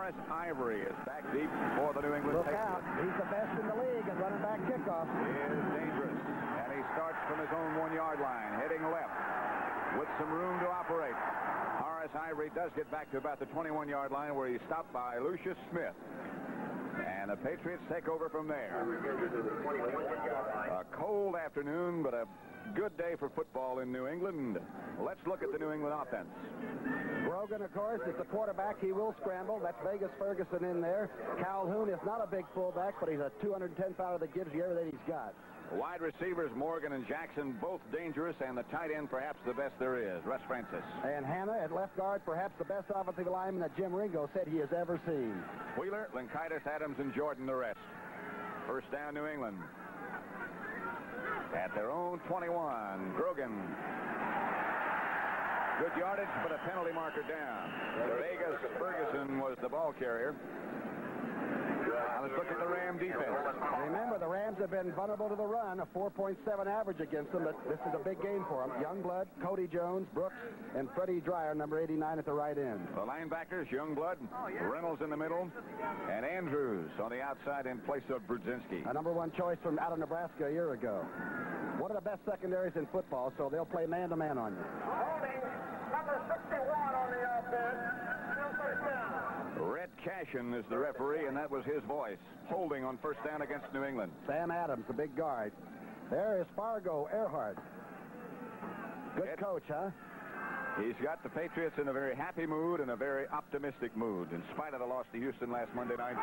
Horace Ivory is back deep for the New England Patriots. Look out. He's the best in the league at running back kickoffs. He is dangerous. And he starts from his own 1-yard line, heading left with some room to operate. Horace Ivory does get back to about the 21-yard line where he's stopped by Lucius Smith. And the Patriots take over from there. A cold afternoon, but a good day for football in New England. Let's look at the New England offense. Grogan, of course, is the quarterback. He will scramble. That's Vegas Ferguson in there. Calhoun is not a big fullback, but he's a 210 pounder that gives you everything he's got. Wide receivers, Morgan and Jackson, both dangerous, and the tight end, perhaps the best there is, Russ Francis. And Hanna at left guard, perhaps the best offensive lineman that Jim Ringo said he has ever seen. Wheeler, Linkaitis, Adams, and Jordan the rest. First down, New England. At their own 21, Grogan. Good yardage, but a penalty marker down. Vegas Ferguson was the ball carrier. Now let's look at the Ram defense. Remember, the Rams have been vulnerable to the run, a 4.7 average against them. This is a big game for them. Youngblood, Cody Jones, Brooks, and Freddie Dreyer, number 89 at the right end. The linebackers, Youngblood, Reynolds in the middle, and Andrews on the outside in place of Brudzinski. A number 1 choice from out of Nebraska a year ago. One of the best secondaries in football, so they'll play man-to-man on you. Holding number 61 on the offense. Red Cashin is the referee, and that was his voice. Holding on first down against New England. Sam Adams, the big guard. There is Fargo Earhart. Good coach, huh? He's got the Patriots in a very happy mood and a very optimistic mood. In spite of the loss to Houston last Monday night,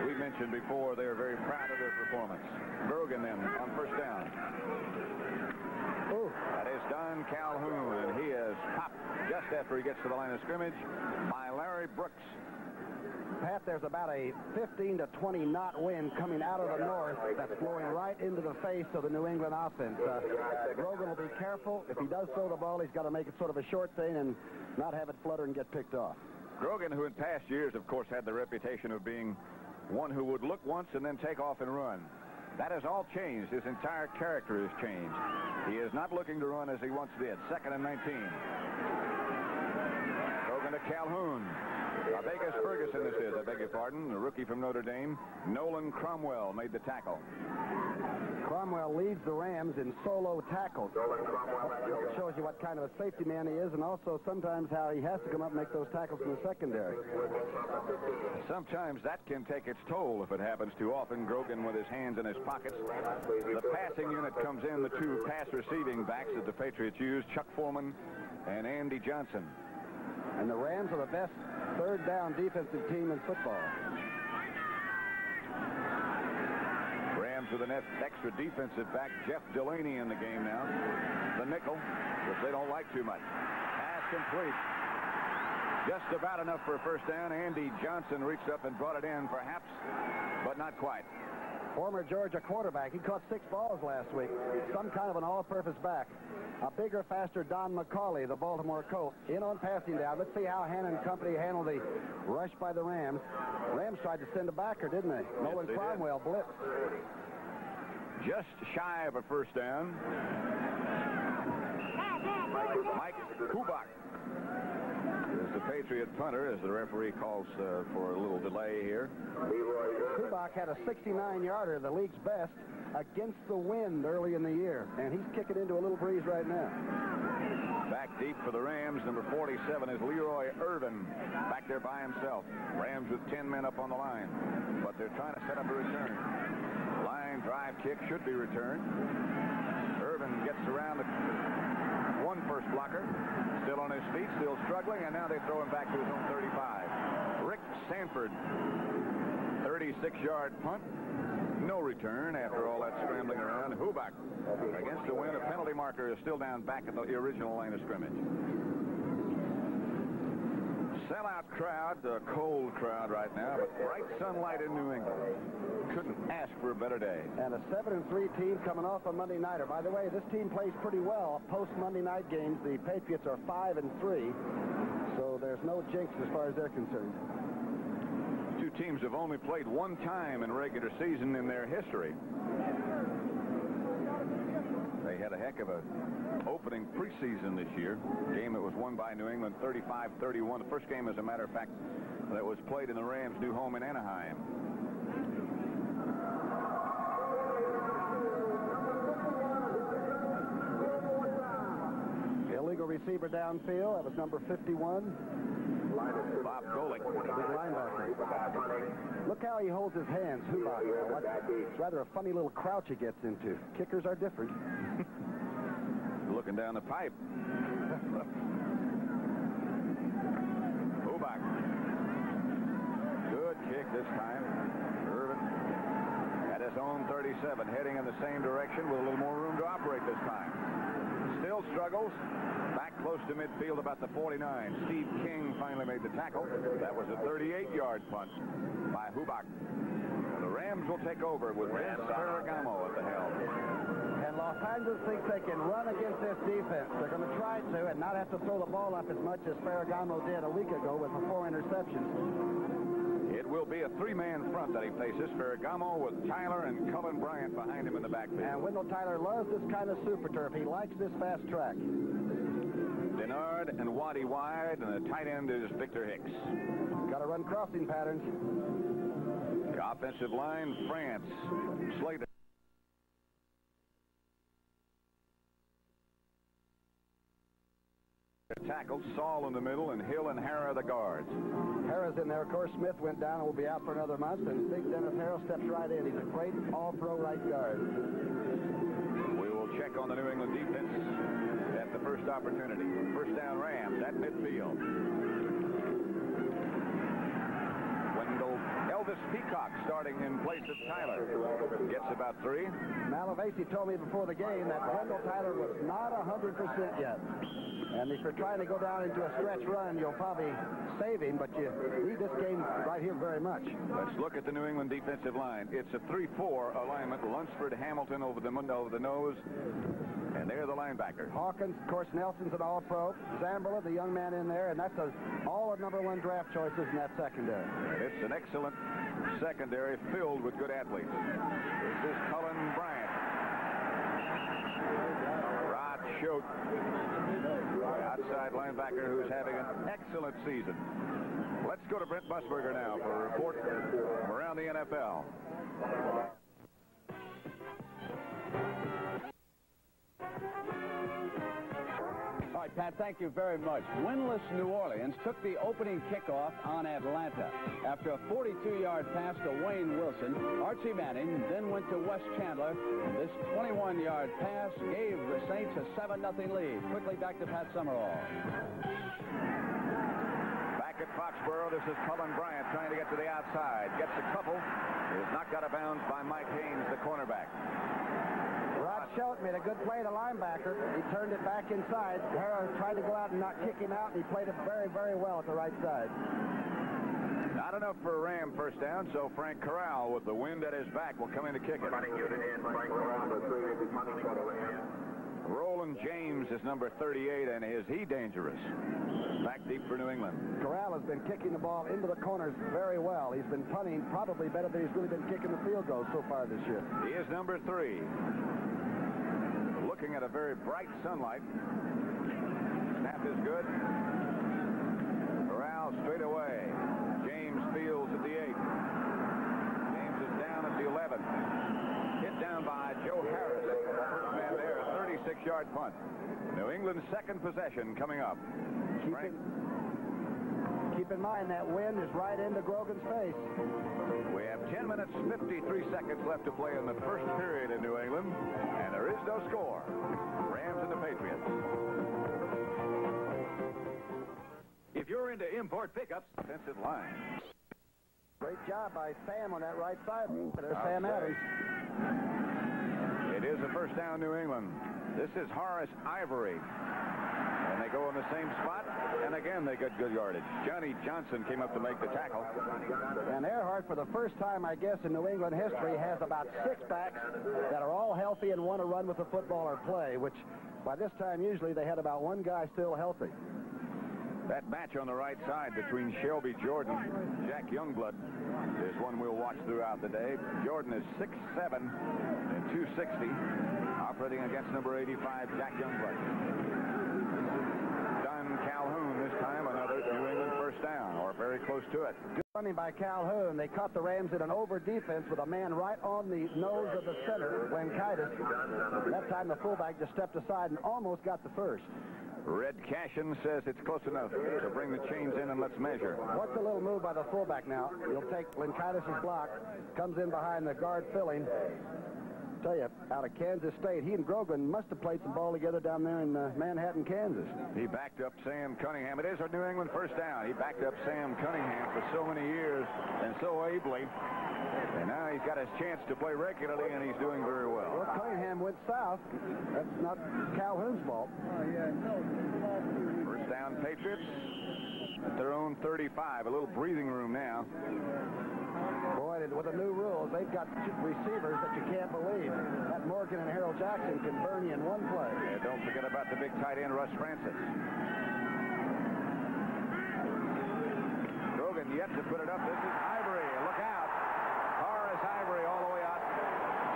we mentioned before they're very proud of their performance. Grogan then on first down. Ooh. That is Don Calhoun, and he is popped just after he gets to the line of scrimmage by Larry Brooks. Pat, there's about a 15 to 20 knot wind coming out of the north that's blowing right into the face of the New England offense. Grogan will be careful. If he does throw the ball, he's got to make it sort of a short thing and not have it flutter and get picked off. Grogan, who in past years, of course, had the reputation of being one who would look once and then take off and run. That has all changed. His entire character has changed. He is not looking to run as he once did. 2nd and 19. Grogan to Calhoun. Vegas Ferguson, this is, I beg your pardon, the rookie from Notre Dame. Nolan Cromwell made the tackle. Cromwell leads the Rams in solo tackles. It shows you what kind of a safety man he is, and also sometimes how he has to come up and make those tackles in the secondary. Sometimes that can take its toll if it happens too often. Grogan with his hands in his pockets. The passing unit comes in, the 2 pass receiving backs that the Patriots use, Chuck Foreman and Andy Johnson. And the Rams are the best third down defensive team in football. Rams with an extra defensive back, Jeff Delaney in the game now. The nickel, which they don't like too much. Pass complete. Just about enough for a first down. Andy Johnson reached up and brought it in, perhaps, but not quite. Former Georgia quarterback. He caught 6 balls last week. Some kind of an all-purpose back. A bigger, faster Don McCauley, the Baltimore Colt, in on passing down. Let's see how Hanna and company handle the rush by the Rams. Rams tried to send a backer, didn't they? Nolan Cromwell blitzed. Just shy of a first down. Mike Kubak is the Patriot punter as the referee calls for a little delay here. Kubak had a 69-yarder, the league's best, against the wind early in the year, and he's kicking into a little breeze right now. Back deep for the Rams, number 47 is Leroy Irvin, back there by himself. Rams with 10 men up on the line, but they're trying to set up a return. Line drive kick should be returned. Irvin gets around the first blocker, still on his feet, still struggling, and now they throw him back to his own 35. Rick Sanford, 36-yard punt. No return after all that scrambling around. Hubach against the wind. A penalty marker is still down back at the original line of scrimmage. Sellout crowd, a cold crowd right now, but bright sunlight in New England. Couldn't ask for a better day. And a 7-3 team coming off a Monday nighter. By the way, this team plays pretty well. Post-Monday night games, the Patriots are 5-3, so there's no jinx as far as they're concerned. 2 teams have only played 1 time in regular season in their history. They had a heck of a opening preseason this year. Game that was won by New England 35-31. The first game, as a matter of fact, that was played in the Rams' new home in Anaheim. Illegal receiver downfield. That was number 51. Bob Golick. Big linebacker. Look how he holds his hands. It's rather a funny little crouch he gets into. Kickers are different. Looking down the pipe. Hubach. Good kick this time. Irvin at his own 37, heading in the same direction with a little more room to operate this time. Still struggles. Back close to midfield, about the 49. Steve King finally made the tackle. That was a 38-yard punt by Hubach. The Rams will take over with Vince Ferragamo at the helm. And Los Angeles thinks they can run against this defense. They're going to try to and not have to throw the ball up as much as Ferragamo did a week ago with the 4 interceptions. It will be a 3-man front that he faces. Ferragamo with Tyler and Cullen Bryant behind him in the backfield. And Wendell Tyler loves this kind of super turf. He likes this fast track. Denard and Waddy wide, and the tight end is Victor Hicks. Got to run crossing patterns. The offensive line, France, Slater. Tackled, Saul in the middle, and Hill and Hara the guards. Hara's in there. Of course, Smith went down and will be out for another month, and big Dennis Harrell steps right in. He's a great all-pro right guard. We will check on the New England defense at the first opportunity. First down Rams at midfield. Wendell Elvis Peacock starting in place of Tyler. Gets about 3. Malavasi told me before the game that Wendell Tyler was not 100% yet. And if you're trying to go down into a stretch run, you'll probably save him, but you need this game right here very much. Let's look at the New England defensive line. It's a 3-4 alignment. Lunsford, Hamilton over the nose. And they're the linebackers. Hawkins, of course, Nelson's an all-pro. Zambala, the young man in there, and that's all of number 1 draft choices in that secondary. It's an excellent secondary filled with good athletes. This is Cullen Bryant. Rod Choate, outside linebacker who's having an excellent season. Let's go to Brent Busberger now for a report from around the NFL. All right, Pat, thank you very much. Winless New Orleans took the opening kickoff on Atlanta. After a 42-yard pass to Wayne Wilson, Archie Manning then went to Wes Chandler, and this 21-yard pass gave the Saints a 7-0 lead. Quickly back to Pat Summerall. Back at Foxborough, this is Cullen Bryant trying to get to the outside. Gets a couple. He was knocked out of bounds by Mike Haynes, the cornerback. Rod Choate made a good play to linebacker. He turned it back inside. Harrow tried to go out and not kick him out, and he played it very, very well at the right side. Not enough for a Ram first down, so Frank Corral, with the wind at his back, will come in to kick it. Roland James is number 38, and is he dangerous? Back deep for New England. Corral has been kicking the ball into the corners very well. He's been punting probably better than he's really been kicking the field goals so far this year. He is number 3. Looking at a very bright sunlight. Snap is good. Corral straight away. James fields at the 8. James is down at the 11. Hit down by Joe Harris. First man there, a 36-yard punt. New England's second possession coming up. Keep in mind that wind is right into Grogan's face. We have 10 minutes, 53 seconds left to play in the first period in New England, and there is no score. Rams and the Patriots. If you're into import pickups, offensive line. Great job by Sam on that right side. There's Sam Adams. It is a first down, New England. This is Horace Ivory. And they go in the same spot, and again they get good yardage. Johnny Johnson came up to make the tackle. And Earhart, for the first time, I guess, in New England history, has about 6 backs that are all healthy and want to run with the football or play, which by this time usually they had about 1 guy still healthy. That match on the right side between Shelby Jordan and Jack Youngblood is one we'll watch throughout the day. Jordan is 6'7" and 260, operating against number 85, Jack Youngblood. Calhoun this time, another New England first first down, or very close to it. Good running by Calhoun. They caught the Rams in an over defense with a man right on the nose of the center, Blankitis. That time the fullback just stepped aside and almost got the first. Red Cashin says it's close enough to bring the chains in and let's measure. What's a little move by the fullback now? He'll take Blankitis' block, comes in behind the guard filling. Tell you, out of Kansas State, he and Grogan must have played some ball together down there in Manhattan, Kansas. He backed up Sam Cunningham. It is a New England first down. He backed up Sam Cunningham for so many years and so ably. And now he's got his chance to play regularly, and he's doing very well. Well, Cunningham went south. That's not Calhoun's fault. First down, Patriots at their own 35. A little breathing room now. Boy, with the new rules, they've got receivers that you can't believe. That Morgan and Harold Jackson can burn you in one play. Yeah, don't forget about the big tight end, Russ Francis. Grogan yet to put it up. This is Ivory. Look out. Horace Ivory all the way out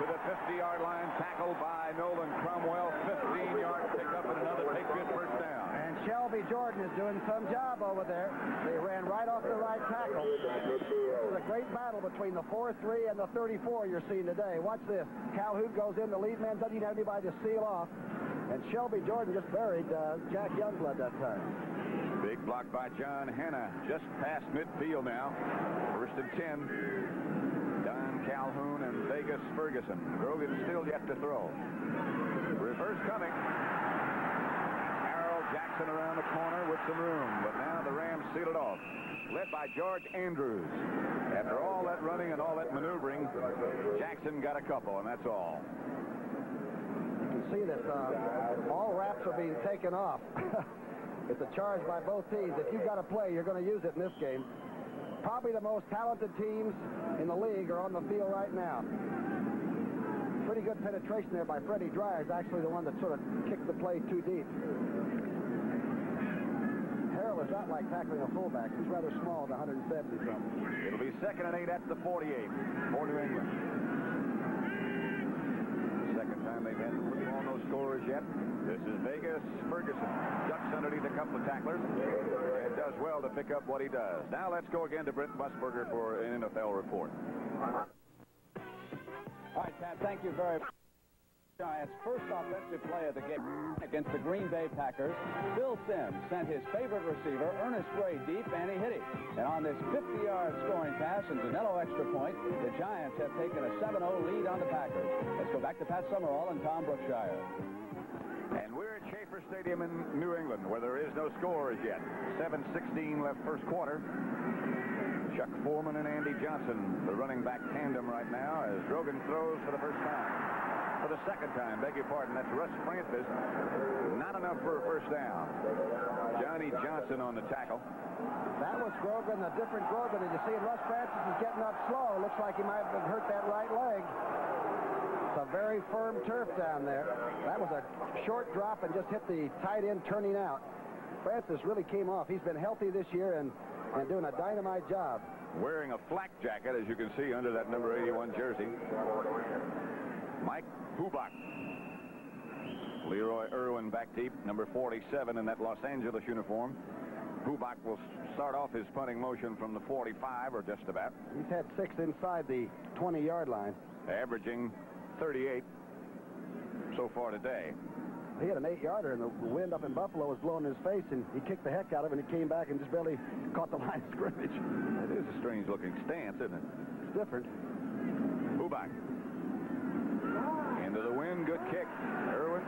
to the 50-yard line, tackled by Nolan Cromwell. 15-yard pickup and another Patriot first down. And Shelby Jordan is doing some job over there. They ran right off the right tackle. This is a great battle between the 4-3 and the 34 you're seeing today. Watch this. Calhoun goes in. The lead man doesn't even have anybody to seal off. And Shelby Jordan just buried Jack Youngblood that time. Big block by John Hanna, just past midfield now. First and 10. Don Calhoun and Vegas Ferguson. Grogan still yet to throw. Reverse coming. Harold Jackson around the corner with some room, but now the Rams seal it off. Led by George Andrews. After all that running and all that maneuvering, Jackson got a couple, and that's all. You can see that all wraps are being taken off. It's a charge by both teams. If you've got to play, you're going to use it in this game. Probably the most talented teams in the league are on the field right now. Pretty good penetration there by Freddie Dyer. Is actually the one that sort of kicked the play too deep. Harrell is not like tackling a fullback. He's rather small at 170-something. It'll be 2nd and 8 at the 48 for New England. Second time they've had the football, no scorers yet. This is Vegas Ferguson. Ducks underneath a couple of tacklers and does well to pick up what he does. Now let's go again to Brent Musburger for an NFL report. All right, Pat, thank you very much. Giants' first offensive play of the game against the Green Bay Packers. Bill Sims sent his favorite receiver, Ernest Gray, deep, and he hit it. And on this 50-yard scoring pass and Zanello extra point, the Giants have taken a 7-0 lead on the Packers. Let's go back to Pat Summerall and Tom Brookshire. And we're at Schaefer Stadium in New England, where there is no scores yet. 7:16 left first quarter. Chuck Foreman and Andy Johnson, the running back tandem right now, as Grogan throws for the first time. For the second time, beg your pardon, that's Russ Francis. Not enough for a first down. Johnny Johnson on the tackle. That was Grogan, a different Grogan. And you see Russ Francis is getting up slow. Looks like he might have hurt that right leg. It's a very firm turf down there. That was a short drop and just hit the tight end turning out. Francis really came off. He's been healthy this year and doing a dynamite job. Wearing a flak jacket, as you can see, under that number 81 jersey. Mike Hubach. Leroy Irwin back deep, number 47 in that Los Angeles uniform. Hubach will start off his punting motion from the 45, or just about. He's had 6 inside the 20-yard line. Averaging 38 so far today. He had an 8-yarder, and the wind up in Buffalo was blowing in his face, and he kicked the heck out of it, and he came back and just barely caught the line of scrimmage. It is a strange-looking stance, isn't it? It's different. Hubach. Into the wind, good kick. Irwin.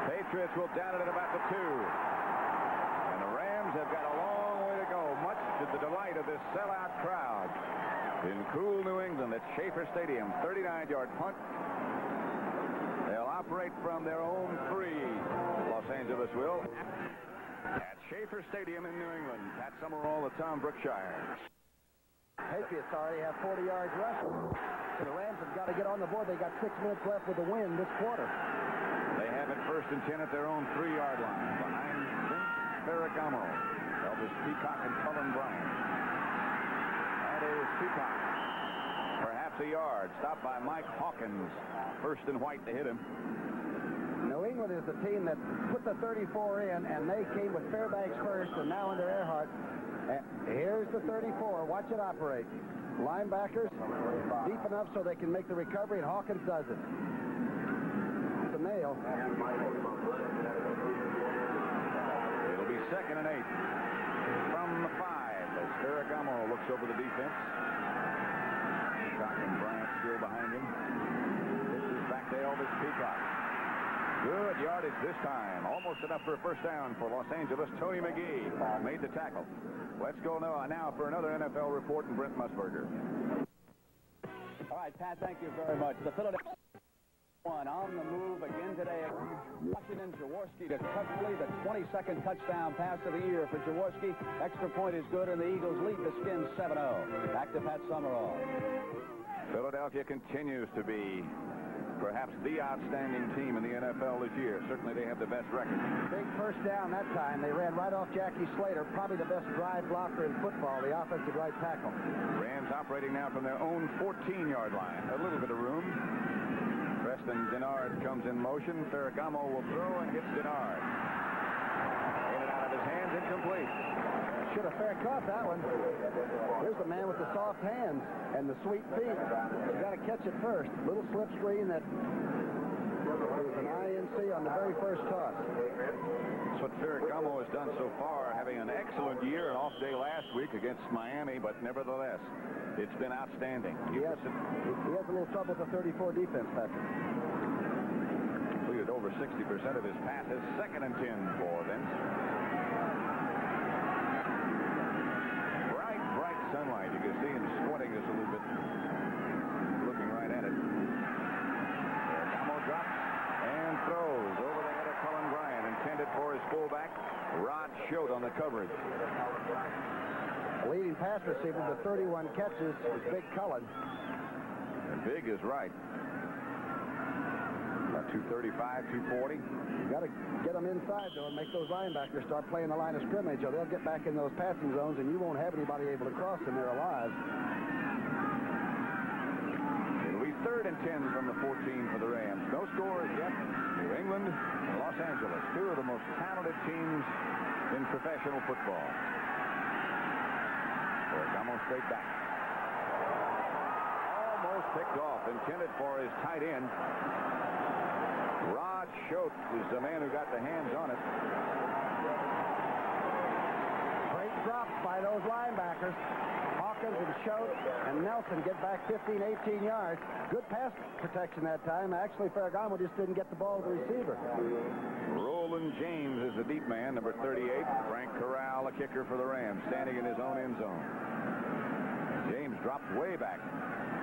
Patriots will down it at about the 2. And the Rams have got a long way to go, much to the delight of this sellout crowd in cool New England at Schaefer Stadium. 39-yard punt. They'll operate from their own 3. Los Angeles will. At Schaefer Stadium in New England. Pat Summerall of Tom Brookshire. Patriots already have 40 yards rushing. So the Rams have got to get on the board. They got 6 minutes left with the win this quarter. They have it 1st and 10 at their own 3-yard line. Behind Vince Ferragamo, Elvis Peacock, and Cullen Bryant. That is Peacock. Perhaps a yard. Stopped by Mike Hawkins. 1st and white to hit him. New England England is the team that put the 34 in, and they came with Fairbanks first, and now under Earhart. Here's the 34. Watch it operate. Linebackers deep enough so they can make the recovery, and Hawkins does it. It's a nail. It'll be 2nd and 8 from the 5 as Ferragamo looks over the defense. Cock and Bryant still behind him. This is back to Elvis Peacock. Good yardage this time. Almost enough for a first down for Los Angeles. Tony McGee made the tackle. Let's go now for another NFL report and Brent Musburger. All right, Pat, thank you very much. The Philadelphia on the move again today. Washington, Jaworski to Cutchley, the 22nd touchdown pass of the year for Jaworski. Extra point is good, and the Eagles lead the Skins 7-0. Back to Pat Summerall. Philadelphia continues to be perhaps the outstanding team in the NFL this year. Certainly they have the best record. Big first down that time. They ran right off Jackie Slater, probably the best drive blocker in football, the offensive right tackle. Rams operating now from their own 14-yard line. A little bit of room. Preston Denard comes in motion. Ferragamo will throw and hits Denard. In and out of his hands, incomplete. Should have fair caught that one. Here's the man with the soft hands and the sweet feet. You got to catch it first. Little slip screen that was an INC on the very first toss. That's what Ferragamo has done so far, having an excellent year, an off day last week against Miami, but nevertheless, it's been outstanding. He has a little trouble with the 34 defense, Patrick. Completed over 60% of his passes. 2nd and 10 for Vince. Bright sunlight. You can see him squinting just a little bit, looking right at it. Ferragamo drops and throws over the head of Cullen Bryant, intended for his fullback, Rod Schote, on the coverage. The leading pass receiver with 31 catches is Big Cullen. And Big is right. About 235, 240. You got to get them inside, though, and make those linebackers start playing the line of scrimmage, or they'll get back in those passing zones, and you won't have anybody able to cross them. They're alive. It'll be 3rd and 10 from the 14 for the Rams. No scores yet. New England and Los Angeles, two of the most talented teams in professional football. Ferragamo straight back. Almost picked off, intended for his tight end. Rod Schote is the man who got the hands on it. Great drops by those linebackers. Hawkins and Schote and Nelson get back 15, 18 yards. Good pass protection that time. Actually, Ferragamo just didn't get the ball to the receiver. Roland James is the deep man, number 38. Frank Corral, a kicker for the Rams, standing in his own end zone. James dropped way back.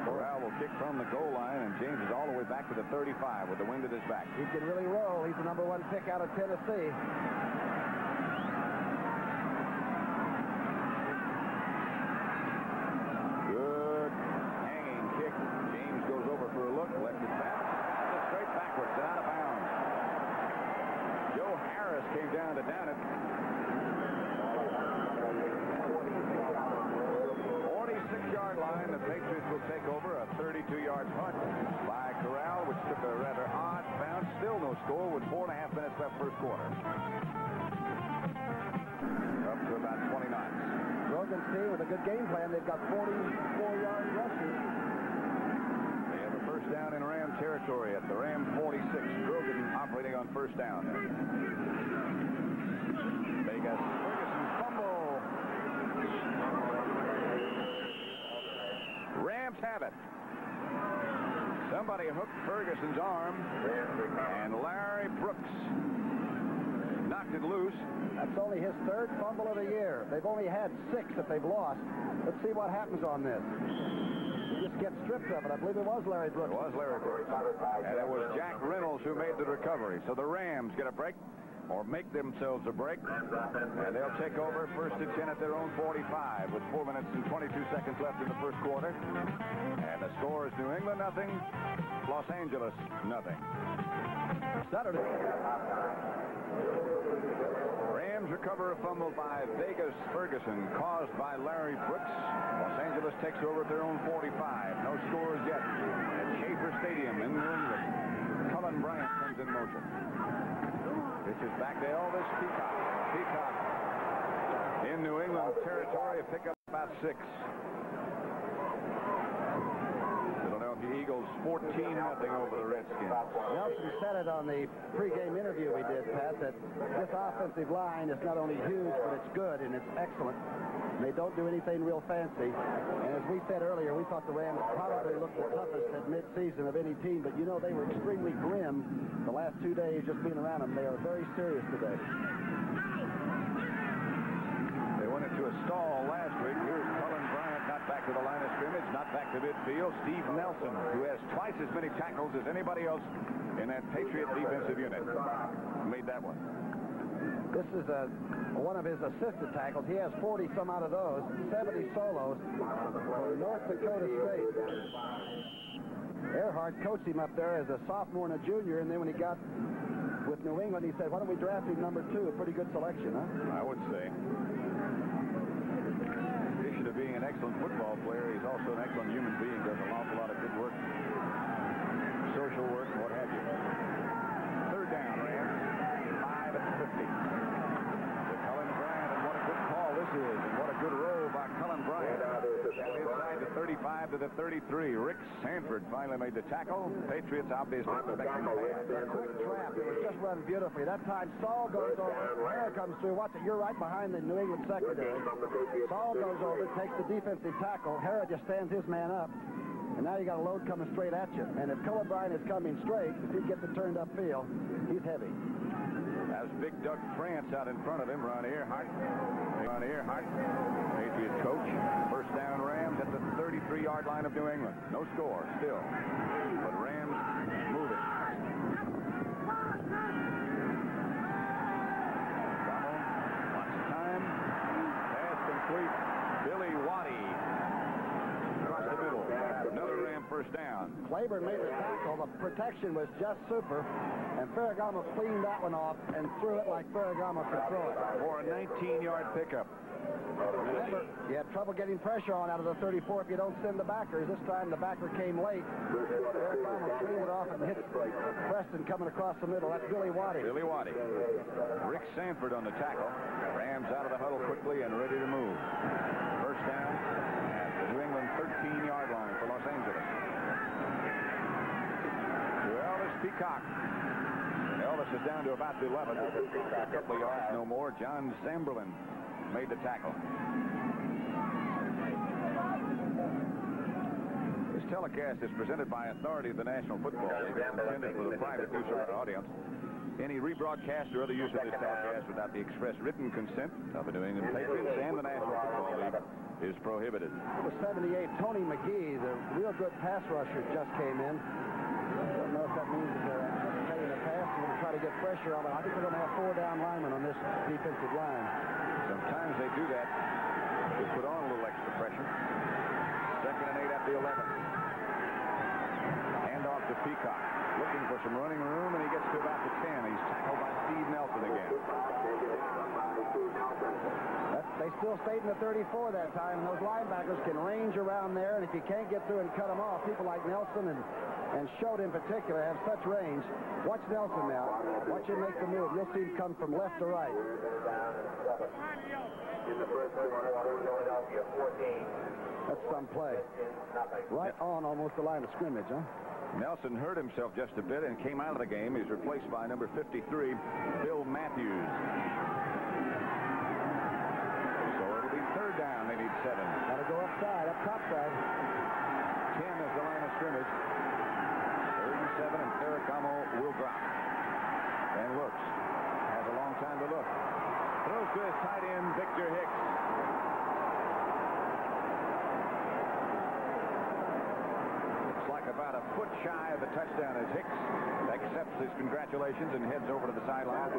Corral will kick from the goal line, and James is all the way back to the 35 with the wind at his back. He can really roll. He's the number 1 pick out of Tennessee. Good hanging kick. James goes over for a look, left it back, straight backwards and out of bounds. Joe Harris came down to down it. 46-yard line. The Patriots will take over a 32-yard punt by Corral, which took a rather odd bounce. Still no score with 4.5 minutes left first quarter. Up to about 29. Grogan's team with a good game plan. They've got 44-yard rushes. They have a first down in Ram territory at the Ram 46. Grogan operating on first down. Vegas. Ferguson fumble. Rams have it. Somebody hooked Ferguson's arm, and Larry Brooks knocked it loose. That's only his 3rd fumble of the year. They've only had 6 that they've lost. Let's see what happens on this. He just gets stripped of it. I believe it was Larry Brooks. It was Larry Brooks. And it was Jack Reynolds who made the recovery. So the Rams get a break, or make themselves a break, and they'll take over 1st and 10 at their own 45 with 4 minutes and 22 seconds left in the first quarter. And the score is New England nothing, Los Angeles nothing. Saturday. Rams recover a fumble by Vegas Ferguson caused by Larry Brooks. Los Angeles takes over at their own 45. No scores yet at Schaefer Stadium in New England. Cullen Bryant Rams in motion. This is back to Elvis Peacock. Peacock in New England territory. Pick up about 6. Philadelphia Eagles 14-0 over the Redskins. Nelson said it on the pregame interview we did, Pat, that this offensive line is not only huge, but it's good and it's excellent. And they don't do anything real fancy. And as we said earlier, we thought the Rams probably looked the toughest at midseason of any team. But, you know, they were extremely grim the last 2 days just being around them. They are very serious today. They went into a stall last week. Here's Cullen Bryant, not back to the line of scrimmage, not back to midfield. Steve Nelson, who has twice as many tackles as anybody else in that Patriot defensive unit, made that one. This is one of his assisted tackles. He has 40-some out of those, 70 solos for North Dakota State. Earhart coached him up there as a sophomore and a junior, and then when he got with New England, he said, why don't we draft him number 2? A pretty good selection, huh? I would say. In addition to being an excellent football player, he's also an excellent human being, does an awful lot of good work, social work, and what have you. Third down, Rams, 5 at the 50. To Cullen Bryant, and what a good call this is, and what a good roll by Cullen Bryant. And inside the 35 to the 33. Rick Sanford finally made the tackle. Patriots obviously expecting the pass. A quick trap. It was just run beautifully. That time Saul goes over. Hare comes through. Watch it. You're right behind the New England secondary. Saul goes over, takes the defensive tackle. Hare just stands his man up. And now you got a load coming straight at you. And if Cullen Bryant is coming straight, if he gets it turned upfield, he's heavy. That's Big Doug France out in front of him. Ron Earhart. Ron Earhart, Patriot coach. First down Rams at the 33-yard line of New England. No score still. But Rams moving. Lots of time. Pass complete. Billy Waddy. Across the middle. Another Ram first down. Claiborne made the tackle. The protection was just super. And Ferragamo cleaned that one off and threw it like Ferragamo could throw it. For a 19-yard pickup. Remember, you have trouble getting pressure on out of the 34 if you don't send the backers. This time the backer came late. Ferragamo cleaned it off and hit Preston coming across the middle. That's Billy Waddy. Billy Waddy. Rick Sanford on the tackle. Rams out of the huddle quickly and ready to move. First down at the New England 13-yard line for Los Angeles. To Elvis Peacock. Elvis is down to about the 11. A couple of yards, no more. John Zamberlin made the tackle. This telecast is presented by authority of the National Football League. It's intended for the private use of our audience. Any rebroadcast or other use of this telecast without the express written consent of the New England Patriots and the National Football League is prohibited. Number 78, Tony McGee, the real good pass rusher, just came in. I don't know if that means they're anticipating a pass. They're going to try to get pressure on it. I think they're going to have 4 down linemen on this defensive line. Sometimes they do that to put on a little extra pressure. 2nd and 8 at the 11. Hand off to Peacock. Looking for some running room, and he gets to about the 10. He's tackled by Steve Nelson again. They still stayed in the 34 that time, and those linebackers can range around there, and if you can't get through and cut them off, people like Nelson and Schott in particular have such range. Watch Nelson now. Watch him make the move. You'll see him come from left to right. That's some play. Right on almost the line of scrimmage, huh? Nelson hurt himself just a bit and came out of the game. He's replaced by number 53, Bill Matthews. So it'll be 3rd down. They need 7. Got to go upside, up top side. 10 is the line of scrimmage. 3rd and 7, and Ferragamo will drop. And looks. Has a long time to look. Throws to his tight end, Victor Hicks. About a foot shy of the touchdown as Hicks accepts his congratulations and heads over to the sideline.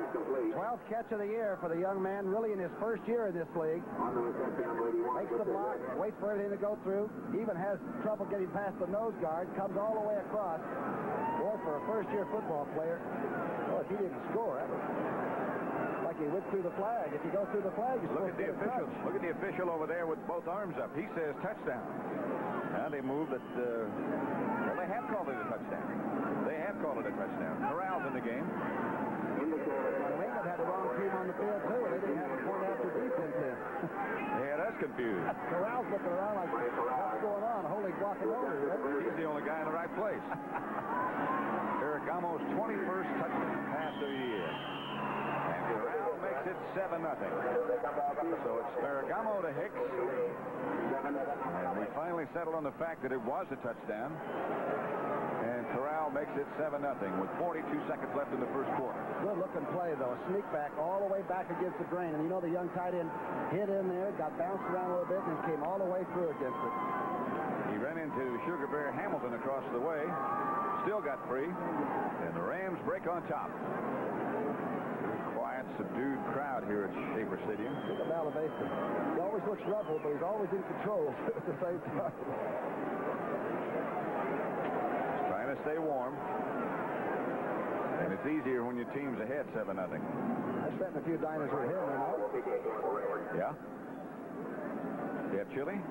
12th catch of the year for the young man, really in his first year in this league. Makes the block, waits for everything to go through, even has trouble getting past the nose guard, comes all the way across. Boy, for a first-year football player, well, if he didn't score, that was like he went through the flag. If you go through the flag, you're supposed to get a touch. Look at the official over there with both arms up. He says touchdown. Now they move at Well, they have called it a touchdown. They have called it a touchdown. Corral's in the game. New England had the wrong team on the field, too. They didn't have a point after defense in. They had us confused. Corral's looking around like, what's going on? Holy guacamole. Right? He's the only guy in the right place. Ferragamo's 21st touchdown pass of the year. And Corral makes it 7-0. So it's Ferragamo to Hicks. And we finally settled on the fact that it was a touchdown. And Corral makes it 7-0 with 42 seconds left in the first quarter. Good looking play, though. Sneak back all the way back against the grain. And you know the young tight end hit in there, got bounced around a little bit, and came all the way through against it. He ran into Sugar Bear Hamilton across the way. Still got free. And the Rams break on top. Quiet, subdued crowd here at Schaefer Stadium. Look at Malavista. He always looks ruffled, but he's always in control at the same time. Trying to stay warm. And it's easier when your team's ahead 7-0. I spent a few diners with him, you know. Yeah? You have chili?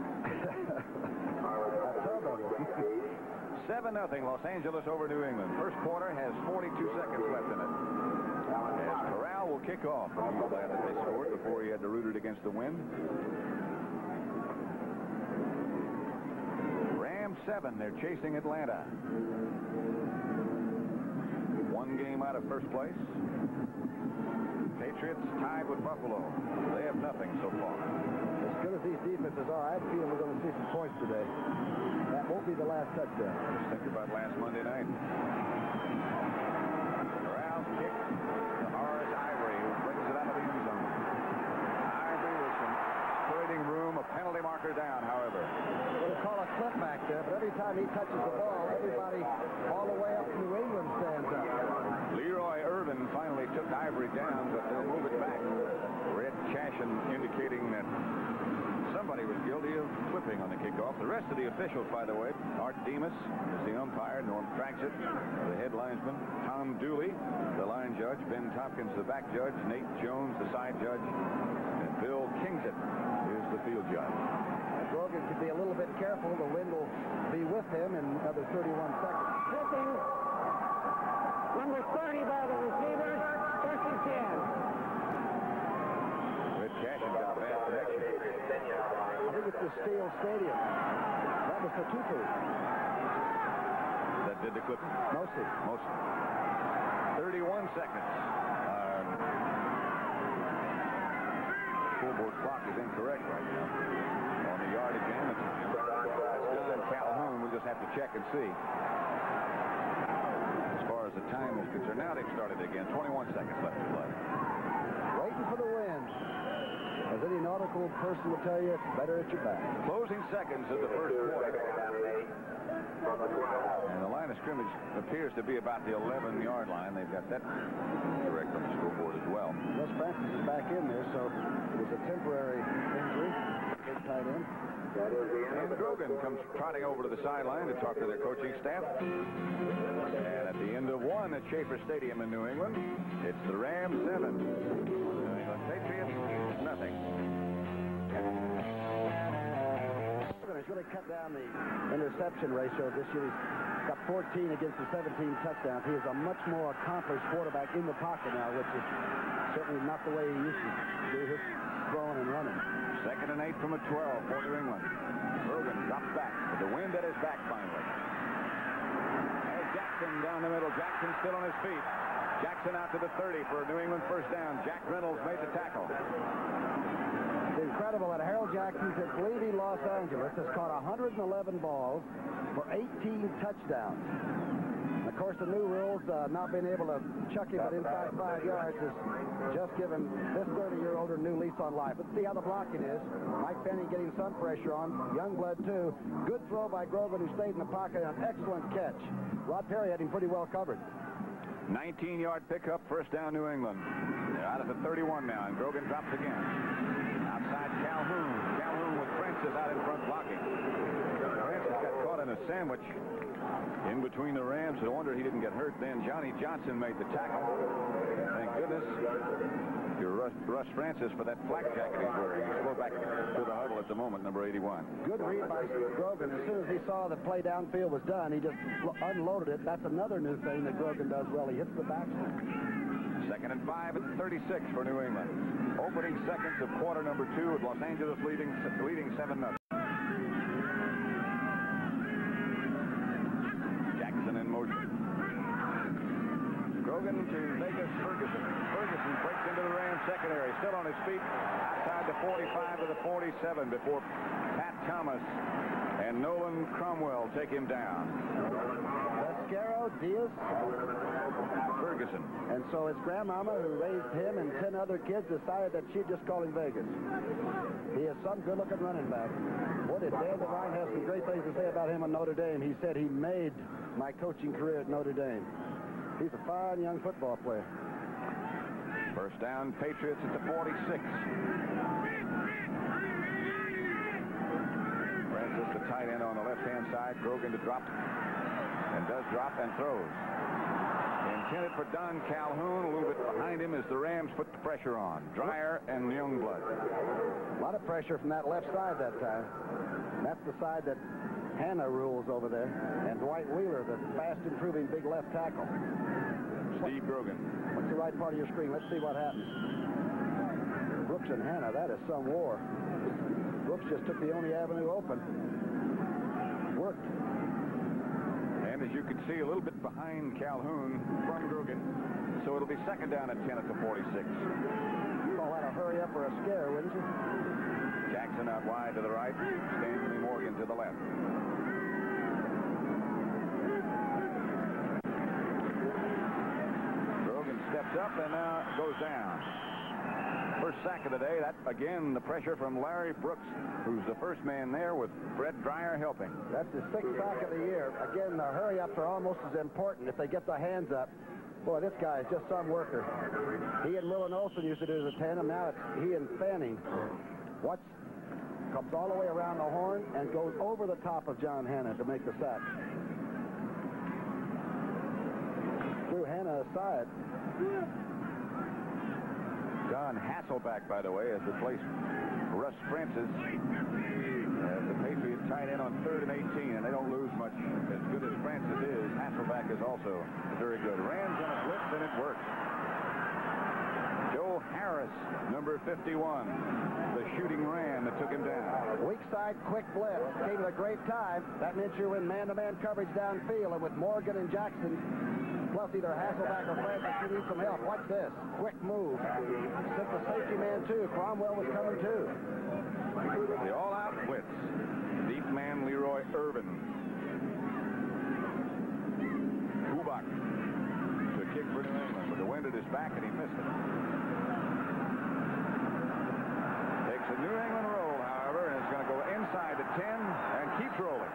7-0 Los Angeles over New England. First quarter has 42 seconds left in it. As Corral will kick off. I'm glad that they scored before he had to root it against the wind. Rams 7. They're chasing Atlanta. One game out of first place. Patriots tied with Buffalo. They have nothing so far. As good as these defenses are, I feel we're going to see some points today. That won't be the last touchdown. Just think about last Monday night. Corral's kick to Horace Ivory, who brings it out of the end zone. Ivory with some operating room, a penalty marker down, however. We'll call a clip back there, but every time he touches the ball, everybody all the way up to New England stands up. Leroy Irvin finally took Ivory down, but they'll move it back. Red Cashin indicating that somebody was guilty of flipping on the kickoff. The rest of the officials, by the way, Art Demas is the umpire, Norm Traxett, the head linesman, Tom Dooley, the line judge, Ben Tompkins, the back judge, Nate Jones, the side judge, and Bill Kingsit is the field judge. Grogan could be a little bit careful. The wind will be with him in another 31 seconds. Flipping. Number 30 by the receiver. First and 10. Red Cashin got a bad connection. I think it's the Steel Stadium. That was the Tutu. That did the clipping. Mostly. 31 seconds. Scoreboard clock is incorrect right now. On the yardage and the time. John Calhoun, we'll just have to check and see. As far as the time is concerned, now they've started again. 21 seconds left to play. Waiting for the wind. As any nautical person will tell you, it's better at your back. Closing seconds of the first quarter. And the line of scrimmage appears to be about the 11-yard line. They've got that correct on the scoreboard as well. Wes Francis is back in there, so it was a temporary injury. Big tight end. And Grogan comes trotting over to the sideline to talk to their coaching staff. And at the end of one at Schaefer Stadium in New England, it's the Rams 7. New England Patriots nothing. He's really cut down the interception ratio this year. He's got 14 against the 17 touchdowns. He is a much more accomplished quarterback in the pocket now, which is certainly not the way he used to do his throwing and running. 2nd and 8 from a 12 for New England. Bergen drops back with the wind at his back finally. As Jackson down the middle. Jackson still on his feet. Jackson out to the 30 for a New England first down. Jack Reynolds made the tackle. It's incredible that Harold Jackson, since leaving Los Angeles, has caught 111 balls for 18 touchdowns. And of course, the new rules, not being able to chuck him at inside 5 yards, has just given this 30-year-old a new lease on life. Let's see how the blocking is. Mike Penny getting some pressure on. Youngblood, too. Good throw by Grogan, who stayed in the pocket. An excellent catch. Rod Perry had him pretty well covered. 19-yard pickup, first down, New England. They're out at the 31 now, and Grogan drops again. Outside Calhoun. Calhoun with Francis out in front blocking. Francis got caught in a sandwich in between the Rams. No wonder he didn't get hurt then. Johnny Johnson made the tackle. Thank goodness. You're Russ Francis for that flak jacket he's wearing. He's go back to the huddle at the moment, number 81. Good read by Grogan. As soon as he saw the play downfield was done, he just unloaded it. That's another new thing that Grogan does well. He hits the backside. 2nd and 5 at 36 for New England. Opening seconds of quarter number 2 with Los Angeles leading 7-0. Jackson in motion. Grogan to Vegas Ferguson. Ferguson breaks into the Rams secondary. Still on his feet. Outside the 45 to the 47 before Pat Thomas and Nolan Cromwell take him down. Pescaro, Diaz, Ferguson. And so his grandmama, who raised him and 10 other kids, decided that she'd just call him Vegas. He is some good-looking running back. Boy, did Dan Devine have some great things to say about him at Notre Dame. He said he made my coaching career at Notre Dame. He's a fine young football player. First down, Patriots at the 46. Francis, the tight end on the left-hand side. Grogan to drop, and does drop and throws. Intended for Don Calhoun. A little bit behind him as the Rams put the pressure on. Dreyer and Youngblood. A lot of pressure from that left side that time. That's the side that Hanna rules over there. And Dwight Wheeler, the fast-improving big left tackle. Steve Grogan. What's the right part of your screen? Let's see what happens. Brooks and Hanna, that is some war. Brooks just took the only avenue open. Worked. And as you can see, a little bit behind Calhoun from Grogan. So it'll be second down at 10 at the 46. You call that a hurry up or a scare, wouldn't you? Jackson out wide to the right. Stanley Morgan to the left. Grogan steps up and now goes down. First sack of the day. That, again, the pressure from Larry Brooks, who's the first man there with Fred Dreyer helping. That's his 6th sack of the year. Again, the hurry-ups are almost as important if they get the hands up. Boy, this guy is just some worker. He and Willen Olson used to do the tandem. Now it's he and Fanning. Watch. Comes all the way around the horn and goes over the top of John Hanna to make the sack. Threw Hanna aside. Don Hasselback, by the way, has replaced Russ Francis as the Patriot tight end on 3rd and 18, and they don't lose much. As good as Francis is, Hasselback is also very good. Rams on a blitz, and it works. Joe Harris, number 51, the shooting Ram that took him down. Weak side, quick blitz. Came at a great time. That meant you're in man-to-man coverage downfield, and with Morgan and Jackson, plus either Hasselback or Francis, you need some help. Watch this. Quick move. Sent the safety man, too. Cromwell was coming, too. The all-out blitz. Deep man Leroy Irvin. Kubak to kick for New England, but the wind at his back, and he missed it. Takes a New England roll, however, and it's going to go inside the 10 and keeps rolling.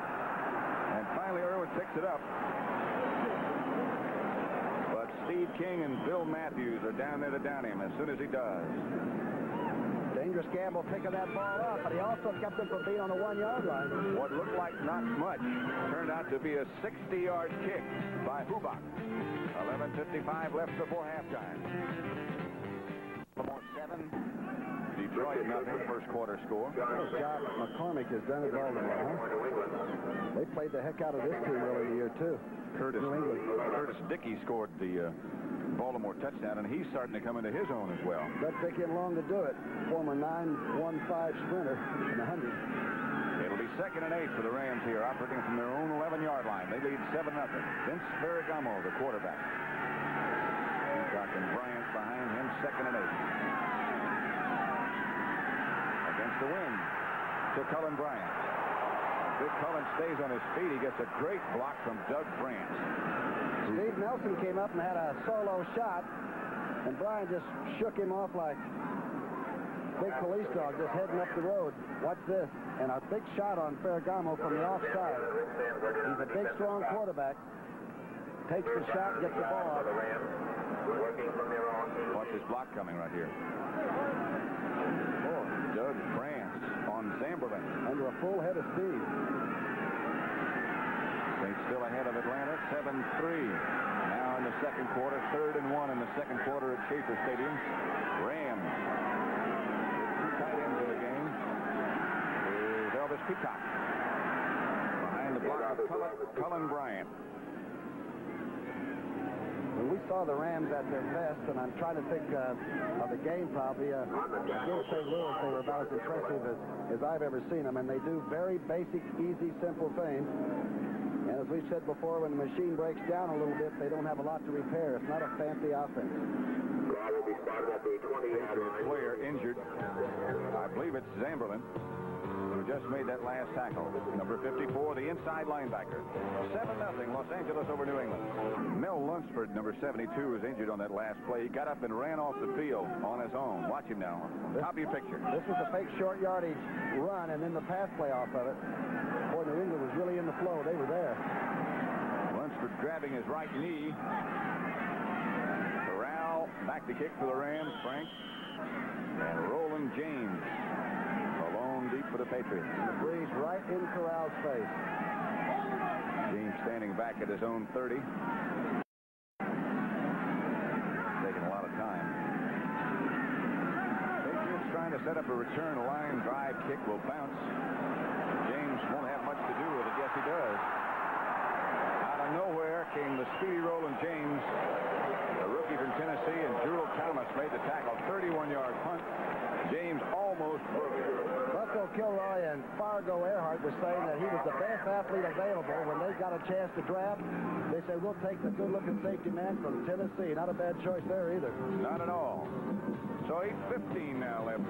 And finally, Irwin picks it up. Steve King and Bill Matthews are down there to down him as soon as he does. Dangerous gamble picking that ball up, but he also kept him from being on the 1-yard line. What looked like not much turned out to be a 60-yard kick by Hubach. 11:55 left before halftime. Baltimore 7, Detroit nothing. First quarter score. What a job McCormick has done at Baltimore, huh? They played the heck out of this team early in the year, too. Curtis Dickey scored the Baltimore touchdown, and he's starting to come into his own as well. Let Dickey long to do it. Former 9-1-5 sprinter in the 100. It'll be 2nd and 8 for the Rams here, operating from their own 11-yard line. They lead 7-0. Vince Ferragamo, the quarterback. Peacock and Bryant behind him, 2nd and 8. Against the wind to Cullen Bryant. Big Cullen stays on his feet. He gets a great block from Doug France. Steve Nelson came up and had a solo shot, and Brian just shook him off like big police dog just heading up the road. Watch this. And a big shot on Ferragamo from the offside. He's a big, strong quarterback. Takes the shot, gets the ball out. Watch his block coming right here. Doug France on Zamberlin. Under a full head of steam. 7-3. Now in the second quarter, 3rd and 1 in the second quarter at Schaefer Stadium. Rams with 2 tight ends in the game. Here's Elvis Peacock behind the block of Cullen Bryant. When we saw the Rams at their best, and I'm trying to think of the game probably, against St. Louis, they were about as impressive as I've ever seen them, and they do very basic, easy, simple things. And as we've said before, when the machine breaks down a little bit, they don't have a lot to repair. It's not a fancy offense. Patriots player injured. I believe it's Zamberlin, who just made that last tackle. Number 54, the inside linebacker. 7-0, Los Angeles over New England. Mel Lunsford, number 72, was injured on that last play. He got up and ran off the field on his own. Watch him now. Top of your picture. This was a fake short yardage run, and then the pass play off of it. Boy, New England was really in the flow. They were there. Lunsford grabbing his right knee. Corral back to kick for the Rams. Frank. And Roland James. Deep for the Patriots. And the breeze right in Corral's face. James standing back at his own 30. Taking a lot of time. Patriots trying to set up a return line drive kick will bounce. James won't have much to do with it. Yes, he does. Out of nowhere came the speedy Roland James, the rookie from Tennessee, and Jewel Thomas made the tackle. 31-yard punt. James almost broke it. Bucko Kilroy and Fargo Earhart were saying that he was the best athlete available. When they got a chance to draft, they said, we'll take the good-looking safety man from Tennessee. Not a bad choice there either. Not at all. So 8:15 now left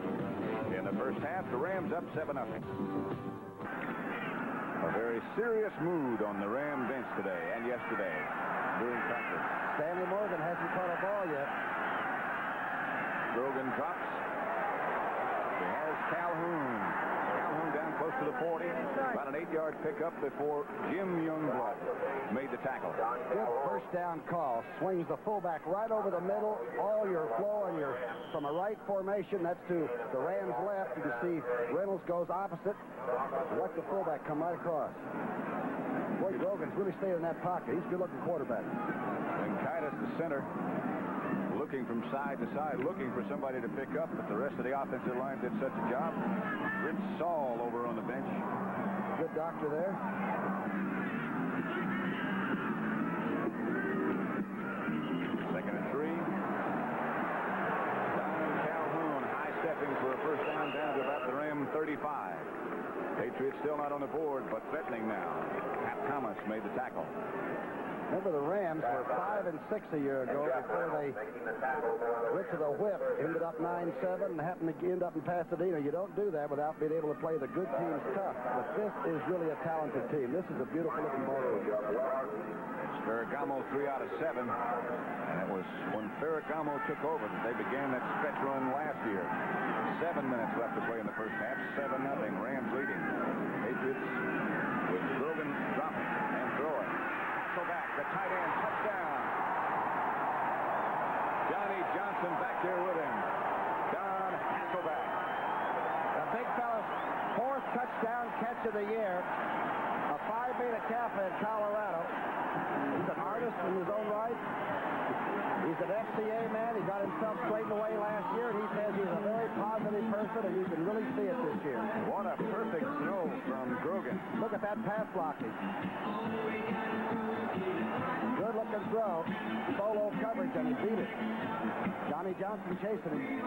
in the first half. The Rams up 7-0. A very serious mood on the Ram bench today and yesterday during practice. Stanley Morgan hasn't caught a ball yet. Grogan drops. He has Calhoun. Calhoun down close to the 40. About an 8-yard pickup before Jim Youngblood made the tackle. Good first down call. Swings the fullback right over the middle. All your flow and your from a right formation. That's to the Rams left. You can see Reynolds goes opposite. Let the fullback come right across. Boy, Grogan's really stayed in that pocket. He's a good-looking quarterback. And Kitus, the center, looking from side to side, looking for somebody to pick up, but the rest of the offensive line did such a job. Rich Saul over on the bench. Good doctor there. Second and 3. Don Calhoun high-stepping for a first down to about the Ram 35. Patriots still not on the board, but threatening now. Pat Thomas made the tackle. Remember, the Rams were 5-6 a year ago before they went to the whip. Ended up 9-7 and happened to end up in Pasadena. You don't do that without being able to play the good teams tough. But this is really a talented team. This is a beautiful-looking ball game. Ferragamo 3 out of 7. And it was when Ferragamo took over that they began that stretch run last year. 7 minutes left to play in the first half. 7-0. Rams leading. Patriots with Grogan dropping and throwing. Back, the tight end, touchdown. Johnny Johnson back there with him. Don Hasselback. The big fella's 4th touchdown catch of the year. A Phi Beta Kappa in Colorado. He's an artist in his own right. He's an FCA man. He got himself straightened away last year, and he says he's a very positive person, and you can really see it this year. What a perfect throw from Grogan. Look at that pass blocking. Good-looking throw. Solo coverage, and he beat it. Johnny Johnson chasing him.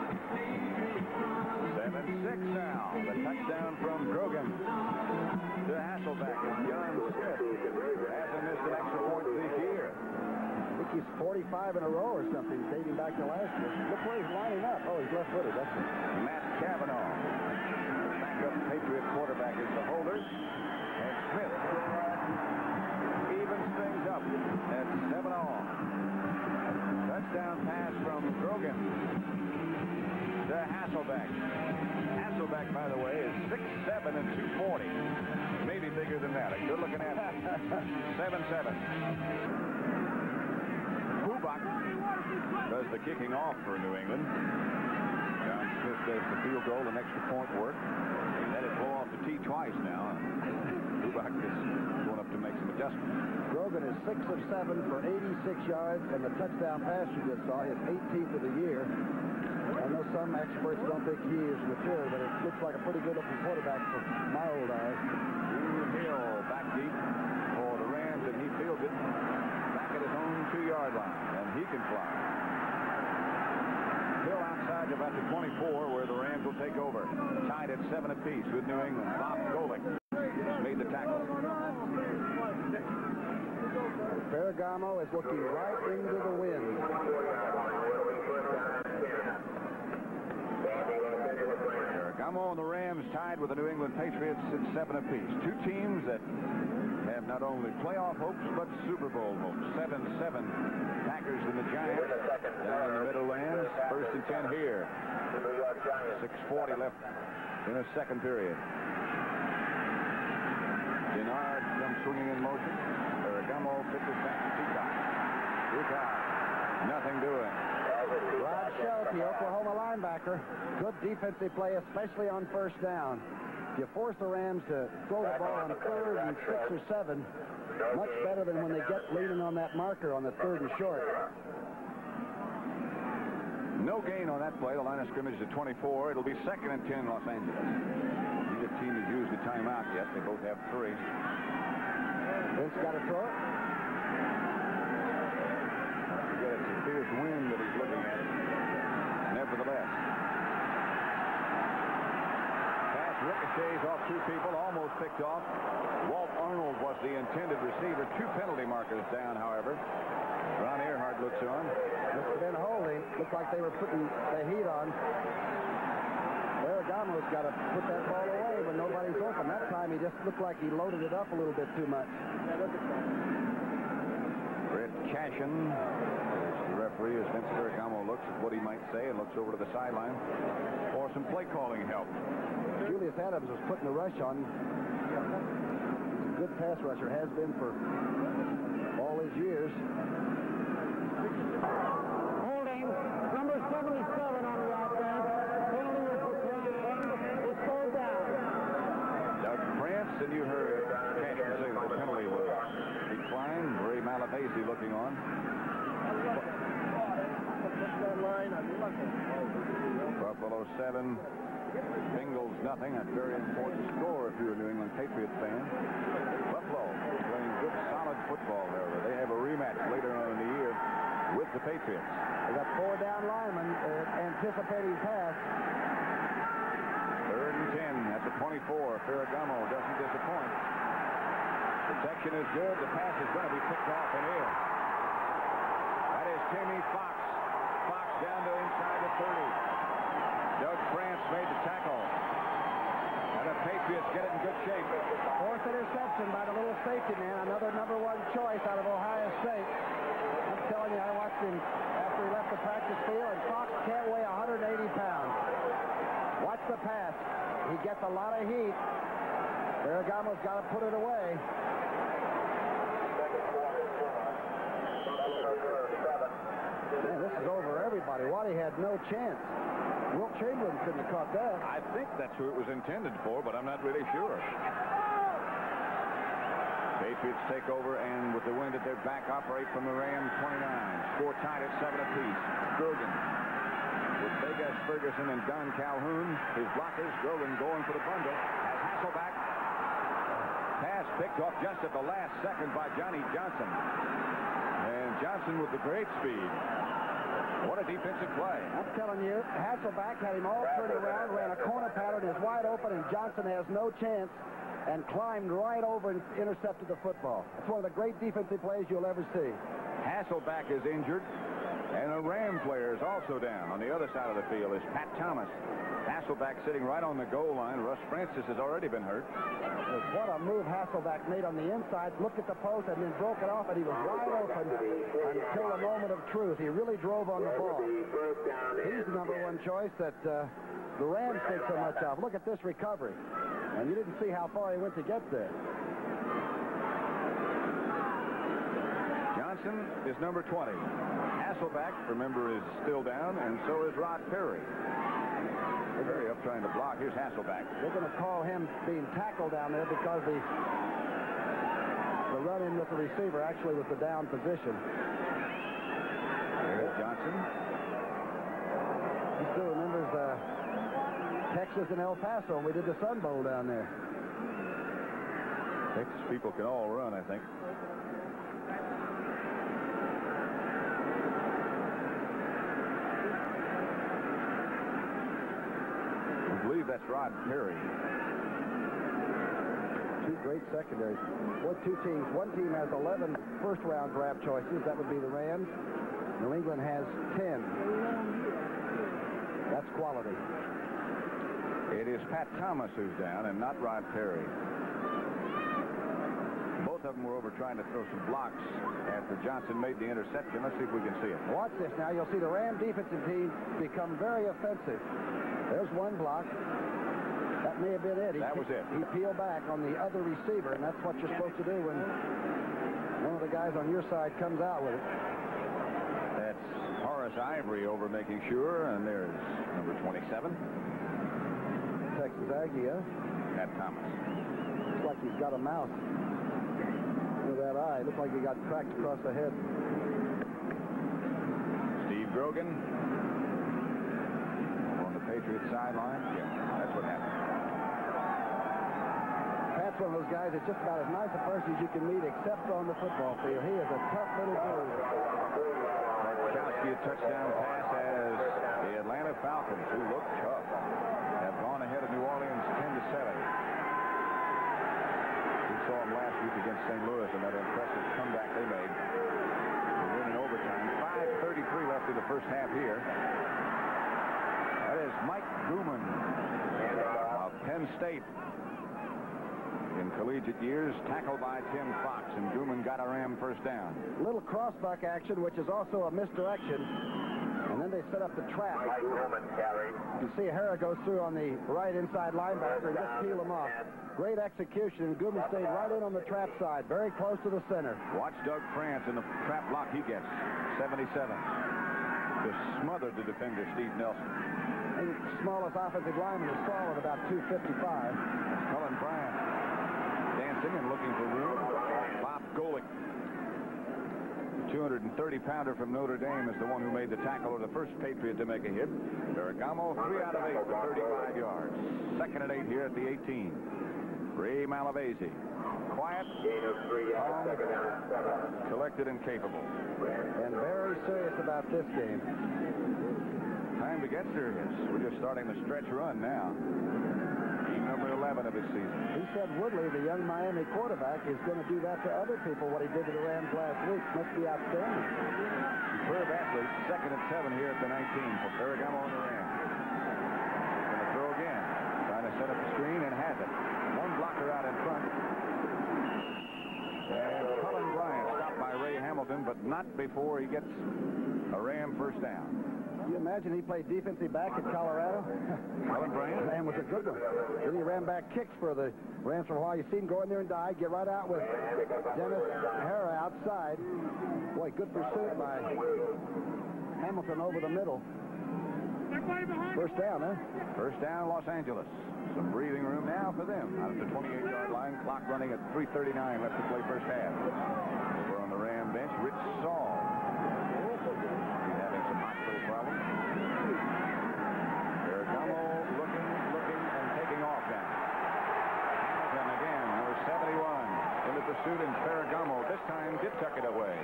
7-6 now. The touchdown from Grogan to Hasselback. And John Smith hasn't missed an extra point this year. I think he's 45 in a row or something, dating back to last year. Look where he's lining up. Oh, he's left-footed. That's it. Matt Cavanaugh. Backup Patriot quarterback is the holder. And Smith evens things up at 7-all. Touchdown pass from Grogan to Hasselback. Hasselback, by the way, is 6'7" and 240. Maybe bigger than that. A good-looking athlete. 7-7. Bubak does the kicking off for New England. John Smith does the field goal and extra point work. He let it blow off the tee twice now. Bubak is going up to make some adjustments. Grogan was 6 of 7 for 86 yards, and the touchdown pass you just saw, his 18th of the year. I know some experts don't think he is mature, but it looks like a pretty good-looking quarterback for my old eyes. Hill back deep for the Rams, and he fields it back at his own 2-yard line, and he can fly. Hill outside about the 24, where the Rams will take over. Tied at 7 apiece with New England. Bob Golick made the tackle. Ferragamo is looking right into the wind. Ferragamo and the Rams tied with the New England Patriots at 7 apiece. Two teams that have not only playoff hopes, but Super Bowl hopes. 7-7. Packers and the Giants down in the Meadowlands. 1st and 10 here. 6:40 left in the second period. Denard comes swinging in motion. Ferragamo pitches back to Peacock. Nothing doing. Rod Shelty, Oklahoma linebacker. Good defensive play, especially on 1st down. If you force the Rams to throw the ball on 3rd and 6 or 7, much better than when they get leaning on that marker on the 3rd and short. No gain on that play. The line of scrimmage is at 24. It'll be 2nd and 10, Los Angeles. Neither team has used the timeout yet. They both have 3. Vince got to throw it. It's a fierce wind that he's looking at. Nevertheless. Pass ricochets off 2 people, almost picked off. Walt Arnold was the intended receiver. 2 penalty markers down, however. Ron Earhart looks on. Must have been holding. Looked like they were putting the heat on. Ferragamo's got to put that ball away when nobody's open. That time he just looked like he loaded it up a little bit too much. Red Cashin, the referee, as Vince Ferragamo looks at what he might say and looks over to the sideline for some play calling help. Julius Adams was putting the rush on. He's a good pass rusher, has been for all his years. Holding, number 77 on the outside. Penalty was declined. It's 4th down. Doug Prance, and you heard Cashin say that the penalty was declined. Ray Malavasi looking on. Buffalo 7. Bengals nothing. A very important score if you're a New England Patriots fan. Buffalo playing good, solid football, however. They have a rematch later on in the year with the Patriots. They got 4 down linemen anticipating pass. 3rd and 10 at the 24. Ferragamo doesn't disappoint. Protection is good. The pass is going to be picked off and in. That is Timmy Fox. Fox down to inside the 30. Doug France made the tackle. And the Patriots get it in good shape. 4th interception by the little safety man. Another number 1 choice out of Ohio State. I'm telling you, I watched him after he left the practice field, and Fox can't weigh 180 pounds. Watch the pass. He gets a lot of heat. Ferragamo's got to put it away. Man, this is over everybody. Waddy had no chance. Wilt Chamberlain couldn't have caught that. I think that's who it was intended for, but I'm not really sure. Patriots take over, and with the wind at their back, operate from the Rams 29. Score tied at 7 apiece. Grogan with Vegas Ferguson and Don Calhoun. His blockers. Grogan going for the bundle. Has Hasselback. Pass picked off just at the last second by Johnny Johnson. And Johnson with the great speed. What a defensive play. I'm telling you, Hasselback had him all turned around, ran a corner pattern, is wide open, and Johnson has no chance, and climbed right over and intercepted the football. It's one of the great defensive plays you'll ever see. Hasselback is injured, and a Ram player is also down. On the other side of the field is Pat Thomas. Hasselback sitting right on the goal line. Russ Francis has already been hurt. What a move Hasselback made on the inside. Looked at the post and then broke it off, and he was wide open until the moment of truth. He really drove on the ball. He's the number 1 choice that the Rams think so much of. Look at this recovery. And you didn't see how far he went to get there. Johnson is number 20. Hasselback, remember, is still down, and so is Rod Perry. They're very up trying to block. Here's Hasselback. They're going to call him being tackled down there because the the run-in with the receiver actually was the down position. There's Johnson. He still remembers Texas and El Paso, and we did the Sun Bowl down there. Texas people can all run, I think. I believe that's Rod Perry. Two great secondaries. What two teams? One team has 11 first-round draft choices. That would be the Rams. New England has 10. That's quality. It is Pat Thomas who's down and not Rod Perry. Both of them were over trying to throw some blocks after Johnson made the interception. Let's see if we can see it. Watch this now. You'll see the Ram defensive team become very offensive. There's one block. That may have been it. That was it. He peeled back on the other receiver, and that's what you're supposed to do when one of the guys on your side comes out with it. That's Horace Ivory over making sure, and there's number 27. Texas Aggie, huh? Pat Thomas. Looks like he's got a mouse. Look at that eye. Looks like he got cracked across the head. Steve Grogan on the Patriots sideline. Yeah, that's what happened. Pat's one of those guys that's just about as nice a person as you can meet, except on the football field. He is a tough little dude. Kowski, a touchdown pass as the Atlanta Falcons, who look tough, have gone ahead of New Orleans 10-7. We saw them last week against St. Louis and that impressive comeback they made. They win in overtime. 5:33 left in the first half here. That is Mike Gooman of Penn State. In collegiate years, tackled by Tim Fox, and Gooman got a Ram first down. Little crossbuck action, which is also a misdirection. And then they set up the trap. You see Hara goes through on the right inside linebacker and just peel him off. Great execution, and Gooman stayed right in on the trap side, very close to the center. Watch Doug France in the trap block he gets. 77. Just smothered the defender, Steve Nelson. I think the smallest offensive lineman is tall at about 255. Cullen Bryant dancing and looking for room. Bob Golick, the 230-pounder from Notre Dame, is the one who made the tackle, or the first Patriot to make a hit. Ferragamo, 3 out of 8 for 35 yards. Second and 8 here at the 18. Ray Malavasi, quiet, calm, collected, and capable. And very serious about this game. Time to get serious. We're just starting the stretch run now. Team number 11 of his season. He said Woodley, the young Miami quarterback, is going to do that to other people, what he did to the Rams last week. Must be outstanding. Superb athlete. Second and 7 here at the 19 for Ferragamo on the Rams. Going to throw again. Trying to set up the screen and has it. One blocker out in front. And Cullen Bryant stopped by Ray Hamilton, but not before he gets a Ram first down. Can you imagine he played defensive back at Colorado? Cullen Bryant? Man was a good one. Then he ran back kicks for the Rams for a while. You see him go in there and dive, get right out with Dennis Hara outside. Boy, good pursuit by Hamilton over the middle. First down, huh? First down, Los Angeles. Some breathing room now for them. Out at the 28-yard line, clock running at 3:39 left to play first half. Over on the Ram bench, Rich Saul. He's having some hospital problems. Ferragamo looking, and taking off now. And again, number 71 in the pursuit, and Ferragamo this time did tuck it away.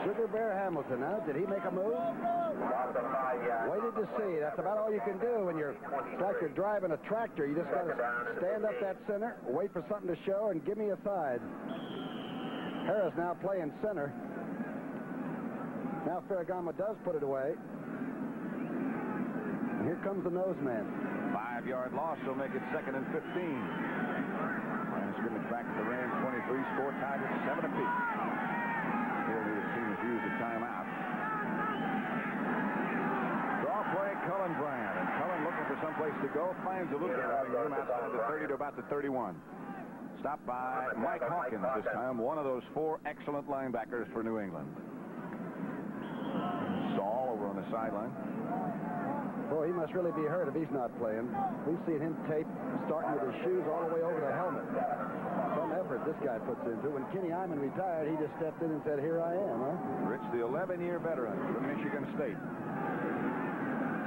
Sugar Bear Hamilton, huh? Did he make a move? Waited to see. That's about all you can do when it's like you're driving a tractor. You just got to stand up that center, wait for something to show, and give me a side. Harris now playing center. Now Ferragamo does put it away. And here comes the nose man. 5-yard loss will make it second and 15. Line of scrimmage back at the Rams 23. Score tied at 7 apiece. Here the team has used a timeout. Draw play, Cullen Bryant. And Cullen looking for someplace to go. Finds a little bit of running room outside the 30 to about the 31. Stopped by Mike Hawkins this time. One of those 4 excellent linebackers for New England. Saul over on the sideline. Boy, he must really be hurt if he's not playing. We've seen him tape starting with his shoes all the way over the helmet. Some effort this guy puts into. When Kenny Hyman retired, he just stepped in and said, here I am, huh? Rich, the 11-year veteran from Michigan State.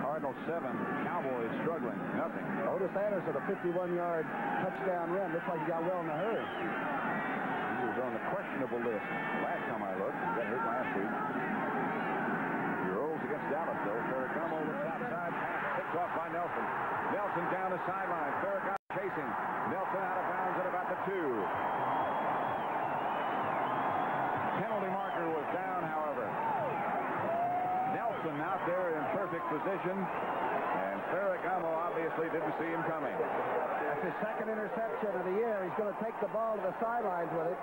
Cardinals 7, Cowboys struggling, nothing. Otis Anderson, a 51-yard touchdown run. Looks like he got well in a hurry. He was on the questionable list last time I looked. He got hurt last week. He rolls against Dallas, though. Ferragamo looks outside. Pass picked off by Nelson. Nelson down the sideline. Ferragamo chasing. Nelson out of bounds at about the 2. Penalty marker was down, however. Nelson out there in perfect position. And Ferragamo obviously didn't see him coming. That's his second interception of the year. He's going to take the ball to the sidelines with it.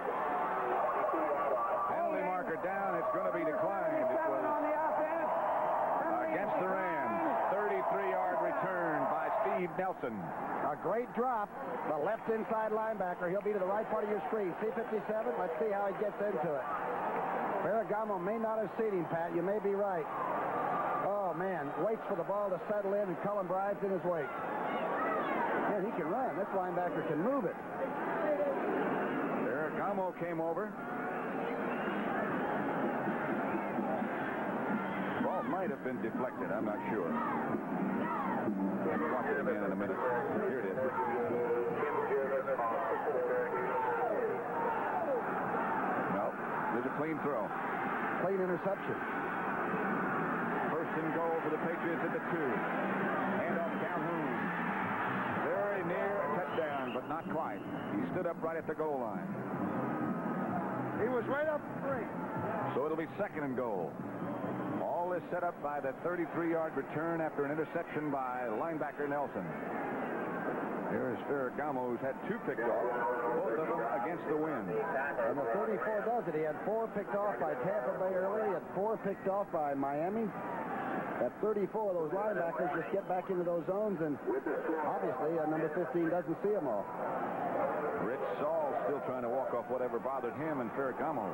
Penalty marker down. It's going to be declined. It was against the Rams. 33-yard return by Steve Nelson. A great drop. The left inside linebacker. He'll be to the right part of your screen. C57. Let's see how he gets into it. Ferragamo may not have seen him, Pat. You may be right. Oh, man. Waits for the ball to settle in, and Cullen Bride's in his wake. Man, he can run. This linebacker can move it. Ferragamo came over. Ball might have been deflected. I'm not sure. Let's watch it again in a minute. Here it is. No, there's a clean throw. Clean interception. First and goal for the Patriots at the 2. Handoff Calhoun. Very near a touchdown, but not quite. He stood up right at the goal line. He was right up 3. So it'll be second and goal. All is set up by the 33-yard return after an interception by linebacker Nelson. Here is Ferragamo, who's had 2 picked off, both of them against the wind. And the 34 does it. He had 4 picked off by Tampa Bay earlier. He had 4 picked off by Miami. At 34, those linebackers just get back into those zones, and obviously number 15 doesn't see them all. Rich Saul still trying to walk off whatever bothered him, and Ferragamo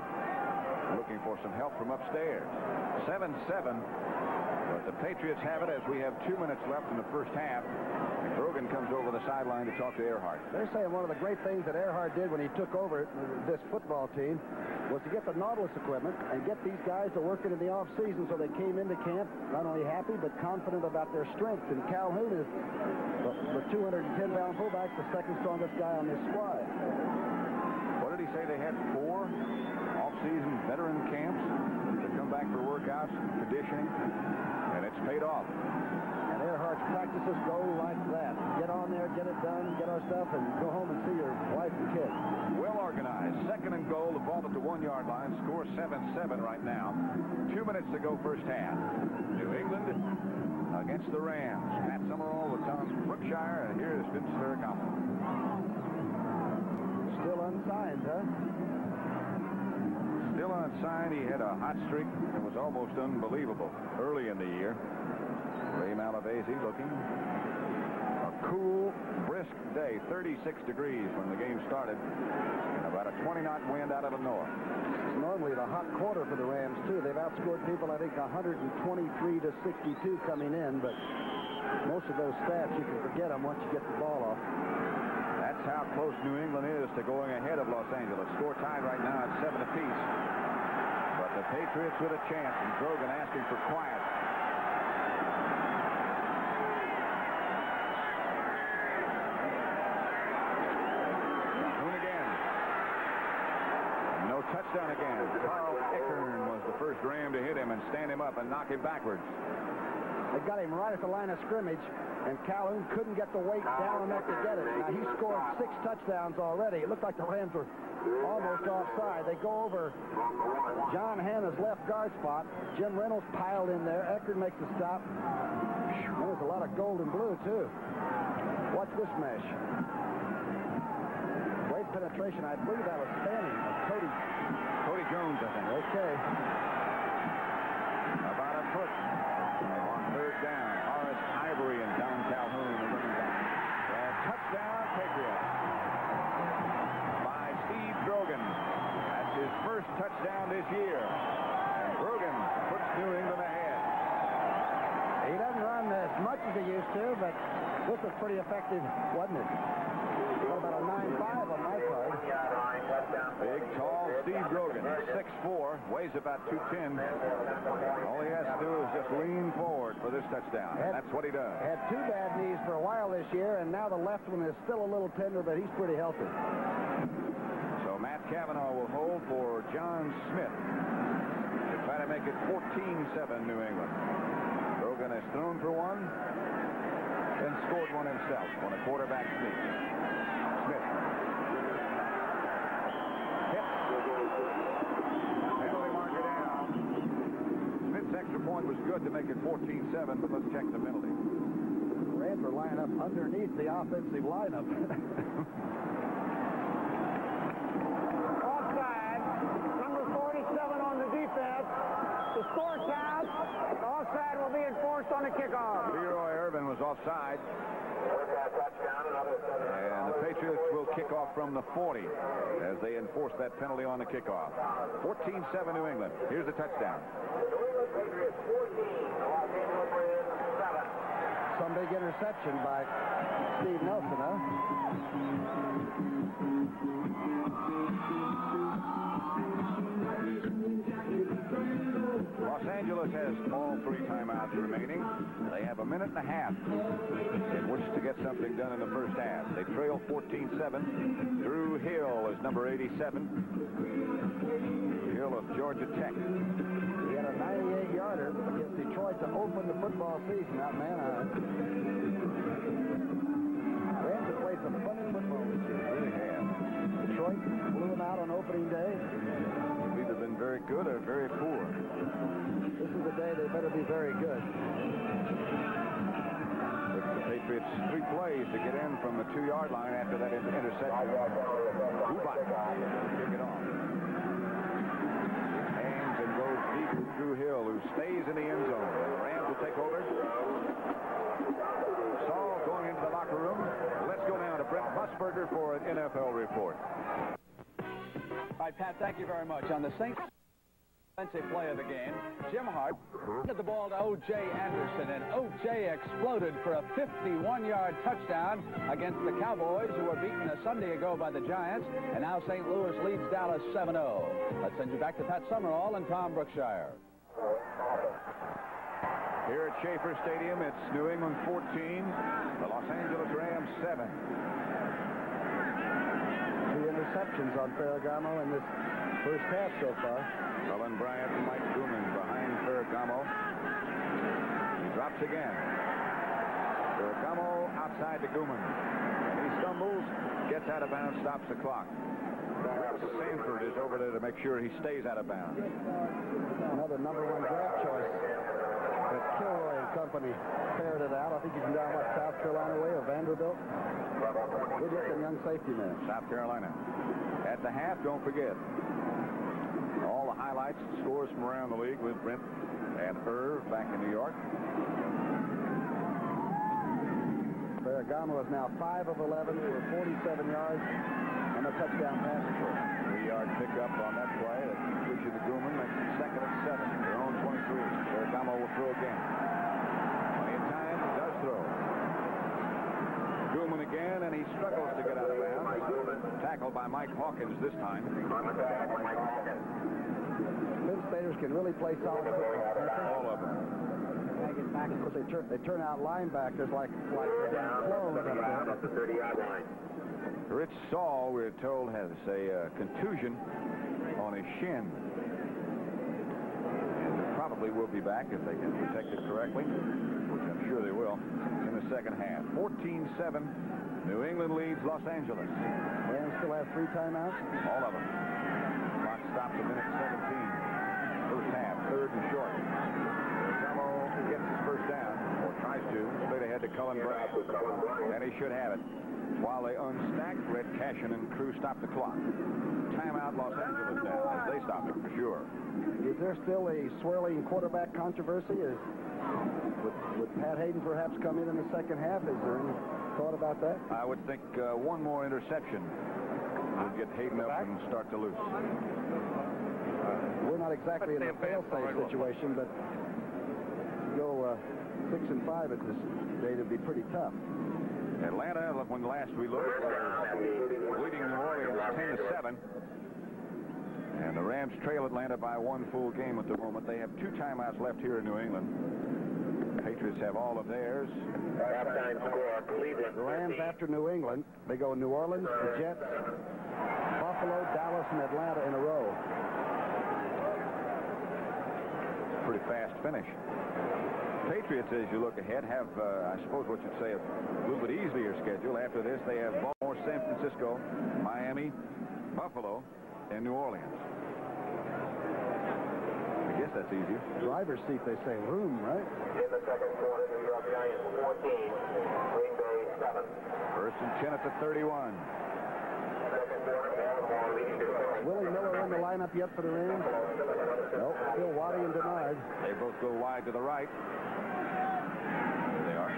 looking for some help from upstairs. 7-7, but the Patriots have it as we have 2 minutes left in the first half. And Grogan comes over the sideline to talk to Earhart. They're saying one of the great things that Earhart did when he took over this football team was to get the Nautilus equipment and get these guys to work it in the off-season, so they came into camp not only happy but confident about their strength. And Calhoun is the 210-pound fullback, the second strongest guy on this squad. What did he say? They had 4 off-season veteran camps to come back for workouts, conditioning, and it's paid off. And Earhart's practices go like that. Get on there, get it done, get our stuff, and go home and see your wife and kids. Well organized. Second and goal. The ball at the 1-yard line. Score 7-7 right now. 2 minutes to go first half. New England against the Rams. Pat Summerall with Tom Brookshire, and here is Vince Ferragamo. Still unsigned, huh? Still unsigned. He had a hot streak that was almost unbelievable early in the year. Ray Malavasi looking. A cool, brisk day. 36 degrees when the game started. And about a 20-knot wind out of the north. It's normally the hot quarter for the Rams, too. They've outscored people, I think, 123 to 62 coming in. But most of those stats, you can forget them once you get the ball off. That's how close New England is to going ahead of Los Angeles. Score tied right now at 7 apiece. But the Patriots with a chance, and Grogan asking for quiet. Calhoun again. No touchdown again. Carl Eckern was the first Ram to hit him and stand him up and knock him backwards. They got him right at the line of scrimmage, and Calhoun couldn't get the weight down enough to get it. Now, he scored 6 touchdowns already. It looked like the Rams were almost offside. They go over John Hanna's left guard spot. Jim Reynolds piled in there. Eckerd makes the stop. There was a lot of gold and blue, too. Watch this mesh. Great penetration. I believe that was Fanning. Cody Jones, I think. Okay. About a foot. On third down, Horace Ivory and Don Calhoun are running back. And touchdown, Patriots. By Steve Grogan. That's his first touchdown this year. And Grogan puts New England ahead. He doesn't run as much used to, but this was pretty effective, wasn't it? What about a 9.5 on my card? Big, tall Steve Grogan, 6'4", weighs about 210. All he has to do is just lean forward for this touchdown. That's what he does. Had two bad knees for a while this year, and now the left one is still a little tender, but he's pretty healthy. So Matt Cavanaugh will hold for John Smith to try to make it 14-7 New England. Grogan has thrown for one and scored one himself on a quarterback sneak. Smith. Hit. Penalty marker down. Smith's extra point was good to make it 14-7, but let's check the penalty. The Rams are lining up underneath the offensive lineup. Offside. Number 47 on the defense. The score counts. Offside will be enforced on the kickoff. Leroy Irvin was offside. And the Patriots will kick off from the 40 as they enforce that penalty on the kickoff. 14-7 New England. Here's the touchdown. Some big interception by Steve Nelson, huh? Los Angeles has all 3 timeouts remaining. They have a minute and a half in which to get something done in the first half. They trail 14-7. Drew Hill is number 87. Drew Hill of Georgia Tech. He had a 98-yarder against Detroit to open the football season out in Anaheim. Rams have played some funny football this year. They really have. Detroit blew them out on opening day. They've either been very good or very poor. This is the day they better be very good. With the Patriots 3 plays to get in from the 2-yard line after that interception. Hubat kick it off. Hangs and goes deep with Drew Hill, who stays in the end zone. The Rams will take over. Saul going into the locker room. Let's go now to Brent Musburger for an NFL report. All right, Pat, thank you very much. On the Saints' offensive play of the game, Jim Hart handed the ball to O.J. Anderson, and O.J. exploded for a 51-yard touchdown against the Cowboys, who were beaten a Sunday ago by the Giants, and now St. Louis leads Dallas 7-0. Let's send you back to Pat Summerall and Tom Brookshire. Here at Schaefer Stadium, it's New England 14, the Los Angeles Rams 7. 2 interceptions on Ferragamo in this first half so far. Cullen Bryant and Mike Gooman behind Ferragamo. He drops again. Ferragamo outside to Gooman. And he stumbles, gets out of bounds, stops the clock. Sanford is over there to make sure he stays out of bounds. Another number 1 draft choice. But Kilroy and company ferreted out. I think he's from down what, South Carolina way or Vanderbilt. Good looking young safety man. South Carolina. At the half, don't forget. All the highlights, scores from around the league with Brent and Irv back in New York. Ferragamo is now 5 of 11 for 47 yards and a touchdown pass. 3-yard pickup on that play. That gives you the Gooman. Makes it 2nd and 7. Their own 23. Ferragamo will throw again. Plenty of time. He does throw. Gooman again, and he struggles to get out of bounds. Tackled by Mike Hawkins this time. Minnesoters can really play solid football. All of them. They turn out linebackers like clones up the 30-yard line. Rich Saul, we're told, has a contusion on his shin. And probably will be back if they can protect it correctly, which I'm sure they will, in the second half. 14-7. New England leads Los Angeles. Rams still have 3 timeouts? All of them. Clock stops at minute 17. First half, 3rd and short. Ferragamo gets his first down, or tries to, straight ahead to Cullen Bryant. And he should have it. While they unstack, Red Cashin and crew stop the clock. Timeout Los Angeles now, as they stop it for sure. Is there still a swirling quarterback controversy? Would Pat Hayden perhaps come in the second half? Is there any thought about that? I would think one more interception would get Hayden up and start to lose. We're not exactly in a fail-safe situation, but go 6-5 at this date would be pretty tough. Atlanta, when last we looked, was leading New Orleans 10-7. And the Rams trail Atlanta by one full game at the moment. They have 2 timeouts left here in New England. Patriots have all of theirs. Halftime score, Cleveland. The Rams after New England. They go New Orleans, the Jets, Buffalo, Dallas, and Atlanta in a row. Pretty fast finish. Patriots, as you look ahead, have, I suppose what you'd say, a little bit easier schedule. After this, they have Baltimore, San Francisco, Miami, Buffalo, and New Orleans. I guess that's easier. Driver's seat, they say. Room, right? In the second quarter, New York Giants 14, Green Bay 7. First and 10 at the 31. Second quarter, Baltimore leading to Willie Miller in the lineup yet for the Rams? Nope, still Waddy and denied. They both go wide to the right. There they are.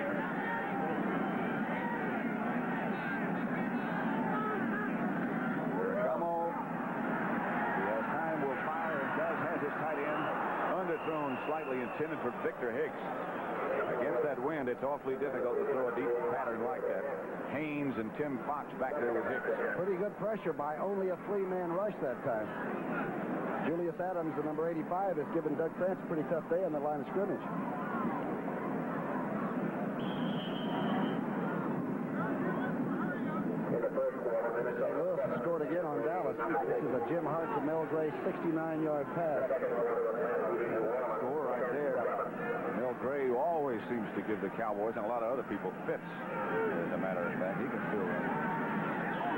Bergamo. He has time, will fire, and does has his tight end. Underthrown slightly, intended for Victor Hicks. Against that wind, it's awfully difficult to throw a deep pattern like that. Haynes and Tim Fox back there with Hicks. Pretty good pressure by only a 3-man rush that time. Julius Adams, the number 85, has given Doug France a pretty tough day on the line of scrimmage. in the first quarter. St. Louis scored again on Dallas. This is a Jim Hart to Mel Gray 69-yard pass. Score right there. Mel Gray always seems to give the Cowboys and a lot of other people fits. As a matter of fact, he can still run.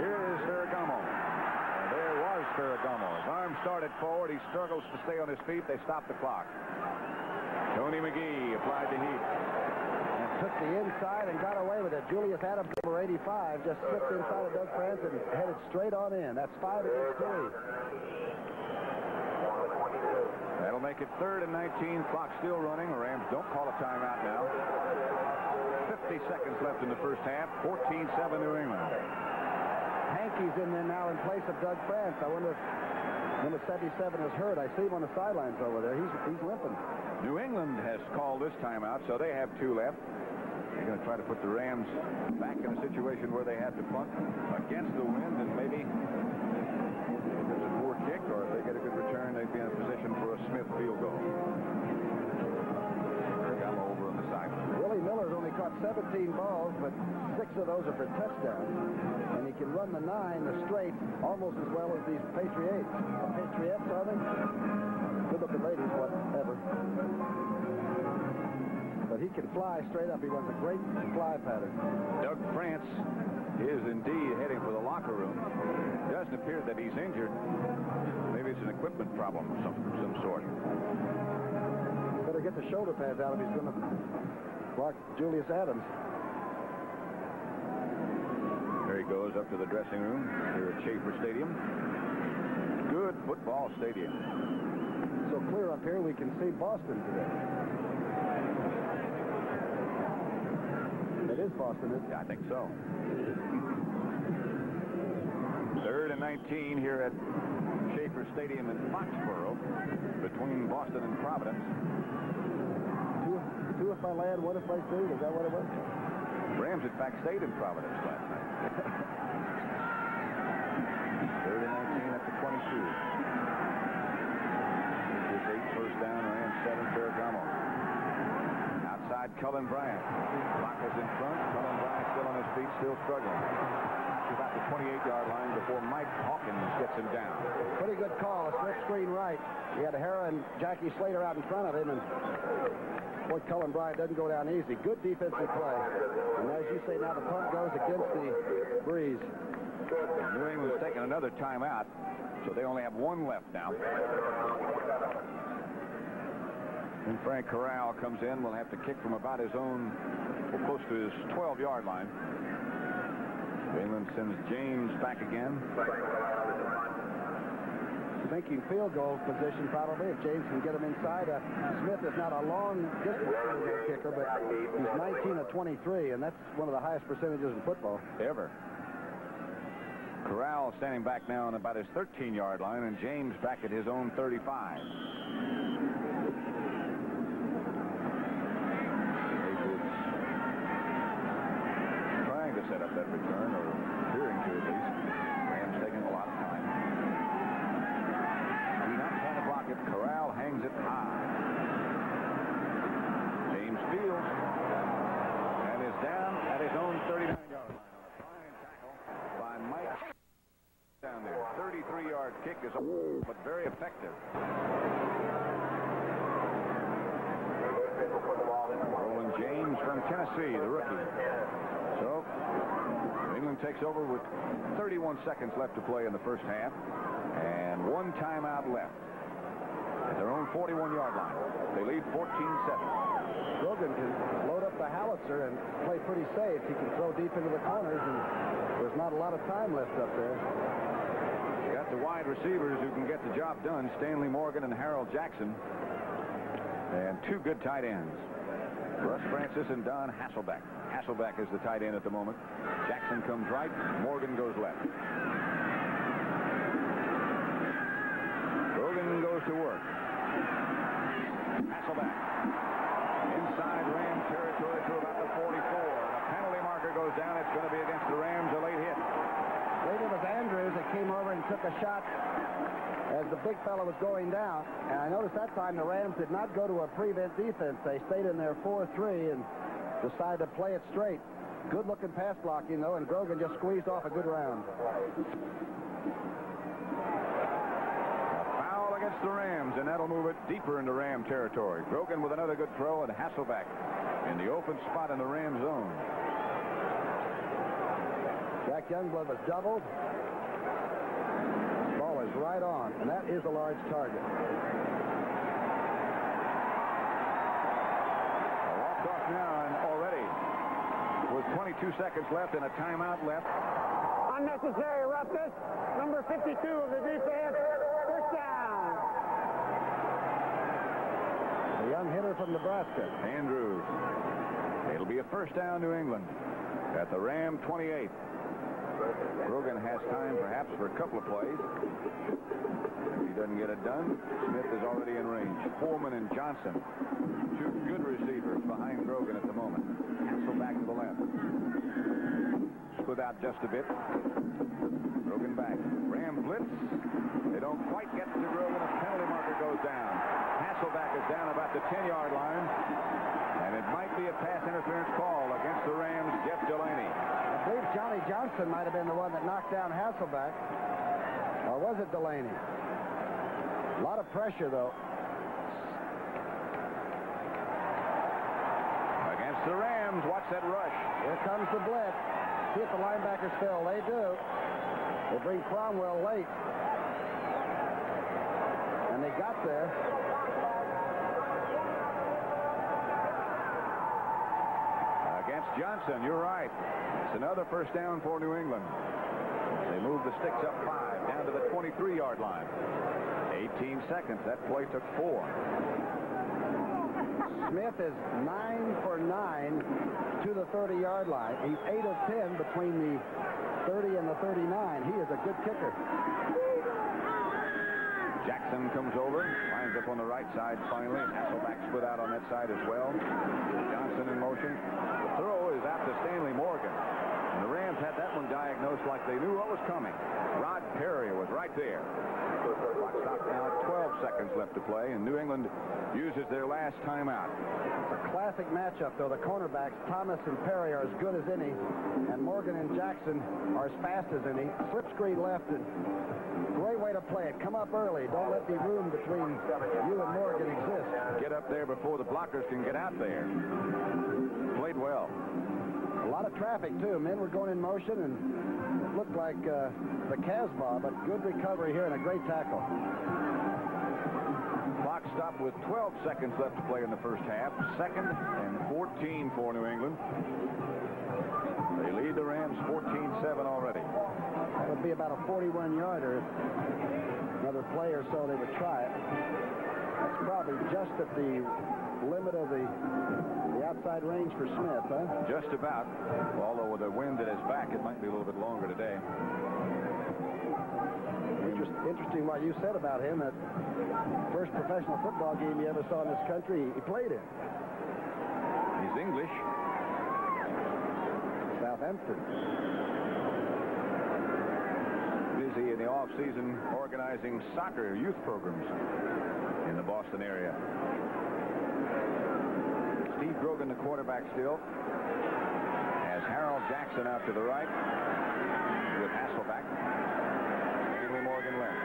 Here is Ferragamo. There was Ferragamo. His arm started forward. He struggles to stay on his feet. They stop the clock. Tony McGee applied the heat. And took the inside and got away with it. Julius Adams, number 85, just slipped inside of Doug France and headed straight on in. That's 5 against 3. That'll make it 3rd and 19. Clock still running. The Rams don't call a timeout now. 50 seconds left in the first half. 14-7 New England. Hankey's in there now in place of Doug France. I wonder if number 77 is hurt. I see him on the sidelines over there. He's limping. New England has called this timeout, so they have 2 left. They're going to try to put the Rams back in a situation where they have to punt against the wind, and maybe if it's a poor kick or if they get a good return, they'd be in a position for a Smith field goal. I'm over on the side. Willie Miller's only caught 17 balls, but 6 of those are for touchdowns. And he can run the 9, the straight, almost as well as these Patriots. Patriots, are they? Good looking ladies, whatever. But he can fly straight up. He runs a great fly pattern. Doug France is indeed heading for the locker room. Doesn't appear that he's injured. Maybe it's an equipment problem of some sort. Better get the shoulder pads out if he's going to block Julius Adams. There he goes up to the dressing room here at Schaefer Stadium. Good football stadium. So clear up here we can see Boston today. It is Boston, isn't it? Yeah, I think so. 3rd and 19 here at Schaefer Stadium in Foxborough between Boston and Providence. Two if I land, one if I shoot. Is that what it was? Rams, in fact, stayed in Providence last night. 3rd and 19 at the 22. Here's 8 first down, Rams 7, Ferragamo. Outside, Cullen Bryant. Clock is in front. Cullen Bryant still on his feet, still struggling. He's about the 28-yard line before Mike Hawkins gets him down. Pretty good call. A split screen right. He had Hara and Jackie Slater out in front of him, and boy, Cullen Bryant doesn't go down easy. Good defensive play. And as you say, now the punt goes against the breeze. New England's taking another timeout, so they only have 1 left now. And Frank Corral comes in. Will have to kick from about his own, well, close to his 12-yard line. New England sends James back again. Thinking field goal position probably if James can get him inside. Smith is not a long distance kicker, but he's 19 of 23, and that's one of the highest percentages in football ever. Corral standing back now on about his 13-yard line, and James back at his own 35. They kick is but very effective. Roland James from Tennessee, the rookie. So England takes over with 31 seconds left to play in the first half and 1 timeout left at their own 41-yard line. They lead 14-7. Grogan can load up the howitzer and play pretty safe. He can throw deep into the corners, and there's not a lot of time left up there. You got the wide receivers who can get the job done, Stanley Morgan and Harold Jackson, and 2 good tight ends, Russ Francis and Don Hasselbeck. Hasselbeck is the tight end at the moment. Jackson comes right, Morgan goes left. Grogan goes to work. Hasselbeck inside Ram territory to about the 44. The penalty marker goes down. It's going to be against the Rams, a late hit. Later was Andrews that came over and took a shot as the big fella was going down. And I noticed that time the Rams did not go to a prevent defense. They stayed in their 4-3 and decided to play it straight. Good-looking pass blocking, though, and Grogan just squeezed off a good round. Against the Rams, and that'll move it deeper into Ram territory. Grogan with another good throw, and Hasselbeck in the open spot in the Ram zone. Jack Youngblood was doubled. The ball is right on, and that is a large target. A walk-off now, and already with 22 seconds left and a timeout left. Unnecessary roughness. Number 52 of the defense. First down. A young hitter from Nebraska. Andrews. It'll be a first down, New England, at the Ram 28. Grogan has time perhaps for a couple of plays. If he doesn't get it done, Smith is already in range. Foreman and Johnson, 2 good receivers behind Grogan at the moment. Hansel back to the left. Split out just a bit. Grogan back. Ram blitz. They don't quite get to Grogan. A penalty marker goes down. Hasselbeck is down about the 10-yard line. And it might be a pass interference call against the Rams, Jeff Delaney. I believe Johnny Johnson might have been the one that knocked down Hasselbeck. Or was it Delaney? A lot of pressure, though. Against the Rams. Watch that rush. Here comes the blitz. See if the linebackers fill. They do. They bring Cromwell late. And they got there. Against Johnson, you're right. It's another first down for New England. They move the sticks up 5 down to the 23-yard line. 18 seconds. That play took 4. Smith is 9 for 9 to the 30-yard line. He's 8 of 10 between the 30 and the 39. He is a good kicker. Jackson comes over, lines up on the right side finally. Hasselbeck split out on that side as well. Johnson in motion. The throw is out to Stanley Morgan. And the Rams had that one diagnosed like they knew what was coming. Rod Perry was right there. Clock stopped now at 12 seconds left to play, and New England uses their last timeout. It's a classic matchup, though. The cornerbacks, Thomas and Perry, are as good as any, and Morgan and Jackson are as fast as any. Slip screen left, and great way to play it. Come up early. Don't let the room between you and Morgan exist. Get up there before the blockers can get out there. Played well. A lot of traffic, too. Men were going in motion, and it looked like the Casbah, but good recovery here and a great tackle. Clock stopped with 12 seconds left to play in the first half. 2nd and 14 for New England. They lead the Rams 14-7 already. That would be about a 41-yarder. Another play or so they would try it. That's probably just at the limit of the outside range for Smith, huh? Just about. Although with the wind at his back, it might be a little bit longer today. Interesting what you said about him. That first professional football game he ever saw in this country, he played in. He's English. Southampton. Busy in the off-season organizing soccer youth programs in the Boston area. Steve Grogan, the quarterback still, has Harold Jackson out to the right with Hasselbeck. Stanley Morgan left.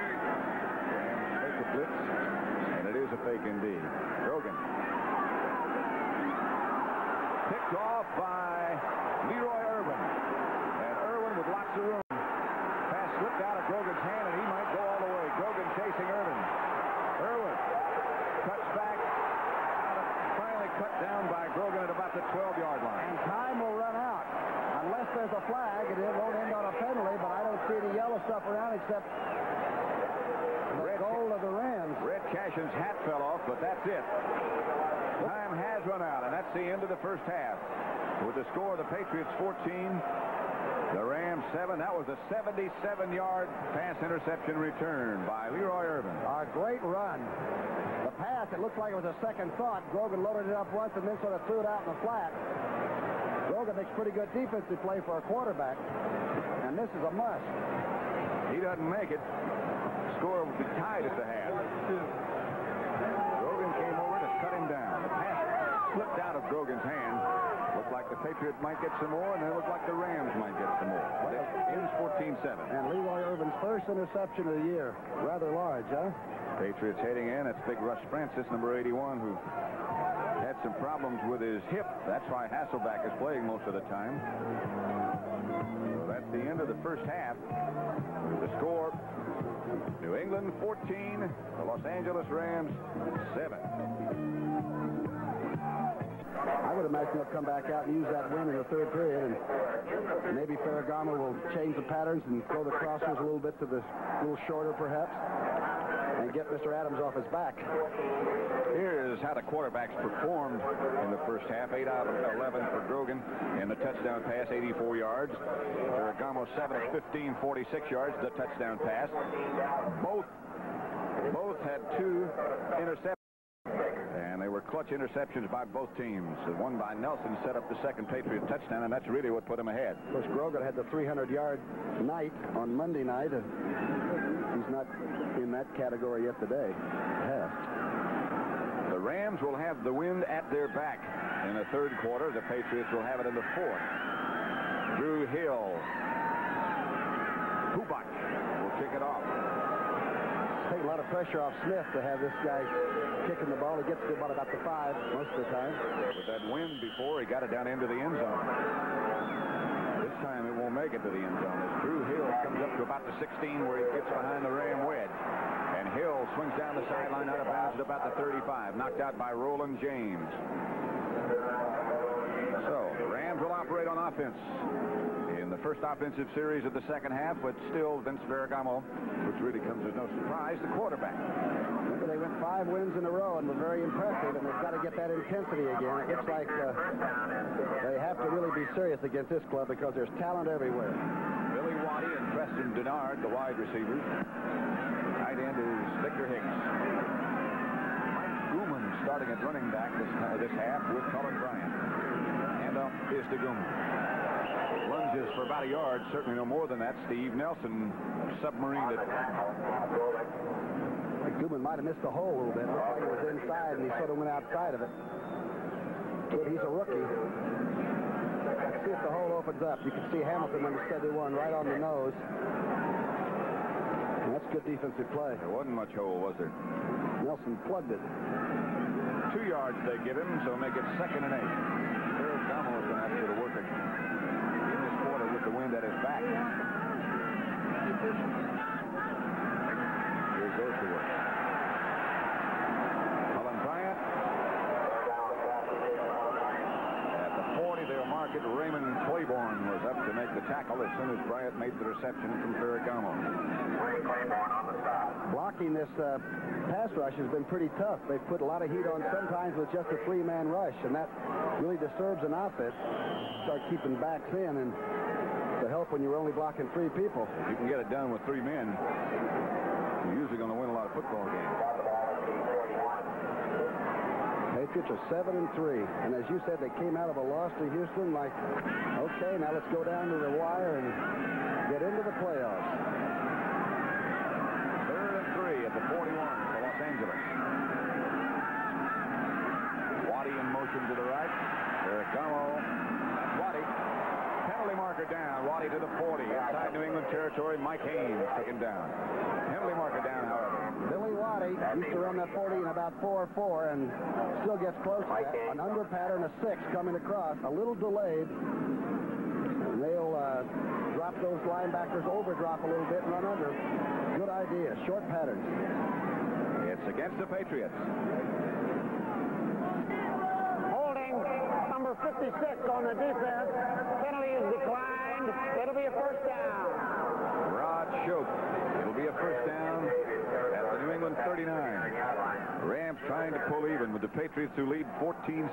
fake indeed. Grogan. Picked off by Leroy Irvin. And Irvin with lots of room. Pass slipped out of Grogan's hand, and he might go all the way. Grogan chasing Irvin. Irvin cuts back. Finally cut down by Grogan at about the 12-yard line. And time will run out. Unless there's a flag, and it won't end on a penalty, but I don't see any yellow stuff around except the goal of the Rams. Red Cashin's hat fell off, but that's it. Time has run out, and that's the end of the first half. With the score, the Patriots 14, the Rams 7. That was a 77-yard pass interception return by Leroy Irvin. A great run. The pass, it looked like it was a second thought. Grogan loaded it up once and then sort of threw it out in the flat. Grogan makes pretty good defensive play for a quarterback, and this is a must. He doesn't make it. Score will be tied at the half. Grogan came over to cut him down. The pass slipped out of Grogan's hand. Looked like the Patriots might get some more, and then it looked like the Rams might get some more. But it ends 14-7. And Leroy Irvin's first interception of the year. Rather large, huh? Patriots heading in. That's Big Russ Francis, number 81, who had some problems with his hip. That's why Hasselback is playing most of the time. So that's the end of the first half. The score, New England 14, the Los Angeles Rams 7. I would imagine they'll come back out and use that win in the third period, and maybe Ferragamo will change the patterns and throw the crossers a little bit to the little shorter, perhaps, and get Mr. Adams off his back. Here's how the quarterbacks performed in the first half. 8 out of 11 for Grogan in the touchdown pass, 84 yards. Ferragamo 7 of 15, 46 yards, the touchdown pass. Both had 2 interceptions. And they were clutch interceptions by both teams. The one by Nelson set up the second Patriot touchdown, and that's really what put him ahead. Of course, Grogan had the 300-yard night on Monday night, and he's not in that category yet today. The Rams will have the wind at their back in the third quarter. The Patriots will have it in the fourth. Drew Hill. Hubach will kick it off. Take a lot of pressure off Smith to have this guy kicking the ball. He gets to about the 5 most of the time. With that wind before, he got it down into the end zone. This time it won't make it to the end zone. As Drew Hill comes up to about the 16 where he gets behind the Ram wedge. And Hill swings down the sideline out of bounds at about the 35. Knocked out by Roland James. So the Rams will operate on offense in the first offensive series of the second half, but still Vince Ferragamo, which really comes as no surprise, the quarterback. Remember, they went 5 wins in a row and were very impressive, and they've got to get that intensity again. It looks like they have to really be serious against this club because there's talent everywhere. Billy Waddy and Preston Denard, the wide receivers. Tight end is Victor Hicks. Mike Gooman starting at running back this half with Colin Bryant. And up is to Gooman. Lunges for about a yard, certainly no more than that. Steve Nelson submarined it. Gooman might have missed the hole a little bit. It looked like it was inside, and he sort of went outside of it. But he's a rookie. Let's see if the hole opens up. You can see Hamilton, number 71, right on the nose. And that's good defensive play. There wasn't much hole, was there? Nelson plugged it. 2 yards they give him, so make it 2nd and 8. Ferragamo is going to have to go to work in this quarter with the wind at his back. Here goes to work. Colin Bryant. At the 40, they'll mark it. Raymond Claiborne was up to make the tackle as soon as Bryant made the reception from Ferragamo. Blocking this pass rush has been pretty tough. They've put a lot of heat on sometimes with just a 3-man rush, and that really disturbs an offense. Start keeping backs in, and to help when you're only blocking 3 people. If you can get it done with 3 men, you're usually going to win a lot of football games. Patriots are 7-3, and as you said, they came out of a loss to Houston like, okay, now let's go down to the wire and get into the playoffs. 3rd and 3 at the 41 for Los Angeles. Waddy in motion to the right. Ferragamo. That's Waddy. Penalty marker down. Waddy to the 40. Inside New England territory, Mike Haynes taken down. Penalty marker down, however. Billy Waddy used to run that 40 in about 4.4 and still gets close to that. An under pattern, a 6 coming across, a little delayed. And they'll drop those linebackers, overdrop a little bit and run under. Good idea. Short patterns. It's against the Patriots. Holding number 56 on the defense. Penalty is declined. It'll be a first down. Rod Choate. It'll be a first down at the New England 39. Rams trying to pull even with the Patriots, who lead 14-7.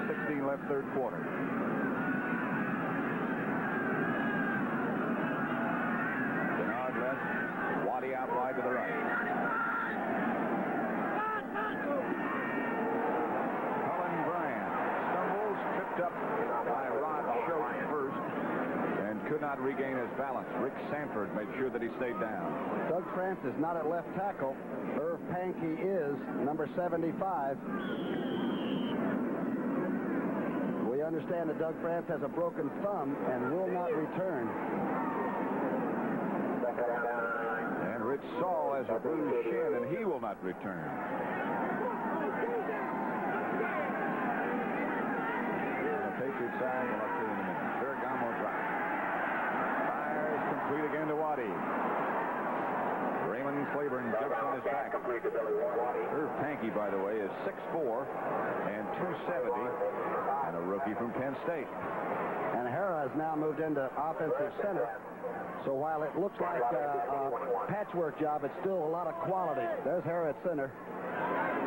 16 left third quarter. Denard left. Waddy out wide to the right. Colin Bryant stumbles, tripped up by Rod Choate first, and could not regain his balance. Rick Sanford made sure that he stayed down. Doug Francis not at left tackle. Irv Pankey is number 75. We understand that Doug Francis has a broken thumb and will not return. And Rich Saul has a bruised shin, and he will not return. On the Patriot side, we'll have to in a minute. Ferragamo drop. Fires complete again to Waddy. Raymond Claiborne jumps on his back. Irv Pankey, by the way, is 6'4" and 270, and a rookie from Penn State. And Hara has now moved into offensive center. So while it looks like a patchwork job, it's still a lot of quality. There's Hara at center.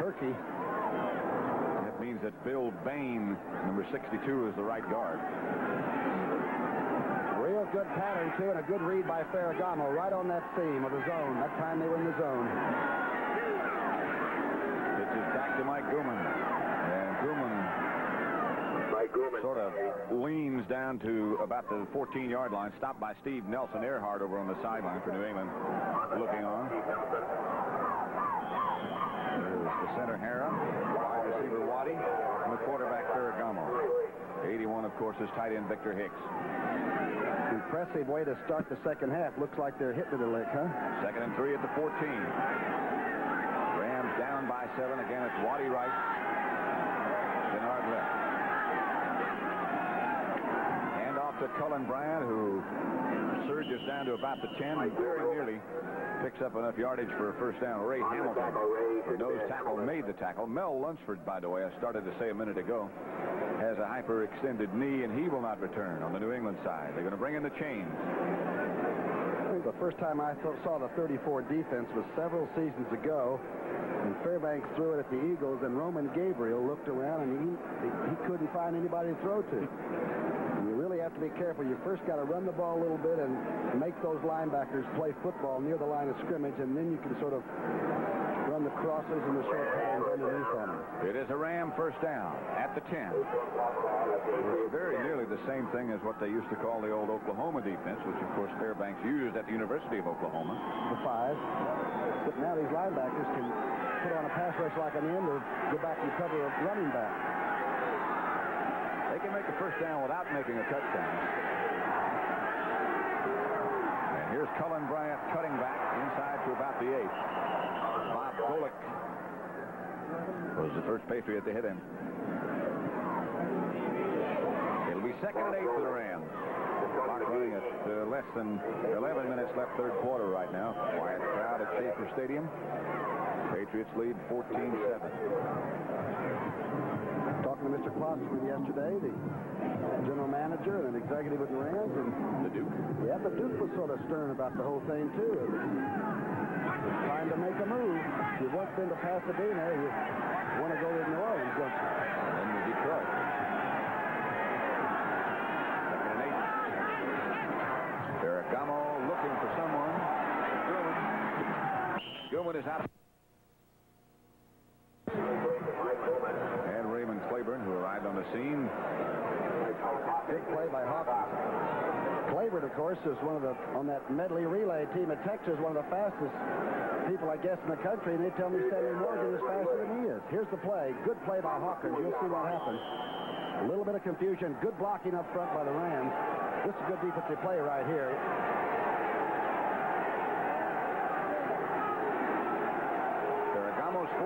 Herky. That means that Bill Bain, number 62, is the right guard. Real good pattern, too, and a good read by Ferragamo right on that seam of the zone. That time they were in the zone. Pitches back to Mike Gooman. And Gooman sort of leans down to about the 14-yard line, stopped by Steve Nelson Earhart over on the sideline for New England, looking on. There's the center, Hara, wide receiver Waddy, and the quarterback Ferragamo. 81, of course, is tight end Victor Hicks. Impressive way to start the second half. Looks like they're hitting it a lick, huh? 2nd and 3 at the 14. Rams down by 7. Again, it's Waddy right. Denard left. Hand off to Cullen Bryant, who surges down to about the 10 and very nearly picks up enough yardage for a first down. Ray Hamilton, the nose tackle, made the tackle. Mel Lunsford, by the way, I started to say a minute ago, has a hyperextended knee, and he will not return on the New England side. They're going to bring in the chains. I think the first time I saw the 34 defense was several seasons ago, and Fairbanks threw it at the Eagles, and Roman Gabriel looked around, and he couldn't find anybody to throw to. And you really have to be careful. You first got to run the ball a little bit and make those linebackers play football near the line of scrimmage, and then you can sort of run the crosses and the short patterns underneath on them. It is a Ram first down at the 10. It's very nearly the same thing as what they used to call the old Oklahoma defense, which, of course, Fairbanks used at the University of Oklahoma. The 5. But now these linebackers can put on a pass rush like an end or go back and cover a running back. They can make a first down without making a touchdown. And here's Cullen Bryant cutting back inside to about the 8. Bob Golick was the first Patriot to hit him. It'll be 2nd and 8 for the Rams. Clock running at less than 11 minutes left third quarter right now. Quiet crowd at Schaefer Stadium. Patriots lead 14-7. Talking to Mr. Klosterman yesterday, the general manager and an executive with the Rams, and The Duke. yeah, the Duke was sort of stern about the whole thing too. It's time to make a move. If you've once been to Pasadena, you want to go to New Orleans, don't you? And then to Detroit. 2nd and 8. Ferragamo looking for someone. Gilman is out. And Raymond Claiborne, who arrived on the scene. Big play by Hawkins. Claiborne, of course, is one of the, on that medley relay team at Texas, one of the fastest people, I guess, in the country, and they tell me Stanley Morgan is faster than he is. Here's the play. Good play by Hawkins. You'll see what happens. A little bit of confusion. Good blocking up front by the Rams. This is good defensive play right here.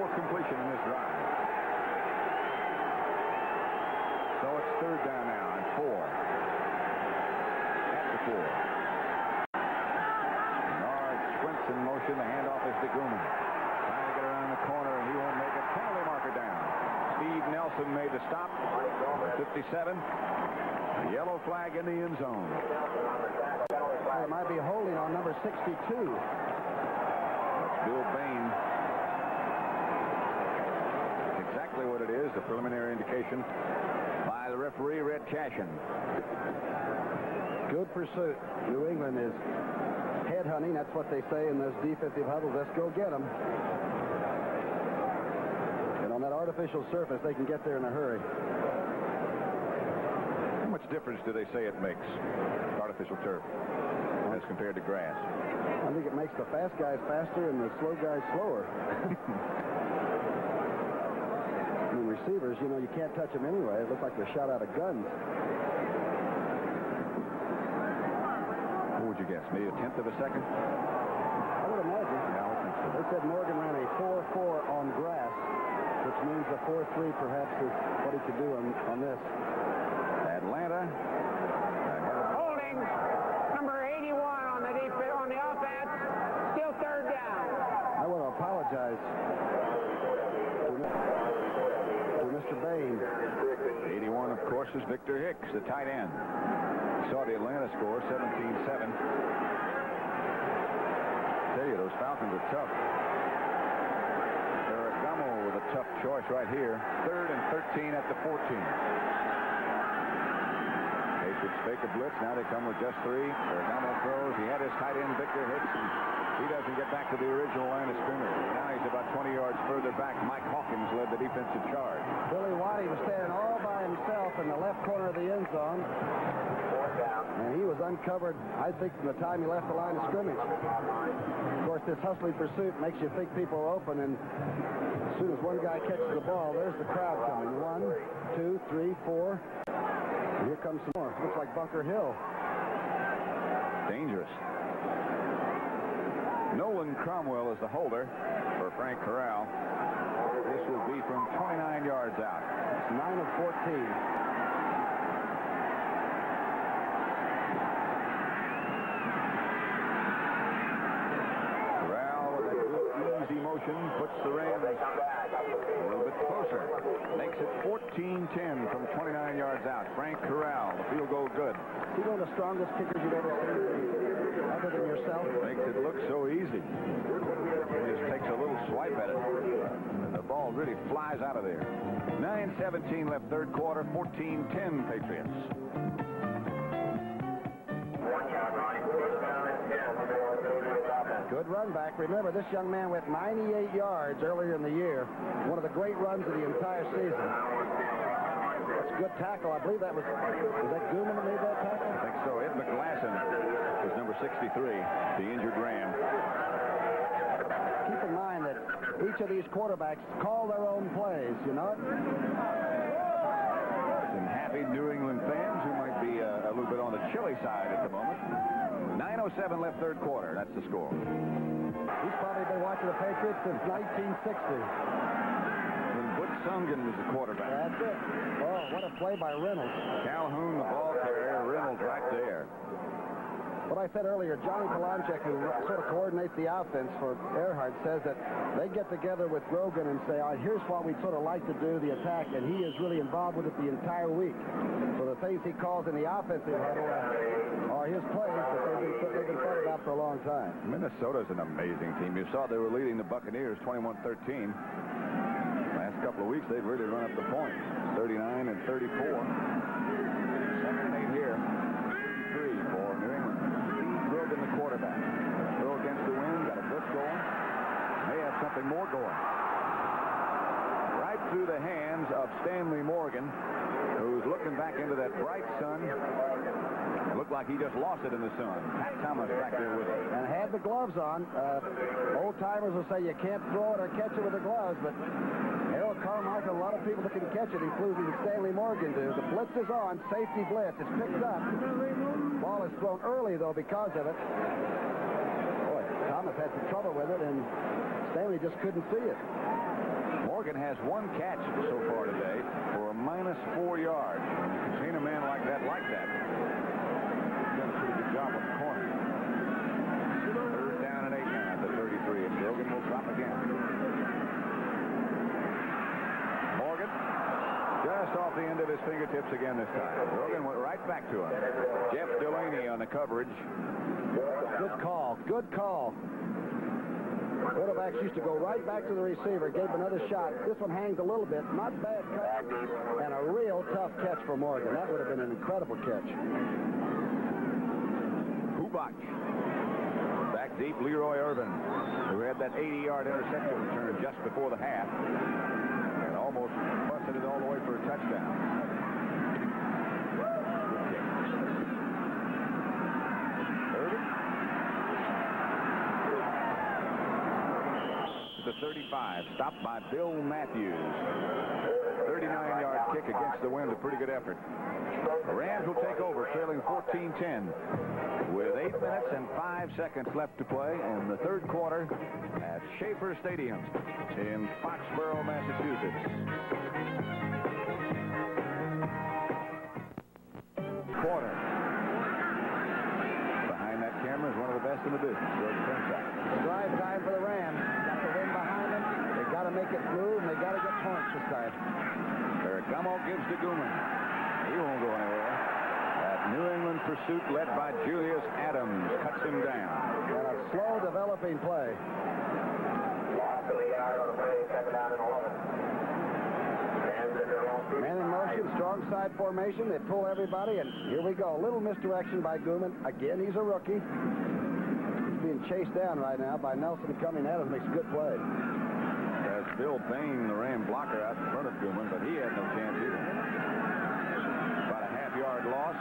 fourth completion in this drive. So it's third down now and 4. At the 4. Bernard sprints in motion. The handoff is to Gooman. Trying to get around the corner, and he won't make a penalty marker down. Steve Nelson made the stop. 57. A yellow flag in the end zone. There might be holding on number 62. That's Bill Bain. That's exactly what it is. The preliminary indication by the referee, Red Cashin. Good pursuit. New England is headhunting. That's what they say in those defensive huddles. Let's go get them. And on that artificial surface, they can get there in a hurry. How much difference do they say it makes, artificial turf, as compared to grass? I think it makes the fast guys faster and the slow guys slower. I mean, receivers, you know, you can't touch them anyway. It looks like they're shot out of guns. What would you guess? Maybe a tenth of a second? I would imagine. Yeah, I would think so. They said Morgan ran a 4.4 on grass, which means a 4.3 perhaps is what he could do on this. Atlanta. Holding number 81 on the defense, on the offense. Still third down. I want to apologize to Mr. Bain. 81, of course, is Victor Hicks, the tight end. You saw the Atlanta score, 17-7. Tell you, those Falcons are tough. Ferragamo with a tough choice right here. 3rd and 13 at the 14. Patriots fake a blitz. Now they come with just 3. Ferragamo throws. He had his tight end, Victor Hicks, and he doesn't get back to the original line of scrimmage. Now he's about 20 yards further back. Mike Hawkins led the defensive charge. Billy Waddy was standing all by himself in the left corner of the end zone. And he was uncovered, I think, from the time he left the line of scrimmage. Of course, this hustling pursuit makes you think people are open, and as soon as one guy catches the ball, there's the crowd coming. 1, 2, 3, 4. And here comes some more. Looks like Bunker Hill. Dangerous. Nolan Cromwell is the holder for Frank Corral. This will be from 29 yards out. It's 9 of 14. Puts the Rams a little bit closer. Makes it 14-10 from 29 yards out. Frank Corral, the field goal good. He's one of the strongest kickers you've ever seen, other than yourself. Makes it look so easy. He just takes a little swipe at it, and the ball really flies out of there. 9:17 left third quarter. 14-10 Patriots. 1 yard line. First down and 10. Good run back. Remember, this young man went 98 yards earlier in the year. One of the great runs of the entire season. That's a good tackle. I believe that was that Gooman that made that tackle? I think so. Ed McGlasson was number 63, the injured Ram. Keep in mind that each of these quarterbacks call their own plays, you know it? Some happy New England fans who might be a little bit on the chilly side at the moment. 9:07 left third quarter. That's the score. He's probably been watching the Patriots since 1960. When Butch Sungen was the quarterback. That's it. Oh, what a play by Reynolds. Calhoun, the ball carrier. Reynolds right there. What I said earlier, Johnny Polanczyk, who sort of coordinates the offense for Earhart, says that they get together with Grogan and say, all right, here's what we'd sort of like to do, the attack, and he is really involved with it the entire week. So the things he calls in the offensive huddle are his plays that they've been thought about for a long time. Minnesota's an amazing team. You saw they were leading the Buccaneers 21-13. Last couple of weeks, they've really run up the points. 39 and 34. 7 and 8 here. 3 for New England. Grogan, the quarterback. Throw against the wind. Got a blitz going. May have something more going. Right through the hands of Stanley Morgan, who's looking back into that bright sun. It looked like he just lost it in the sun. Pat Thomas back there with him. And had the gloves on. Old-timers will say you can't throw it or catch it with the gloves, but Harold Carmichael, a lot of people that can catch it, including Stanley Morgan, do. The blitz is on. Safety blitz. It's picked up. Ball is thrown early, though, because of it. Boy, Thomas had some trouble with it, and Stanley just couldn't see it. Morgan has one catch so far today for a -4 yards. And you've seen a man like that, he's done a pretty good job on the corner. 3rd down and 8 now at the 33, and Grogan will drop again. Morgan just off the end of his fingertips again this time. Grogan went right back to him. Jeff Delaney on the coverage. Good call. Good call. Quarterbacks used to go right back to the receiver, gave another shot. This one hangs a little bit. Not bad cut. And a real tough catch for Morgan. That would have been an incredible catch. Hubach. Back deep, Leroy Irvin, who had that 80-yard interception return just before the half. And almost busted it all the way for a touchdown. The 35, stopped by Bill Matthews. 39-yard kick against the wind, a pretty good effort. The Rams will take over, trailing 14-10 with 8 minutes and 5 seconds left to play in the 3rd quarter at Schaefer Stadium in Foxborough, Massachusetts. Quarter. Behind that camera is one of the best in the business, George Clemson. Drive time for the Rams. Got the wind behind them. They got to make it move, and they got to get points this time. Ferragamo gives to Gooman. He won't go anywhere. That New England pursuit led by Julius Adams cuts him down. And a slow developing play. Man in motion, strong side formation. They pull everybody, and here we go. A little misdirection by Gooman. Again, he's a rookie. He's being chased down right now by Nelson coming at him. Makes a good play. As Bill Bain, the Ram blocker, out in front of Gooman, but he had no chance either. About a half-yard loss.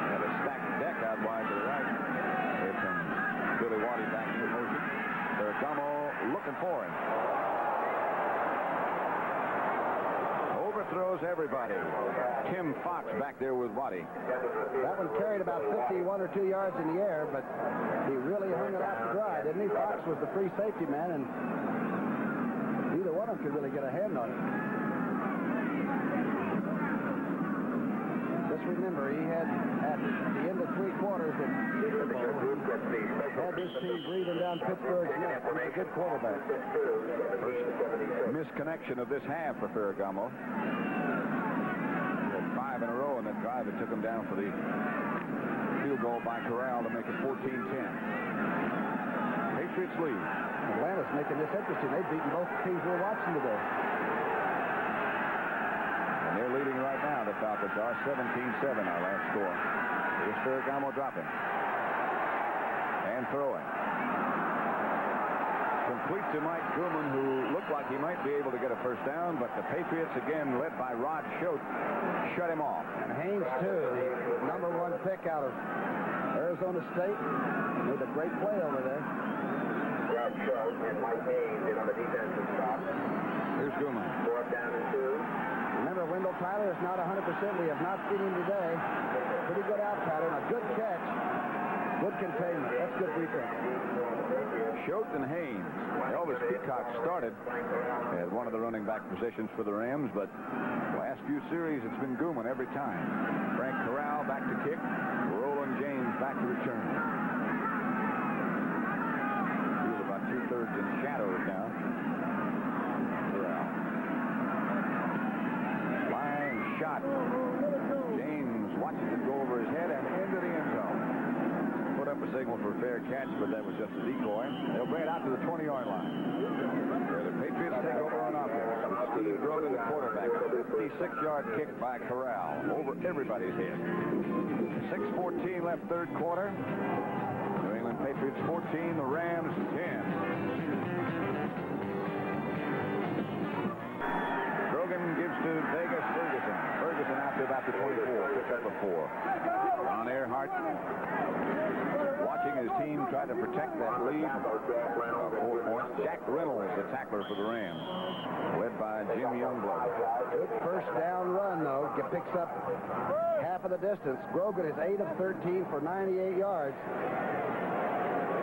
Had a stacked deck out wide to the right. Here comes Billy Waddy back in motion. Ferragamo looking for him. Overthrows everybody. Tim Fox back there with Waddy. That one carried about 51 or 2 yards in the air, but he really hung it out to dry, didn't he? Fox was the free safety man, and neither one of them could really get a hand on it. Just remember, he had, at the end of 3 quarters at Super Bowl, had this team breathing down Pittsburgh's neck. He's a good quarterback. First misconnection of this half for Ferragamo. He had 5 in a row in that drive that took him down for the field goal by Corral to make it 14-10. Patriots lead. Atlanta's making this interesting. They've beaten both teams we're watching today. And they're leading right now, the Falcons are. 17-7 our last score. Here's Ferragamo dropping. And throwing. Complete to Mike Grumman, who looked like he might be able to get a first down, but the Patriots, again led by Rod Schote, shut him off. And Haynes, too, the #1 pick out of Arizona State, made a great play over there. Rod Schote and Mike Haynes in on the defensive stop. Here's Grumman. 4th down and 2. Remember, Wendell Tyler is not 100%. We have not seen him today. Pretty good out pattern, a good catch, good containment. That's good defense. Schote and Haynes. Elvis Peacock started at one of the running back positions for the Rams, but last few series it's been Grumman every time. Frank Corral back to kick. Roland James back to return. Field about 2/3 in shadows now. Corral. Line shot. James watches it go over his head and into the end zone. Put up a signal for a fair catch, but that was just a decoy. They'll bring it out to the 20-yard line. Where the Patriots take over on offense. Steve Grogan, the quarterback. A 56-yard kick by Corral over everybody's head. 6:14 left 3rd quarter. New England Patriots 14, the Rams 10. Grogan gives to Vegas Ferguson. Ferguson out to about the 24. Pick up a 4. Ron Earhart watching as his team tried to protect that lead. 4 points. Jack Reynolds, the tackler for the Rams, led by Jim Youngblood. Good first down run, though. Picks up half of the distance. Grogan is 8 of 13 for 98 yards.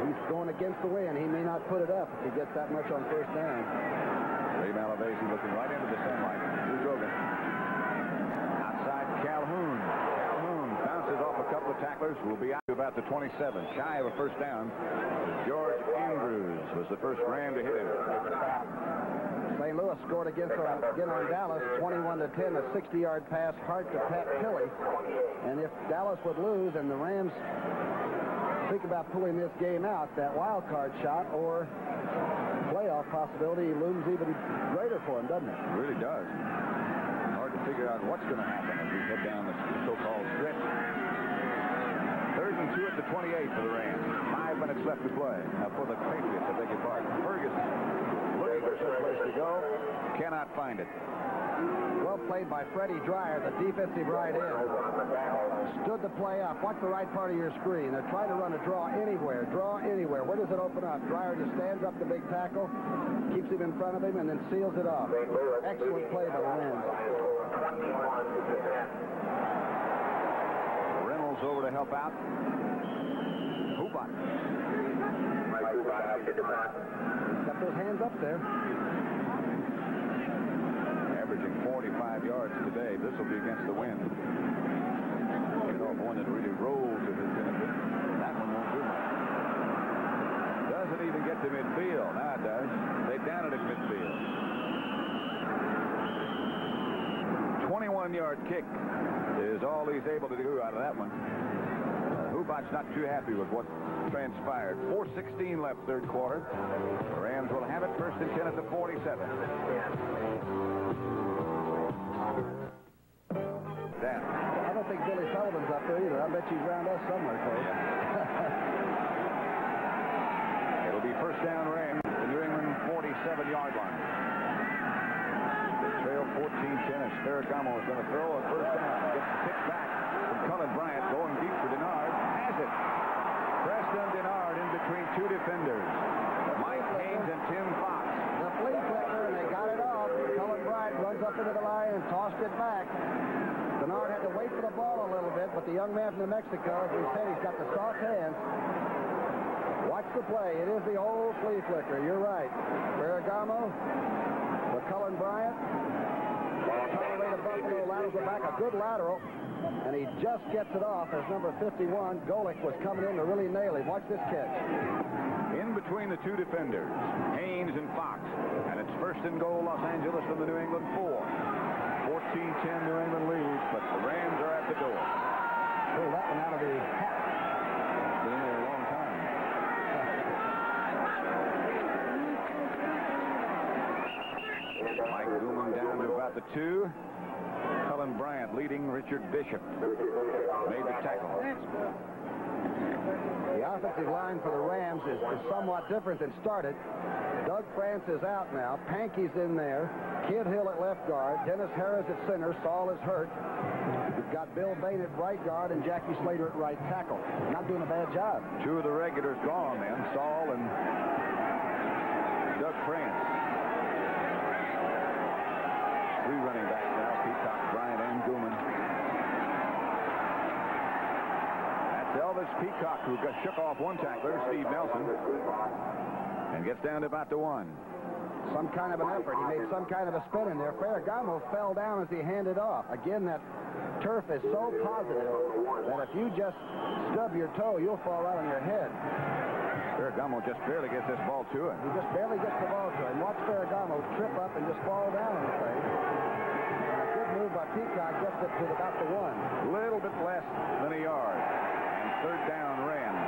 He's going against the wind. He may not put it up if he gets that much on first down. Ray Malavasi looking right into the sunlight. Here's Grogan. Outside Calhoun. Calhoun bounces off a couple of tacklers. Will be out to about the 27. Shy of a first down. George Andrews was the first Ram to hit him. St. Louis scored again on Dallas, 21-10, a 60-yard pass, hard to Pat Tilley. And if Dallas would lose and the Rams think about pulling this game out, that wild card shot or playoff possibility looms even greater for him, doesn't it? It really does. Hard to figure out what's going to happen as we head down this so-called stretch. 3rd and 2 at the 28 for the Rams. 5 minutes left to play. For the Patriots, I beg your pardon. Ferguson looking for some place to go. Cannot find it. Well played by Freddie Dreyer, the defensive right end. Stood the play up. Watch the right part of your screen. They're trying to run a draw anywhere. Draw anywhere. Where does it open up? Dreyer just stands up the big tackle, keeps him in front of him, and then seals it off. Excellent play by the Rams. Reynolds over to help out. Hubach. Got those hands up there. Averaging 45 yards today. This will be against the wind. Get off one that really rolls to his benefit. That one won't do much. Doesn't even get to midfield. Now it does. They down it at midfield. 21-yard kick is all he's able to do out of that one. Hubach's not too happy with what transpired. 4:16 left, third quarter. The Rams will have it 1st and 10 at the 47. Down. I don't think Billy Sullivan's up there either. I bet he's around us somewhere, Coach. It'll be first down Rams, the New England 47-yard line. They trail 14-10 as Ferragamo is going to throw a first down. Gets the pick back from Cullen Bryant, going deep for Denard. Has it. Preston Denard in between two defenders. Mike Haynes and Tim Fox. The flea flicker, and they got it off. Cullen Bryant runs up into the line and tossed it back. Denard had to wait for the ball a little bit, but the young man from New Mexico, as we said, he's got the soft hands. Watch the play. It is the old flea flicker. You're right. Ferragamo with Cullen Bryant. Colorado to Buffalo laterals it back. A good lateral. And he just gets it off as number 51, Golick, was coming in to really nail him. Watch this catch. In between the two defenders, Haynes and Fox. And it's 1st and goal, Los Angeles from the New England 4. 14-10 New England leads, but the Rams are at the door. Pull that one out of the hat. Been in there a long time. Mike Gooman down to about the 2. Cullen Bryant leading Richard Bishop. Made the tackle. The offensive line for the Rams is somewhat different than started. Doug France is out now. Pankey's in there. Kid Hill at left guard. Dennis Harris at center. Saul is hurt. We've got Bill Bain at right guard and Jackie Slater at right tackle. Not doing a bad job. 2 of the regulars gone then. Saul and Doug France. 3 running backs now. Peacock, Bryant, and Gooman. That's Elvis Peacock, who shook off one tackler, Steve Nelson, and gets down to about the 1. Some kind of an effort. He made some kind of a spin in there. Ferragamo fell down as he handed off. Again, that turf is so positive that if you just stub your toe, you'll fall right on your head. Ferragamo just barely gets this ball to it. He just barely gets the ball to him. Watch Ferragamo trip up and just fall down on the thing. A good move by Peacock gets it to about the 1. Little bit less than a yard. And 3rd down Rams.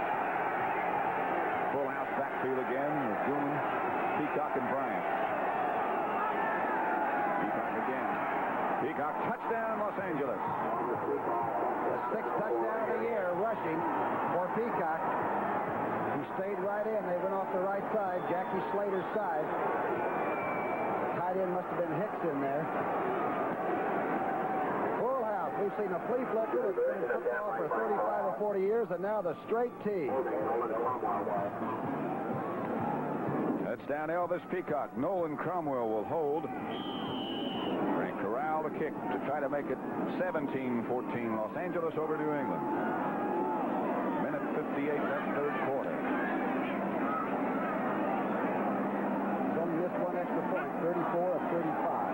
Full house backfield again with Gooman, Peacock, and Bryant. Peacock again. Peacock, touchdown, Los Angeles. The 6th touchdown of the year rushing for Peacock. He stayed right in. They went off the right side, Jackie Slater's side. The tight end must have been Hicks in there. Full house. We've seen a flea flicker that's been in football for 35 or 40 years, and now the straight tee. That's down Elvis Peacock. Nolan Cromwell will hold. Frank Corral the kick to try to make it 17-14. Los Angeles over New England. Minute 58 left, third quarter. Some missed one extra point, 34 of 35.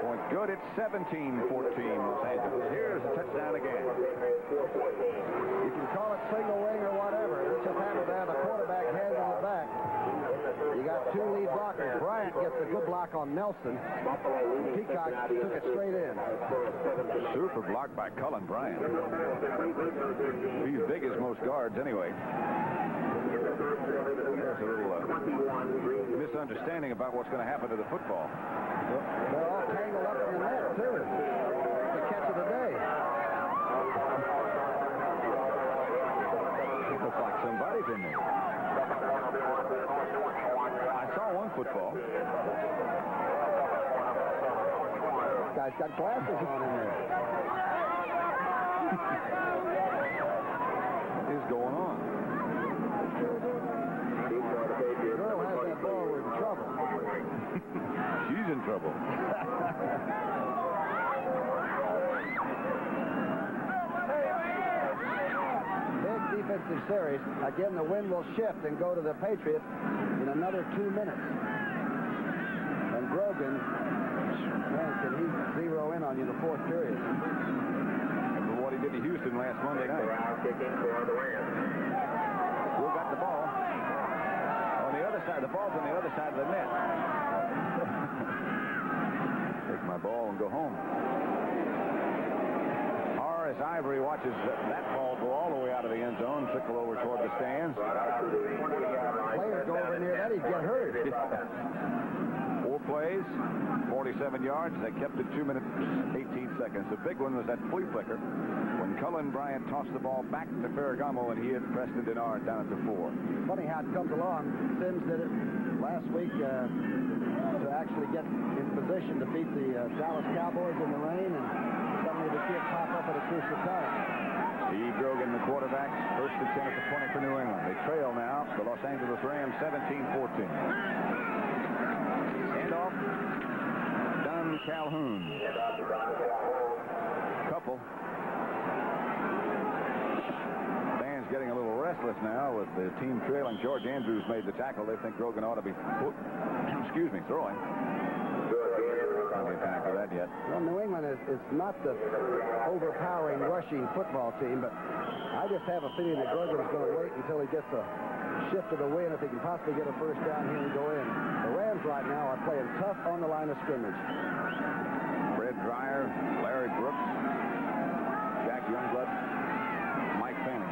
Point good. It's 17-14 Los Angeles. Here's a touchdown again. You can call it single wing or whatever. It's just happened to have the quarterback handing it back. You got two lead blockers. Bryant gets a good block on Nelson. Peacock took it straight in. Super block by Cullen Bryant. He's big as most guards anyway. There's a little misunderstanding about what's going to happen to the football. They're all tangled up in the net, too. The catch of the day. It looks like somebody's in there. I saw one football. This guy's got glasses on in there. What is going on? The girl has that ball, we're in trouble. She's in trouble. Big defensive series. Again, the wind will shift and go to the Patriots in another 2 minutes. And Grogan, man, can he zero in on you the fourth period? Remember what he did to Houston last Monday night. Who got the ball? On the other side. The ball's on the other side of the net. Take my ball and go home. Horace Ivory watches that ball go all the way out of the end zone, trickle over toward the stands. Players go over near that, he'd get hurt. 4 plays, 47 yards. They kept it 2 minutes, 18 seconds. The big one was that flea flicker when Cullen Bryant tossed the ball back to Ferragamo and he hit Preston Denard down at the 4. Funny how it comes along. Sims did it last week to actually get in position to beat the Dallas Cowboys in the rain, and suddenly the kid pop up at a crucial time. Steve Grogan, the quarterback, first and 10 at the 20 for New England. They trail now, the Los Angeles Rams, 17-14. Handoff, Don Calhoun. Couple. Fans getting a little restless now with the team trailing. George Andrews made the tackle. They think Grogan ought to be, throwing. Not in time for that yet. Well, New England is not the overpowering rushing football team, but I just have a feeling that Grogan's going to wait until he gets a shift of the wind if he can possibly get a first down here and go in. The Rams right now are playing tough on the line of scrimmage. Fred Dreyer, Larry Brooks, Jack Youngblood, Mike Fanning.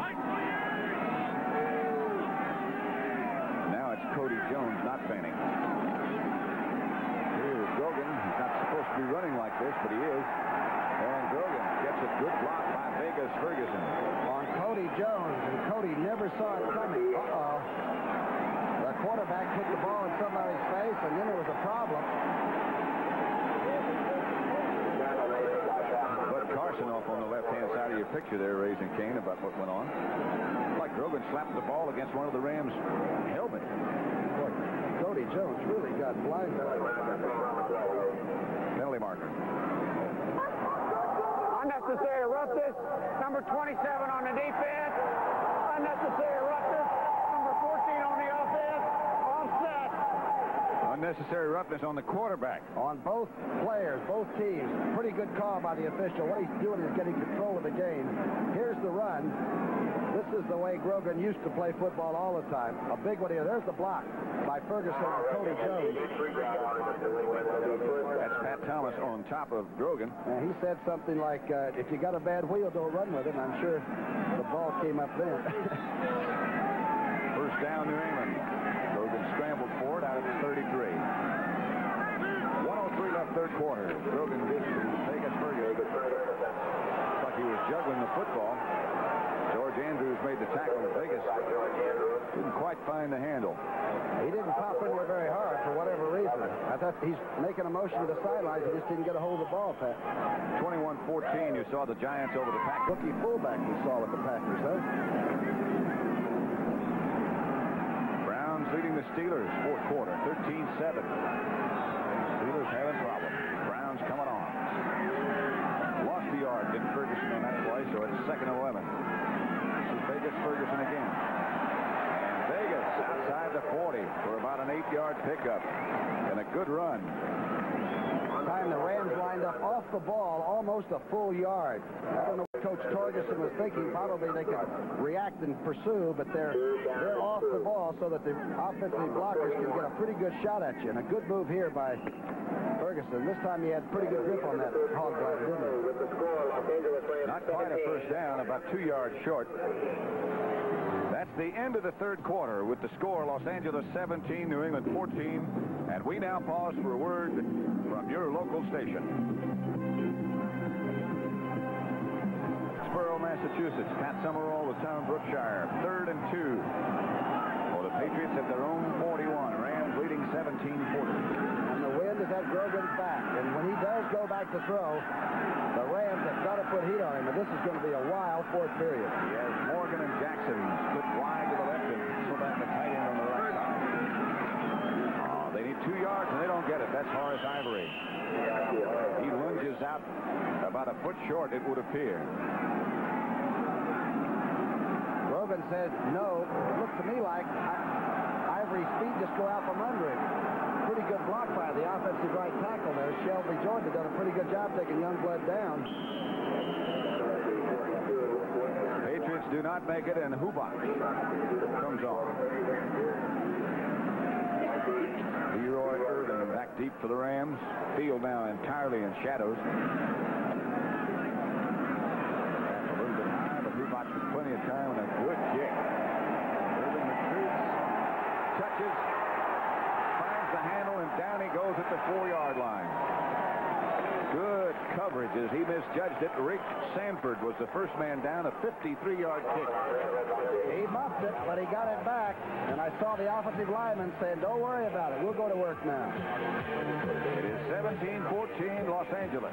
Now it's Cody Jones, not Fanning. Here's Grogan. He's not supposed to be running like this, but he is. And Grogan gets a good block by Vegas Ferguson. On Cody Jones, and Cody never saw it coming. Uh-oh. The quarterback put the ball in somebody's face, and then there was a problem. But Carson off on the left-hand side of your picture there, raising Cain about what went on. Like Grogan slapped the ball against one of the Rams' helmet. Boy, Cody Jones really got blindsided. Penalty marker. Unnecessary roughness. Number 27 on the defense. Unnecessary roughness. Number 14 on the offense. Offset. Unnecessary roughness on the quarterback. On both players, both teams. Pretty good call by the official. What he's doing is getting control of the game. Here's the run. This is the way Grogan used to play football all the time. A big one here. There's the block by Ferguson and Cody Jones. That's Pat Thomas on top of Grogan. And he said something like, if you got a bad wheel, don't run with it. And I'm sure the ball came up then. First down, New England. Grogan scrambled for it out of the 33. 1:03 left, third quarter. Grogan did to Vegas Ferguson. Looks like he was juggling the football. George Andrews made the tackle. Vegas didn't quite find the handle. He didn't pop in there very hard for whatever reason. I thought he's making a motion to the sidelines. He just didn't get a hold of the ball, Pat. 21-14, you saw the Giants over the Packers. Rookie fullback we saw with the Packers, huh? Browns leading the Steelers, fourth quarter, 13-7. Steelers having problems. Browns coming on. Lost the yard, did Ferguson on that play, so it's 2nd and 11. This is Vegas Ferguson again. And Vegas outside the 40 for about an 8-yard pickup and a good run. Time the Rams lined up off the ball almost a full yard. I don't know what Coach Torgerson was thinking. Probably they could react and pursue, but they're off the ball so that the offensive blockers can get a pretty good shot at you. And a good move here by Ferguson. This time he had pretty good grip on that hog bladder, didn't he? Not quite a first down, about 2 yards short. That's the end of the third quarter with the score, Los Angeles 17, New England 14. And we now pause for a word from your local station. Foxborough, Massachusetts. Pat Summerall with Tom Brookshire. 3rd and 2. For the Patriots at their own 41. Rams leading 17-14. And the wind is at Grogan's back. And when he does go back to throw, the Rams have got to put heat on him. And this is going to be a wild fourth period. He has Morgan and Jackson split wide to the left and so back the tight end on the right side. They need 2 yards and they don't get it. That's Horace Ivory. He lunges out about a foot short, it would appear. Grogan says no. It looks to me like Ivory's feet just go out from under him. Pretty good block by the offensive right tackle there. Shelby Jordan done a pretty good job taking Youngblood down. Patriots do not make it, and Hubach comes on. Leroy Irvin back deep for the Rams. Field now entirely in shadows. A little bit high, but Hubach with plenty of time and a good kick. Irvin retreats, touches, finds the handle, and down he goes at the 4-yard line. Good coverage as he misjudged it. Rick Sanford was the first man down, a 53-yard kick. He muffed it, but he got it back. And I saw the offensive lineman saying, don't worry about it. We'll go to work now. It is 17-14 Los Angeles.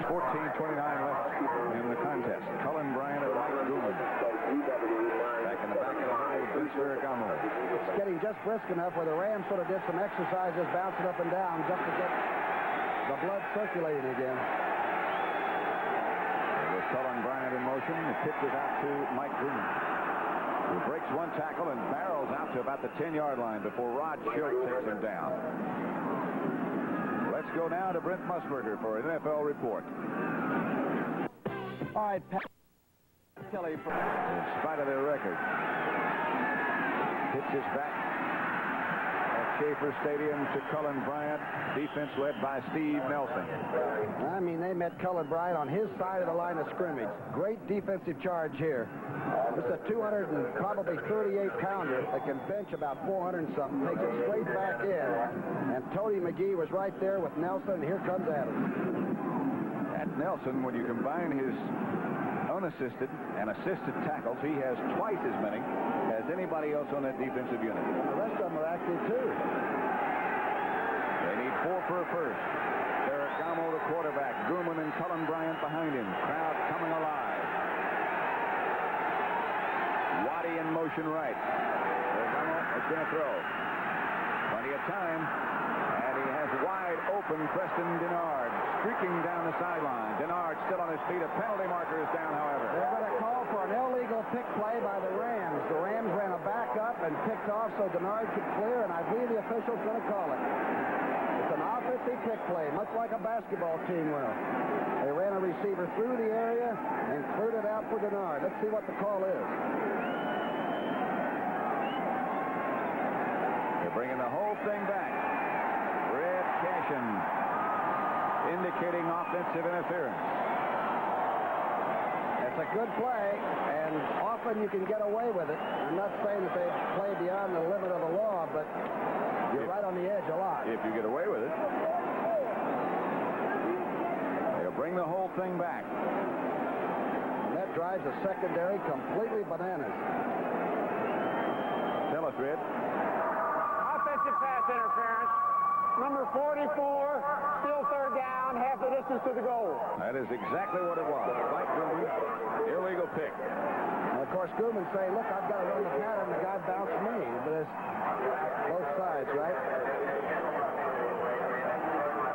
14:29 left in the contest. Cullen Bryant and Mike Goodman. Back in the back of the hole with Vince Ferragamo. It's getting just brisk enough where the Rams sort of did some exercises, bouncing up and down just to get the blood circulating again. With Cullen Bryant in motion, the pitch is out to Mike Goodman, who breaks one tackle and barrels out to about the 10-yard line before Rod Schultz takes him down. Let's go now to Brent Musburger for an NFL report. All right, Pat Kelly. In spite of their record, pitch is back at Schaefer Stadium to Cullen Bryant. Defense led by Steve Nelson. I mean, they met Cullen Bryant on his side of the line of scrimmage. Great defensive charge here. It's a 238-pounder that can bench about 400 and something. Takes it straight back in. And Tony McGee was right there with Nelson, and here comes Adams. At Nelson, when you combine his unassisted and assisted tackles, he has twice as many as anybody else on that defensive unit. The rest of them are active, too. They need 4 for a first. Ferragamo, the quarterback. Goodman and Cullen Bryant behind him. Crowd coming alive. Waddy in motion right. Ferragamo is going to throw. Plenty of time. And he has wide open Preston Denard streaking down the sideline. Denard still on his feet. A penalty marker is down, however. They're going to call for an illegal pick play by the Rams. The Rams ran a back up and picked off so Denard could clear, and I believe the official's going to call it. It's an offensive pick play, much like a basketball team will. They ran a receiver through the area and cleared it out for Denard. Let's see what the call is. They're bringing the whole thing back. Red Cashin indicating offensive interference. It's a good play, and often you can get away with it. I'm not saying that they play beyond the limit of the law, but you're right on the edge a lot. If you get away with it. They'll bring the whole thing back. And that drives the secondary completely bananas. Tell us, Red. Offensive pass interference. Number 44, still third down, half the distance to the goal. That is exactly what it was. Mike Gooman, illegal pick. And of course, Gooman saying, look, I've got to run the pattern. The guy bounced me. But it's both sides, right?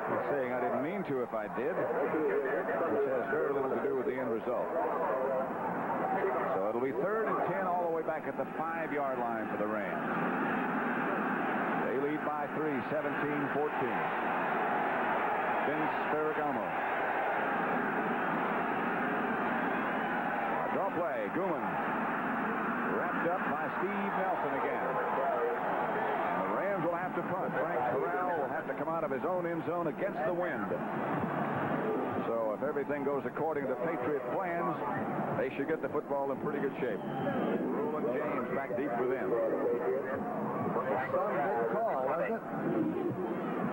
He's saying I didn't mean to if I did, which has very little to do with the end result. So it'll be 3rd and 10 all the way back at the 5-yard line for the Rams. They lead by 3, 17-14. Vince Ferragamo. A draw play. Gooman. Wrapped up by Steve Nelson again. And the Rams will have to punt. Frank Corral will have to come out of his own end zone against the wind. So if everything goes according to Patriot plans, they should get the football in pretty good shape. Roland James back deep for them. Some big call, wasn't it?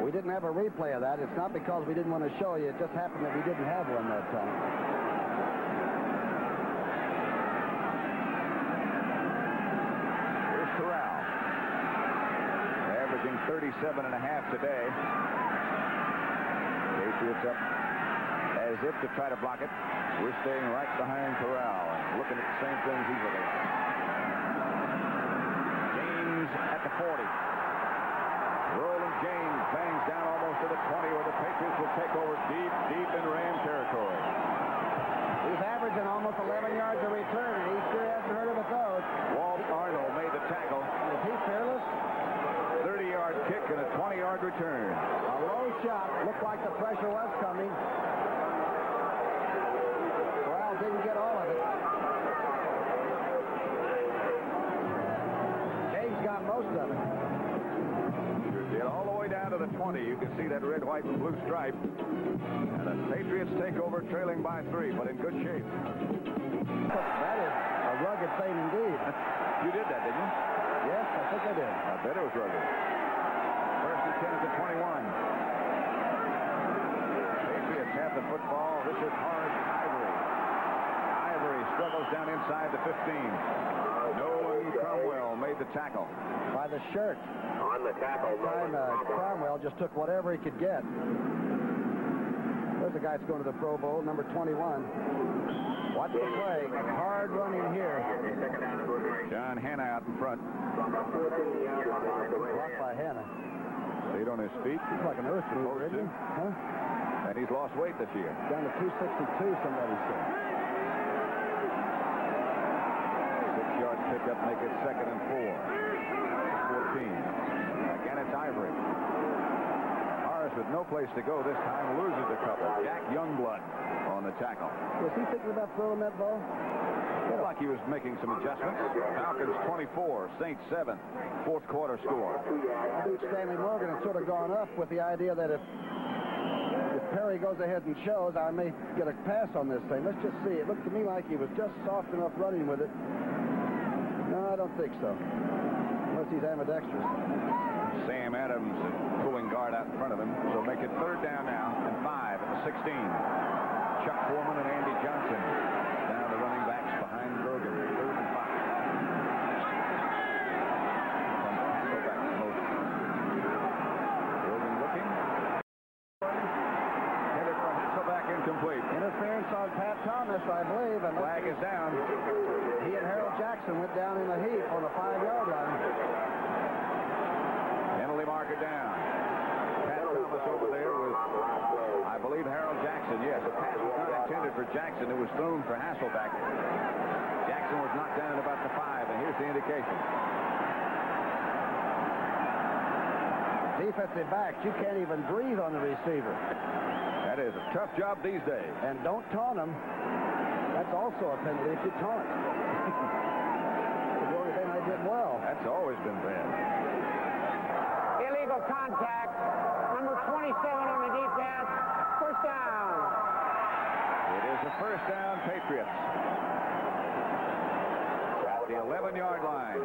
We didn't have a replay of that. It's not because we didn't want to show you. It just happened that we didn't have one that time. Here's Corral. Averaging 37.5 today. Patriots up as if to try to block it. We're staying right behind Corral and looking at the same things he's looking at. At the 40. Roland James bangs down almost to the 20 where the Patriots will take over deep in Ram territory. He's averaging almost 11 yards a return, and he sure hasn't heard of it those. Walt Arnold made the tackle. Is he fearless? 30-yard kick and a 20-yard return. A low shot. Looked like the pressure was coming. Corral didn't get all of it. Got most of it. Get all the way down to the 20. You can see that red, white, and blue stripe. And the Patriots take over trailing by 3, but in good shape. That is a rugged thing indeed. You did that, didn't you? Yes, I think I did. I bet it was rugged. 1st and 10 at the 21. Patriots have the football. This is Horace Ivory. Ivory struggles down inside the 15. Nolan Cromwell made the tackle. By the shirt. On the tackle. Cromwell just took whatever he could get. There's a guy that's going to the Pro Bowl, number 21. Watch the play. Hard running here. John Hanna out in front. Blocked by Hanna. Lead on his feet. He's like an earth mover, isn't he? Huh? And he's lost weight this year. Down to 262, somebody said. Pickup, make it 2nd and 4. 14. Again, it's Ivory. Horace with no place to go this time loses a couple. Jack Youngblood on the tackle. Was he thinking about throwing that ball? Looked like he was making some adjustments. Falcons 24, Saints 7. 4th quarter score. I think Stanley Morgan had sort of gone up with the idea that if Perry goes ahead and shows, I may get a pass on this thing. Let's just see. It looked to me like he was just soft enough running with it. No, I don't think so. Unless he's ambidextrous. Sam Adams pulling guard out in front of him. So make it 3rd down now and 5 at the 16. Chuck Foreman and Andy Johnson. Now the running backs behind Grogan. 3rd and 5. From Hasselback motion. Grogan looking. Headed for Hasselback, incomplete. Interference on Pat Thomas, I believe. And flag is down. He and Harold Jackson went down in a heap on the 5-yard line. Penalty marker down. Pat Thomas over there with, I believe, Harold Jackson. Yes, the pass was not intended for Jackson. It was thrown for Hasselback. Jackson was knocked down at about the 5, and here's the indication. Defensive backs, you can't even breathe on the receiver. That is a tough job these days. And don't taunt him. That's also a penalty if you taunt. That's the only thing I did well. That's always been bad. Illegal contact. Number 27 on the defense. 1st down. It is a 1st down, Patriots. At the 11-yard line.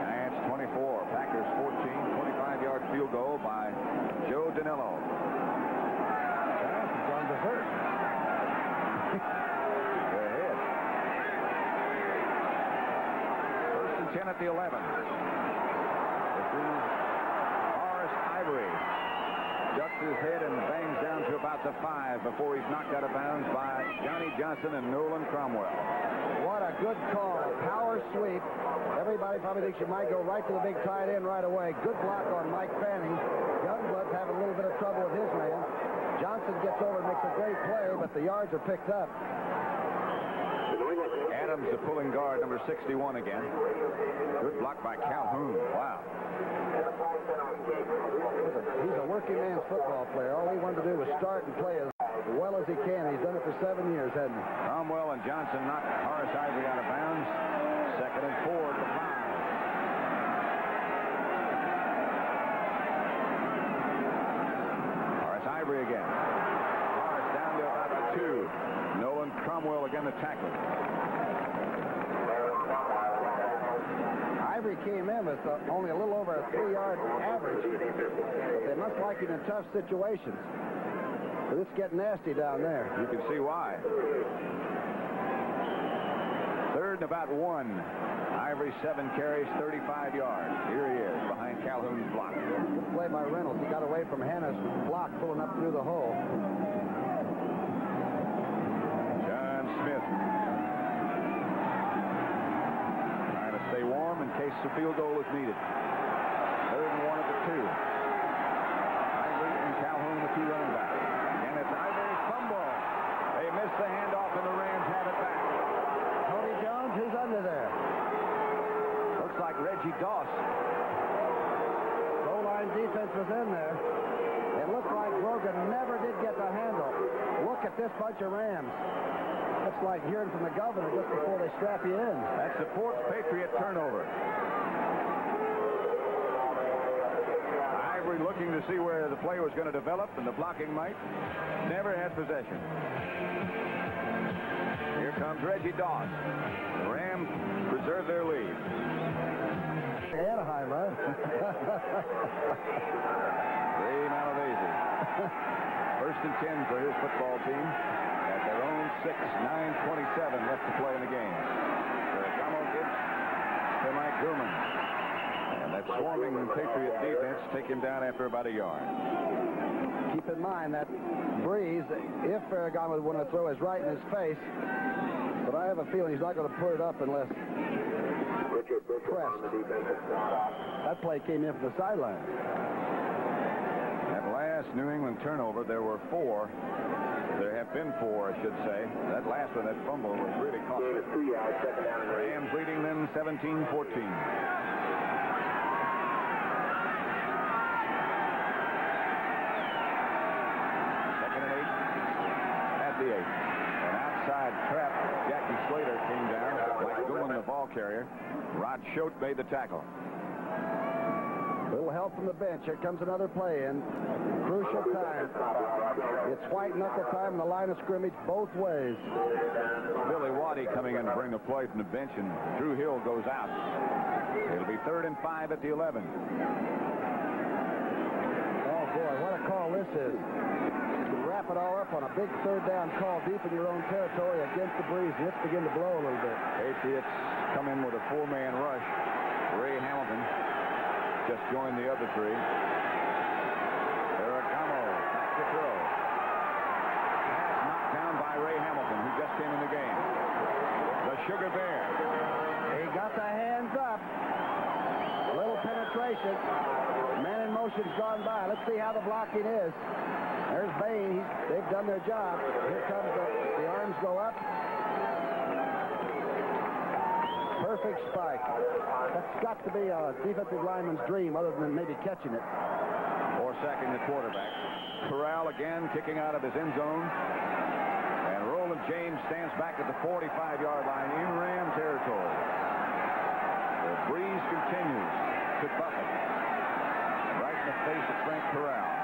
Giants 24, Packers 14, 25-yard field goal by Joe Danilo. Giants has gone berserk. and 10 at the 11. This is Horace Ivory. Ducks his head and bangs down to about the 5 before he's knocked out of bounds by Johnny Johnson and Nolan Cromwell. What a good call. A power sweep. Everybody probably thinks you might go right to the big tight end right away. Good block on Mike Fanning. Youngblood's having a little bit of trouble with his man. Johnson gets over and makes a great play, but the yards are picked up. Adams, the pulling guard, number 61 again. Good block by Calhoun. Wow. He's a working man's football player. All he wanted to do was start and play as well as he can. He's done it for 7 years, hasn't he? Cromwell and Johnson knocked Horace Ivory out of bounds. 2nd and 4 at the 5. Horace Ivory again. Horace down to about the 2. Nolan Cromwell again the tackler. Ivory came in with only a little over a 3-yard average, but they must like him in tough situations. But it's getting nasty down there. You can see why. 3rd and about 1. Ivory 7 carries, 35 yards. Here he is behind Calhoun's block. Good play by Reynolds. He got away from Hanna's block, pulling up through the hole. John Smith trying to stay warm in case the field goal is needed. 3rd and 1 at the 2. Ivory and Calhoun, the 2 running backs. And it's Ivory's fumble. They missed the handoff, and the Rams have it back. Tony Jones, who's under there? Looks like Reggie Doss. Goal line defense was in there. It looked like Grogan never did get the handle. Look at this bunch of Rams. That's like hearing from the governor just before they strap you in. That's the 4th Patriot turnover. Ivory looking to see where the play was going to develop and the blocking might. Never had possession. Here comes Reggie Doss. The Rams preserve their lead. Anaheim, huh? Ray Malavasi. 1st and 10 for his football team. At their own 6, 9:27 left to play in the game. Ferragamo gives to Mike Grumman. And that swarming Patriot defense take him down after about a yard. Keep in mind that Breeze, if Ferragamo would want to throw, is right in his face. But I have a feeling he's not going to put it up unless pressed. That play came in from the sideline. That last New England turnover, there were 4. There have been 4, I should say. That last one, that fumble, was really costly. Rams leading them 17-14. The 8. An outside trap. Jackie Slater came down. Mike Goodwin, the ball carrier. Rod Schote made the tackle. Little help from the bench. Here comes another play in. Crucial time. It's white knuckle time in the line of scrimmage both ways. Billy Waddy coming in to bring the play from the bench, and Drew Hill goes out. It'll be 3rd and 5 at the 11. Oh, boy, what a call this is. Wrap it all up on a big 3rd down call deep in your own territory against the Breeze. And it's begin to blow a little bit. Patriots come in with a 4-man rush. Ray Hamilton just joined the other 3. Ferragamo back to throw. Pass knocked down by Ray Hamilton, who just came in the game. The Sugar Bear. He got the hands up. A little penetration. Man in motion's gone by. Let's see how the blocking is. There's Bain. They've done their job. Here comes the arms go up. Perfect spike. That's got to be a defensive lineman's dream other than maybe catching it. Or sacking the quarterback. Corral again kicking out of his end zone. And Roland James stands back at the 45-yard line in Ram territory. The Breeze continues to buffet. Right in the face of Frank Corral.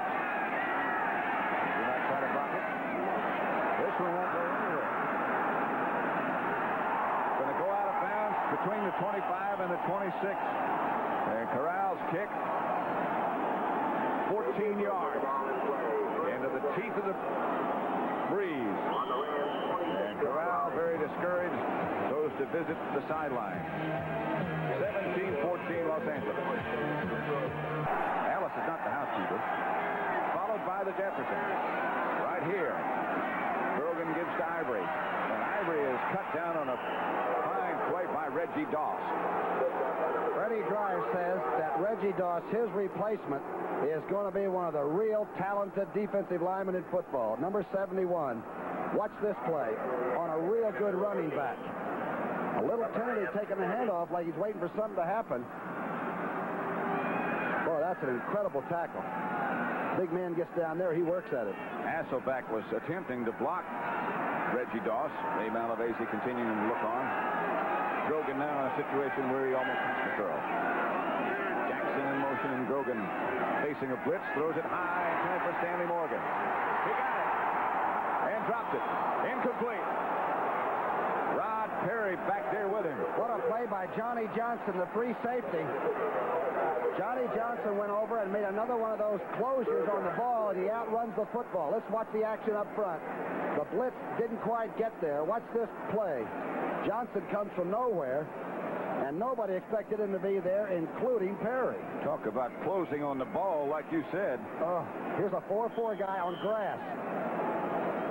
Try to block it. This one won't go anywhere. Going to go out of bounds between the 25 and the 26. And Corral's kick, 14 yards into the teeth of the Breeze. And Corral, very discouraged, goes to visit the sideline. 17-14 Los Angeles. Ellis is not the housekeeper. Followed by the Jefferson. Right here. Grogan gives to Ivory. And Ivory is cut down on a fine play by Reggie Doss. Freddie Drive says that Reggie Doss, his replacement, is going to be one of the real talented defensive linemen in football. Number 71. Watch this play on a real good running back. A little tentative taking the handoff like he's waiting for something to happen. Boy, that's an incredible tackle. Big man gets down there, he works at it. Hasselback was attempting to block Reggie Doss. Ray Malavasi continuing to look on. Grogan now in a situation where he almost has to throw. Jackson in motion, and Grogan facing a blitz, throws it high in time for Stanley Morgan. He got it and dropped it. Incomplete. Rod Perry back there with him. What a play by Johnny Johnson, the free safety. Johnny Johnson went over and made another one of those closures on the ball, and he outruns the football. Let's watch the action up front. The blitz didn't quite get there. Watch this play. Johnson comes from nowhere, and nobody expected him to be there, including Perry. Talk about closing on the ball, like you said. Oh, here's a 4-4 guy on grass.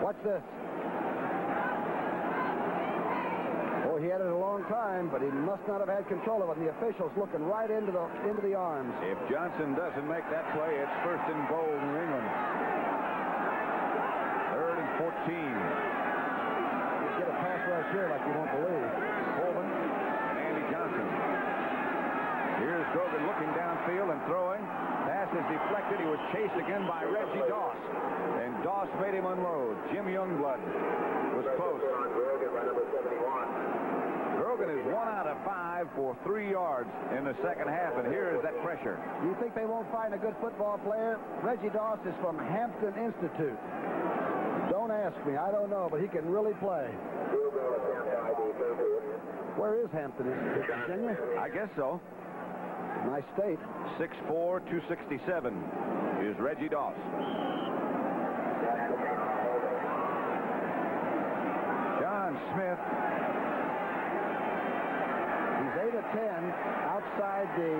Watch this. Oh, he had it a long time, but he must not have had control of it. And the officials looking right into the arms. If Johnson doesn't make that play, it's first and goal, New England. 3rd and 14. Get a pass rush here like you won't believe. Colvin and Andy Johnson. Here's Grogan looking downfield and throwing. Pass is deflected. He was chased again by Reggie Doss. And Doss made him unload. Jim Youngblood was close. Grogan is 1 out of 5 for 3 yards in the second half, and here is that pressure. Do you think they won't find a good football player? Reggie Doss is from Hampton Institute. Don't ask me. I don't know, but he can really play. Where is Hampton Institute? Virginia? I guess so. Nice state. 6'4", 267 is Reggie Doss. John Smith. He's 8 of 10 outside the.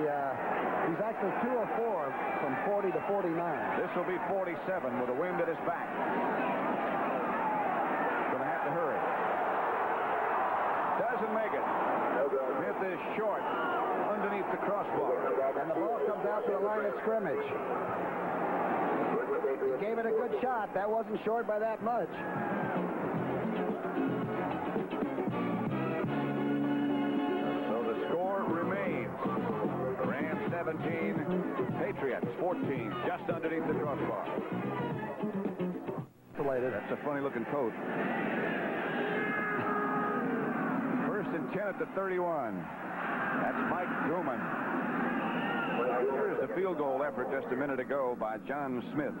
He's actually 2 of 4 from 40 to 49. This will be 47 with a wind at his back. Going to have to hurry. Doesn't make it. Smith is short underneath the crossbar. And the ball comes out to the line of scrimmage. He gave it a good shot. That wasn't short by that much. So the score remains. Rams 17, Patriots 14, just underneath the crossbar. That's a funny looking coat. 1st and 10 at the 31. That's Mike Truman. Here's the field goal effort just a minute ago by John Smith.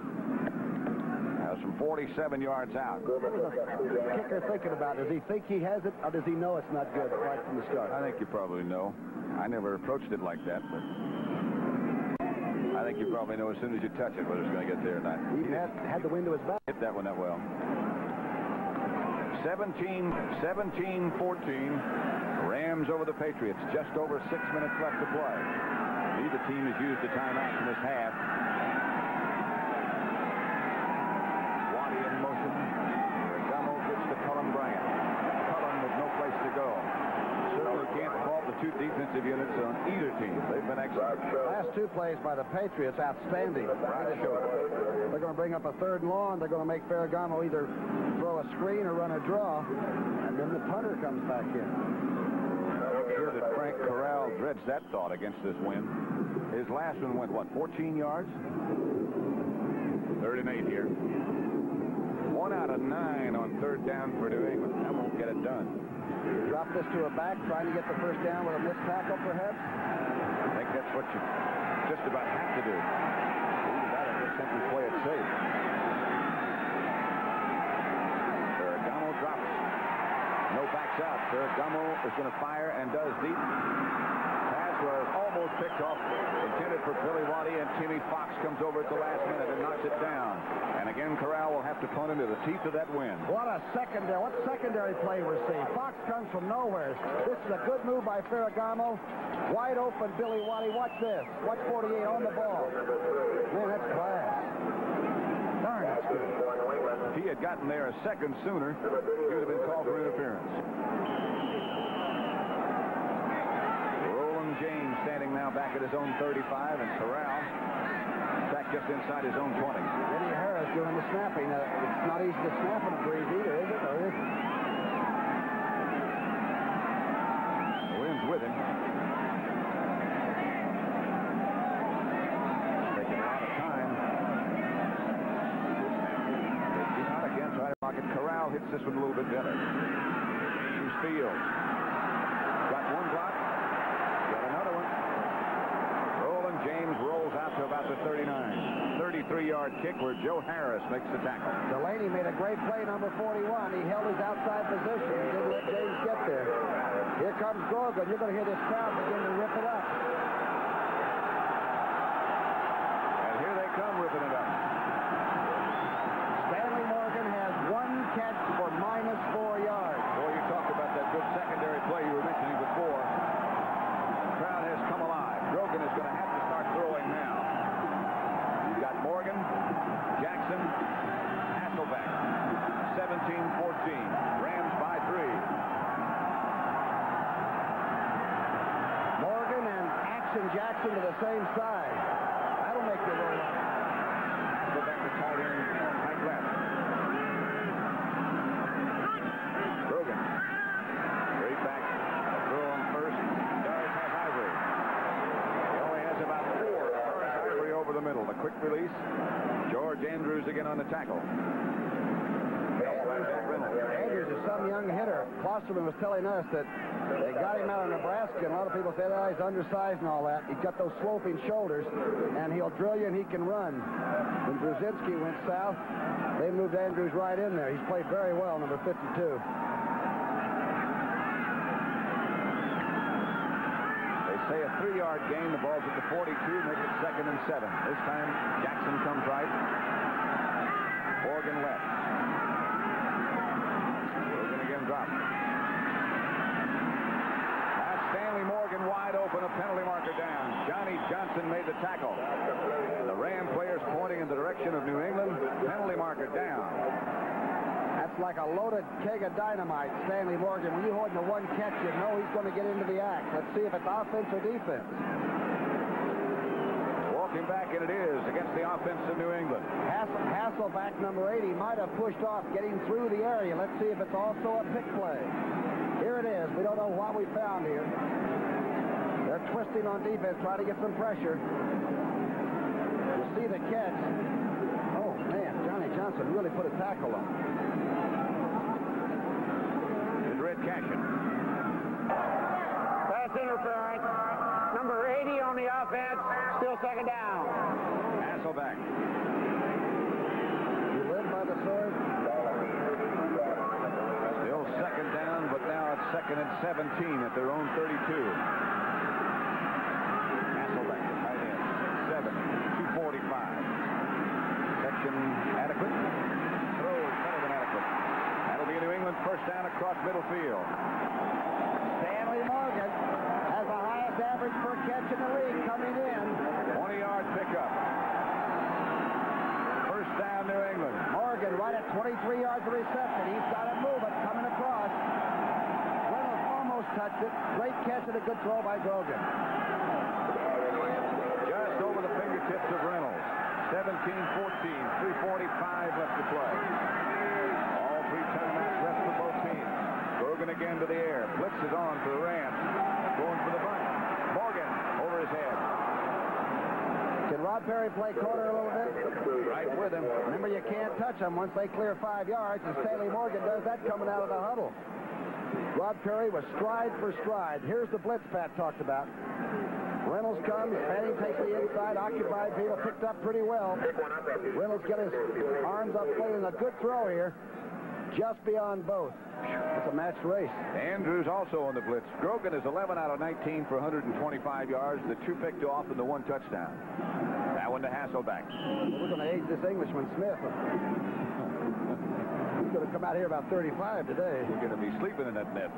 That was from 47 yards out. What is the kicker thinking about? Does he think he has it, or does he know it's not good right from the start? I think you probably know. I never approached it like that, but I think you probably know as soon as you touch it whether it's going to get there or not. He had the wind to his back. Hit that one that well. 17-14. Rams over the Patriots. Just over 6 minutes left to play. Neither team has used a timeout in this half. Waddy in motion. Gummo gets to Cullen Bryant. Cullen with no place to go. Certainly can't fault the 2 defensive units on either team. They've been excellent. Last 2 plays by the Patriots, outstanding. They're going to bring up a 3rd and long. They're going to make Ferragamo either throw a screen or run a draw, and then the punter comes back in. Sure that Frank Corral dreads that thought against this wind. His last one went, what, 14 yards? 3rd and 8 here. 1 out of 9 on 3rd down for New England. That won't get it done. Drop this to a back, trying to get the 1st down with a missed tackle, perhaps? I think that's what you just about have to do. Either that or just simply play it safe. Ferragamo drops. No backs out. Ferragamo is going to fire and does deep. Pass was almost picked off, intended for Billy Waddy, and Timmy Fox comes over at the last minute and knocks it down. And again, Corral will have to punt into the teeth of that wind. What secondary play we're seeing. Fox comes from nowhere. This is a good move by Ferragamo. Wide open Billy Waddy. Watch this. Watch 48 on the ball. Man, that's class. Darn, that's good. If he had gotten there a second sooner, he would have been called for interference. Roland James standing now back at his own 35, and Corral back just inside his own 20. Eddie Harris doing the snapping. It's not easy to snap in a breeze either, is it? Or is it? The wind's with him. Taking a lot of time. They do not again try to block it. Corral hits this one a little bit better. James Fields. Got one block. Got another one. Roland James rolls out to about the 39. 33-yard kick where Joe Harris makes the tackle. Delaney made a great play, number 41. He held his outside position. He didn't let James get there. Here comes Grogan. You're going to hear this crowd begin to rip it up. And here they come ripping it up. Stanley Morgan has one catch for -4 yards. Boy, you talked about that good secondary play you were mentioning before. The crowd has come alive. Grogan is going to have to start throwing now. You've got Morgan, Jackson, Hasselbeck. 17-14. Rams by 3. Morgan and Action Jackson to the same side. That'll make you roll up. Go back to tight end, tight left. Grogan. Straight back. A throw on first. Does have Ivory. He only has about 4. Does Ivory over the middle. The quick release. George Andrews again on the tackle. Andrews is some young hitter. Klosterman was telling us that they got him out of Nebraska, and a lot of people said, oh, he's undersized and all that. He's got those sloping shoulders, and he'll drill you and he can run. When Brzezinski went south, they moved Andrews right in there. He's played very well, number 52. They say a 3-yard gain. The ball's at the 42. Make it 2nd and 7. This time, Jackson comes right. Morgan left. Morgan again dropped. That's Stanley Morgan wide open. A penalty marker down. Johnny Johnson made the tackle. And the Ram players pointing in the direction of New England. Penalty marker down. That's like a loaded keg of dynamite, Stanley Morgan. When you hold him to one catch, you know he's going to get into the act. Let's see if it's offense or defense. Walking back, and it is against the offense of New England. Hasselback, number 80, might have pushed off, getting through the area. Let's see if it's also a pick play. Here it is. We don't know what we found here. They're twisting on defense, trying to get some pressure. You see the catch. Oh, man, Johnny Johnson really put a tackle on. Is Red Cashin. Pass interference. Number 80 on the offense. Still 2nd down. Hasselback. You live by the sword. Still 2nd down, but now it's 2nd and 17 at their own 32. Hasselback, tight end, 6'7", 245. Section adequate. Throw is better than adequate. That'll be a New England 1st down across middle field. Stanley Morgan has the highest average per catch in the league coming in. 20-yard pickup. 1st down, New England. Morgan right at 23 yards of reception. He's got to move it coming across. Reynolds almost touched it. Great catch and a good throw by Grogan. Just over the fingertips of Reynolds. 17-14, 3:45 left to play. All 3 timeouts left for both teams. Grogan again to the air. Blitz is on for the Rams. Going for the bunt. Morgan over his head. Can Rod Perry play corner a little bit? Right with him. Remember, you can't touch them once they clear 5 yards, and Stanley Morgan does that coming out of the huddle. Rod Perry was stride for stride. Here's the blitz Pat talked about. Reynolds comes, Manning takes the inside, occupied field, picked up pretty well. Reynolds got his arms up, playing a good throw here. just beyond both. It's a matched race. Andrews also on the blitz. Grogan is 11 out of 19 for 125 yards. The 2 picked off and the 1 touchdown. That one to Hasselback. We're going to age this Englishman, Smith. He's going to come out here about 35 today. We're going to be sleeping in that net.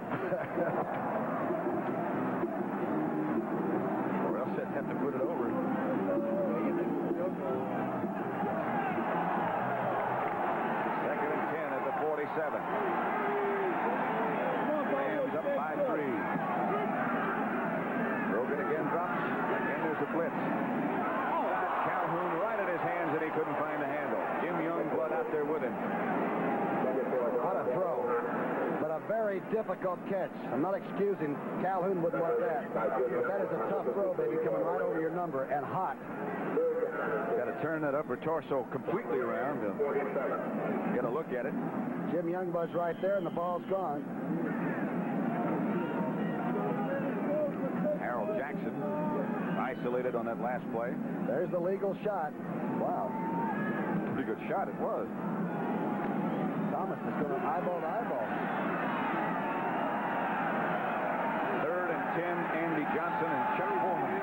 Or else they'd have to put it over. Second and 10 at the 47. Rams up by 3. Grogan again drops. Again there's a blitz. Calhoun right at his hands, and he couldn't find the handle. Jim Youngblood out there with him. What a throw. But a very difficult catch. I'm not excusing Calhoun wouldn't want that. But that is a tough throw, baby, coming right over your number and hot. Got to turn that upper torso completely around and get a look at it. Jim Youngblood's right there, and the ball's gone. Harold Jackson isolated on that last play. There's the legal shot. Wow. Pretty good shot it was. Thomas is going to eyeball to eyeball. 3rd and 10, Andy Johnson and Chuck Pullman.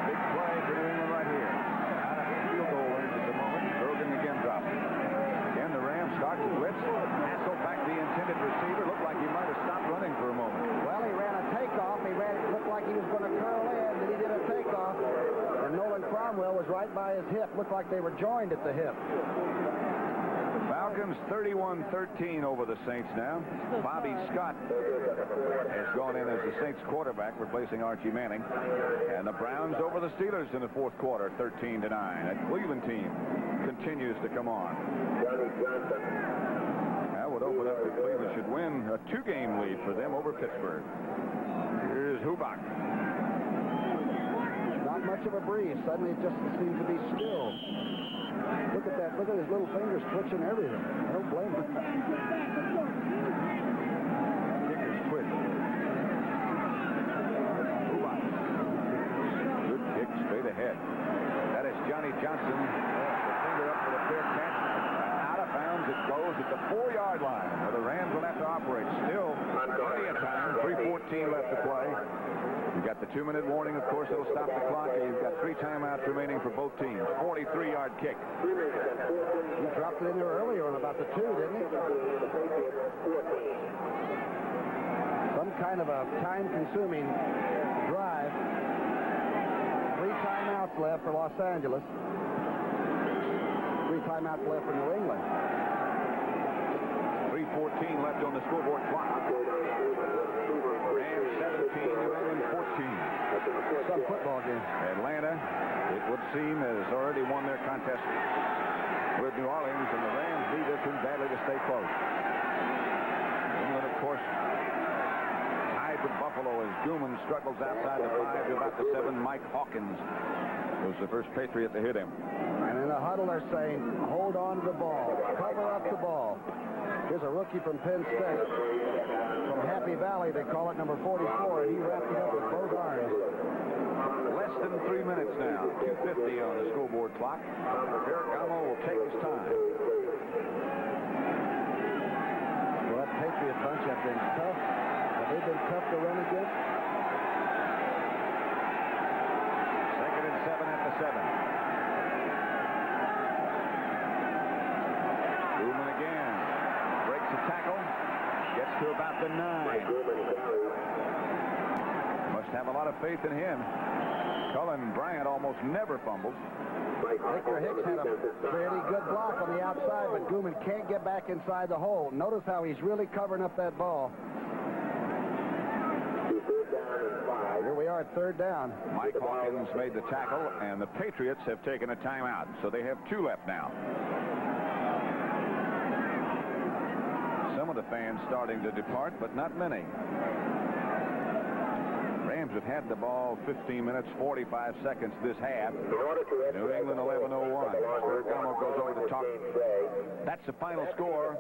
Big play for New England right here. Out of field goal range at the moment. Grogan again dropped. Again, the Rams start to blitz. Hasselback, the intended receiver, looked like he might have stopped running for a moment. Well, he ran a takeoff. It looked like he was going to curl in, and he did a takeoff. And Nolan Cromwell was right by his hip. Looked like they were joined at the hip. Falcons 31-13 over the Saints now. Bobby Scott has gone in as the Saints quarterback, replacing Archie Manning. And the Browns over the Steelers in the 4th quarter, 13-9. That Cleveland team continues to come on. That would open up that Cleveland should win a 2-game lead for them over Pittsburgh. Here's Hubach. Not much of a breeze. Suddenly it just seems to be still. Look at that. Look at his little fingers twitching everything. I don't blame him. Kicker's twitch. Hubach. Good kick straight ahead. That is Johnny Johnson. The finger up for the fair catch. Out of bounds it goes at the 4-yard line, where the Rams will have to operate. Still plenty of time. 3:14 left to play. You've got the 2-minute warning, of course, it'll stop the clock, and you've got 3 timeouts remaining for both teams. 43-yard kick. He dropped it in there earlier on about the 2, didn't he? Some kind of a time-consuming drive. 3 timeouts left for Los Angeles. 3 timeouts left for New England. 3:14 left on the scoreboard clock. Rams 17, New England 14. Some football game. Atlanta, it would seem, has already won their contest with New Orleans, and the Rams need this one badly to stay close. England, of course, tied with Buffalo as Gooman struggles outside the 5 to about the 7. Mike Hawkins was the first Patriot to hit him. And in the huddle, they're saying, hold on to the ball. Cover up the ball. Here's a rookie from Penn State. From Happy Valley, they call it number 44, and he wrapped it up with both arms. Less than 3 minutes now. 2:50 on the scoreboard clock. Ferragamo will take his time. Well, that Patriot bunch have been tough. Have they been tough to run against? 2nd and 7 at the 7. Gooman again. Breaks the tackle. Gets to about the 9. Must have a lot of faith in him. Cullen Bryant almost never fumbles. Victor Hicks had a pretty good block on the outside, but Gooman can't get back inside the hole. Notice how he's really covering up that ball. Here we are at 3rd down. Mike Hawkins made the tackle, and the Patriots have taken a timeout, so they have 2 left now. Some of the fans starting to depart, but not many. Rams have had the ball 15 minutes, 45 seconds this half. New England 11:01. Ferragamo goes over to talk. That's the final score.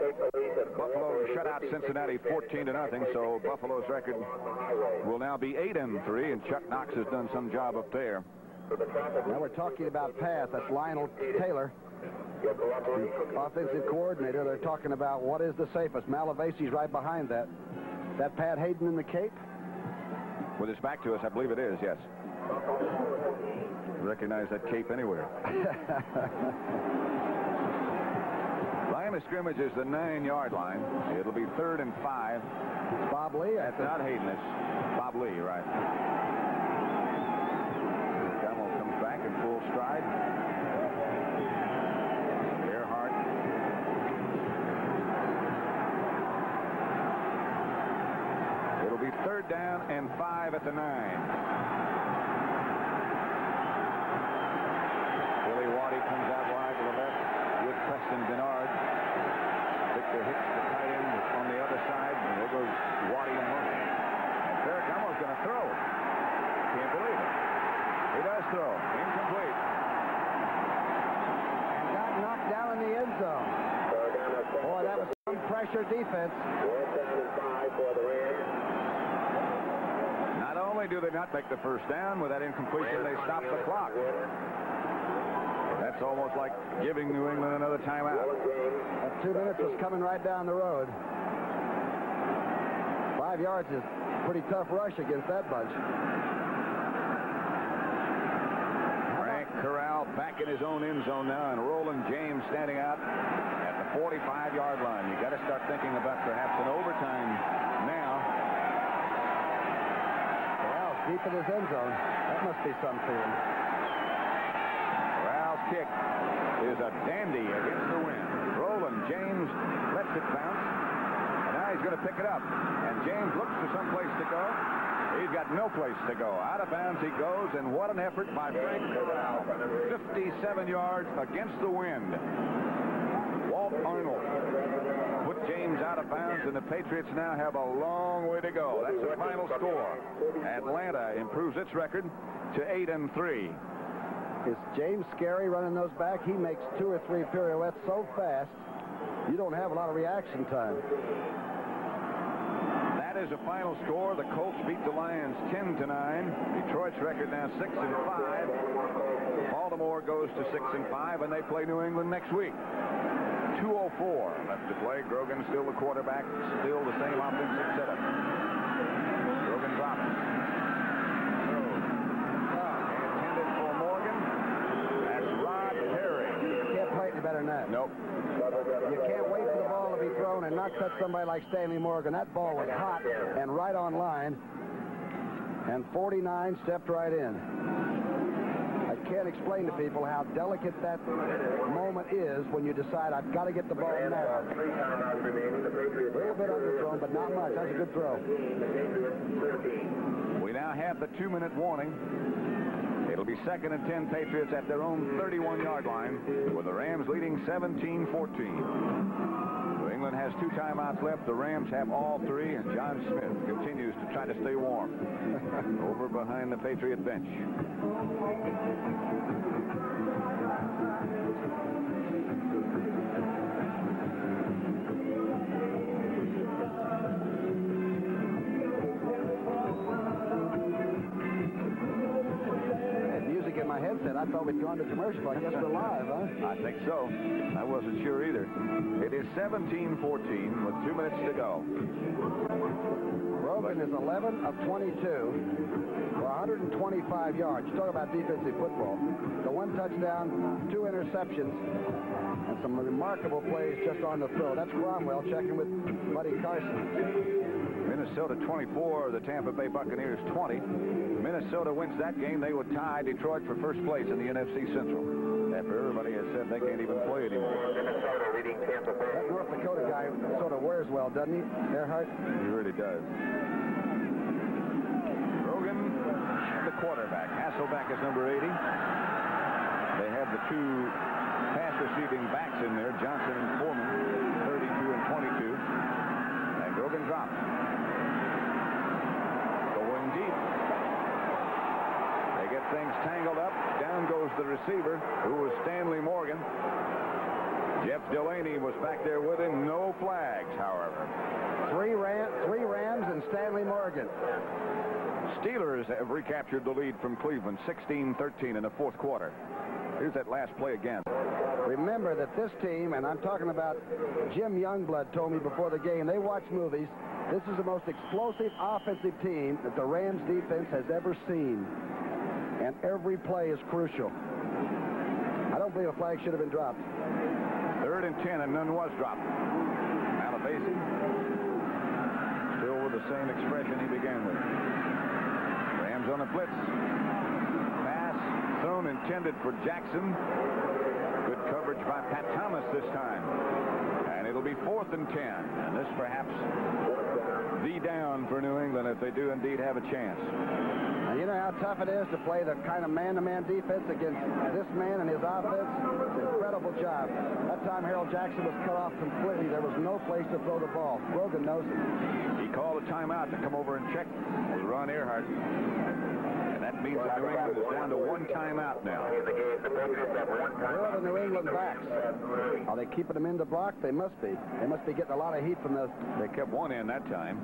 Buffalo shut out Cincinnati 14-0, so Buffalo's record will now be 8-3, and Chuck Knox has done some job up there. Now we're talking about pass. That's Lionel Taylor. offensive coordinator. They're talking about what is the safest. Malavasi's right behind that. That Pat Hayden in the cape? With his back to us, I believe it is, yes. Recognize that cape anywhere. Line of scrimmage is the 9-yard line. It'll be 3rd and 5. Bob Lee. That's not Hayden. It's Bob Lee, right. Gummel comes back in full stride. Earhart. It'll be 3rd down and 5 at the 9. Billy Waddy comes out wide to the left with Preston Bernard. Victor Hicks, the tight end, on the other side. And there goes Waddy in motion. And Derek Gummel's going to throw. Can't believe it. He does throw. Incomplete. And got knocked down in the end zone. Boy, that was some pressure defense. Not only do they not make the first down with that incompletion, they stop the clock. That's almost like giving New England another timeout. That 2 minutes was coming right down the road. 5 yards is a pretty tough rush against that bunch. Frank Corral back in his own end zone now, and Roland James standing out at the 45-yard line. You got to start thinking about perhaps an overtime now. Corral's deep in his end zone. That must be some feeling. Kick is a dandy against the wind. Roland James lets it bounce, and now he's going to pick it up. And James looks for some place to go. He's got no place to go. Out of bounds he goes, and what an effort by Frank Corral. 57 yards against the wind. Walt Arnold put James out of bounds, and the Patriots now have a long way to go. That's the final score. Atlanta improves its record to 8-3. Is James scary running those back? He makes 2 or 3 pirouettes so fast, you don't have a lot of reaction time. That is a final score. The Colts beat the Lions 10-9. Detroit's record now 6-5. Baltimore goes to 6-5, and they play New England next week. 2:04 left to play. Grogan still the quarterback, still the same offensive setup. Grogan drops. Better than that. Nope. You can't wait for the ball to be thrown and not touch somebody like Stanley Morgan. That ball was hot and right on line. And 49 stepped right in. I can't explain to people how delicate that moment is when you decide, I've got to get the ball now. A little bit underthrown, but not much. That's a good throw. We now have the 2-minute warning. It'll be 2nd and 10 Patriots at their own 31-yard line, with the Rams leading 17-14. New England has 2 timeouts left. The Rams have all 3, and John Smith continues to try to stay warm over behind the Patriot bench. In my headset, I thought we'd gone to commercial. I guess we're live, huh? I think so. I wasn't sure either. It is 17-14 with 2 minutes to go. Grogan is 11 of 22 for 125 yards. You talk about defensive football. The 1 touchdown, 2 interceptions, and some remarkable plays just on the throw. That's Cromwell checking with Buddy Carson. Minnesota 24, the Tampa Bay Buccaneers 20. Minnesota wins that game. They would tie Detroit for first place in the NFC Central. After everybody has said they can't even play anymore. That North Dakota guy sort of wears well, doesn't he, Earhart? He really does. Grogan, the quarterback. Hasselback is number 80. They have the 2 pass receiving backs in there, Johnson and Foreman, 32 and 22. And Grogan drops. Going deep. They get things tangled up. Down goes the receiver, who was Stanley Morgan. Jeff Delaney was back there with him. No flags, however. 3 Rams and Stanley Morgan. Steelers have recaptured the lead from Cleveland, 16-13 in the 4th quarter. Here's that last play again. remember that this team, and I'm talking about Jim Youngblood told me before the game, they watch movies. This is the most explosive offensive team that the Rams defense has ever seen. And every play is crucial. I don't believe a flag should have been dropped. 3rd and 10, and none was dropped. Malavasi still with the same expression he began with. Rams on the blitz. Pass thrown intended for Jackson. Good coverage by Pat Thomas this time. And it'll be 4th and 10. And this perhaps the down for New England if they do indeed have a chance. Now, you know how tough it is to play the kind of man-to-man defense against this man and his offense? It's an incredible job. That time Harold Jackson was cut off completely. There was no place to throw the ball. Grogan knows it. He called a timeout to come over and check with Ron Earhart. And that means that New England is down to 1 timeout now. Where are the New England backs? Are they keeping them in the block? They must be. They must be getting a lot of heat from those. They kept one in that time.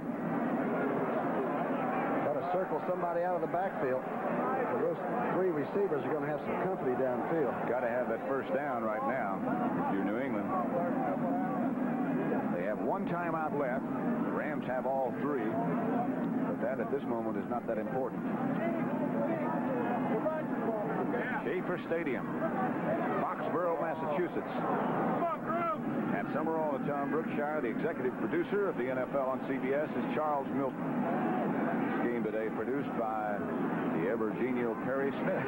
Circle somebody out of the backfield. So those 3 receivers are going to have some company downfield. Got to have that first down right now if you're New England. They have 1 timeout left. The Rams have all 3. But that at this moment is not that important. Schaefer Stadium, Foxborough, Massachusetts. At Summerall and Tom Brookshire, the executive producer of the NFL on CBS is Charles Milton. Game today produced by the ever-genial Perry Smith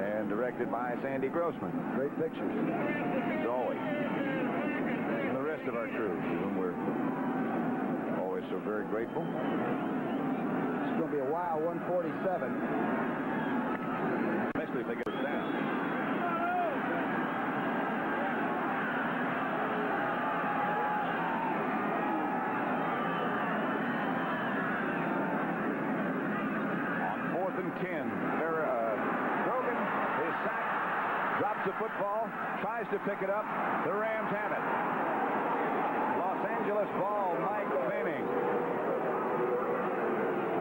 and directed by Sandy Grossman. Great pictures. As always. And the rest of our crew, to whom we're always so very grateful. It's going to be a wild 147. Especially if they get it down. Grogan is sacked, drops the football, tries to pick it up. The Rams have it. Los Angeles ball, Mike Fanning.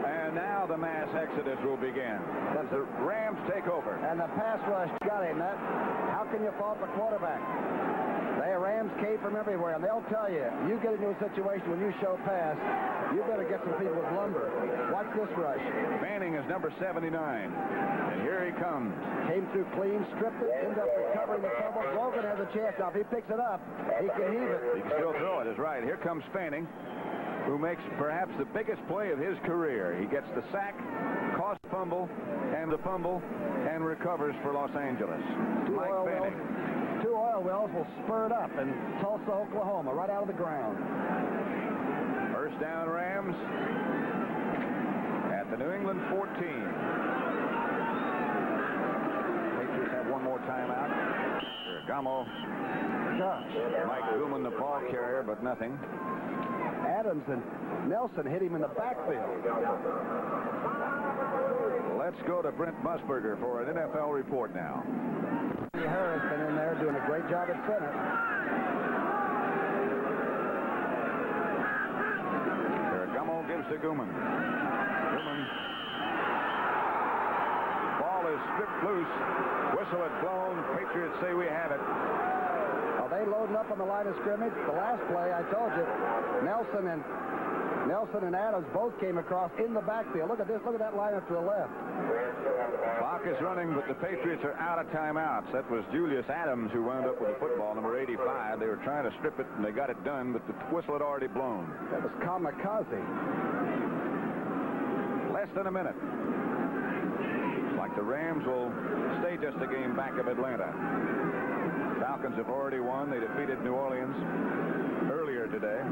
And now the mass exodus will begin as the Rams take over. And the pass rush got him. How can you fault the quarterback? The Rams came from everywhere, and they'll tell you, you get into a situation when you show pass, you better get some people with lumber. Watch this rush. Fanning is number 79. And here he comes. Came through clean, stripped it, ended up recovering the fumble. Grogan has a chance now. If he picks it up, he can heave it. He can still throw it, is right. Here comes Fanning, who makes perhaps the biggest play of his career. He gets the sack, cost fumble, and recovers for Los Angeles. Mike Fanning. 2 oil wells will spur it up in Tulsa, Oklahoma, right out of the ground. First down, Rams at the New England 14. Patriots have 1 more timeout. Ferragamo. Mike Gooman, the ball carrier, but nothing. Adams and Nelson hit him in the backfield. Let's go to Brent Musburger for an NFL report now. Harris been in there doing a great job at center. Ferragamo gives to Gooman. Ball is stripped loose. Whistle had blown. Patriots say we have it. Are they loading up on the line of scrimmage? The last play, I told you, Nelson and Adams both came across in the backfield. Look at this. Look at that lineup to the left. Clock is running, but the Patriots are out of timeouts. That was Julius Adams who wound up with the football, number 85. They were trying to strip it, and they got it done, but the whistle had already blown. That was kamikaze. Less than a minute. Looks like the Rams will stay just a game back of Atlanta. Falcons have already won. They defeated New Orleans earlier today.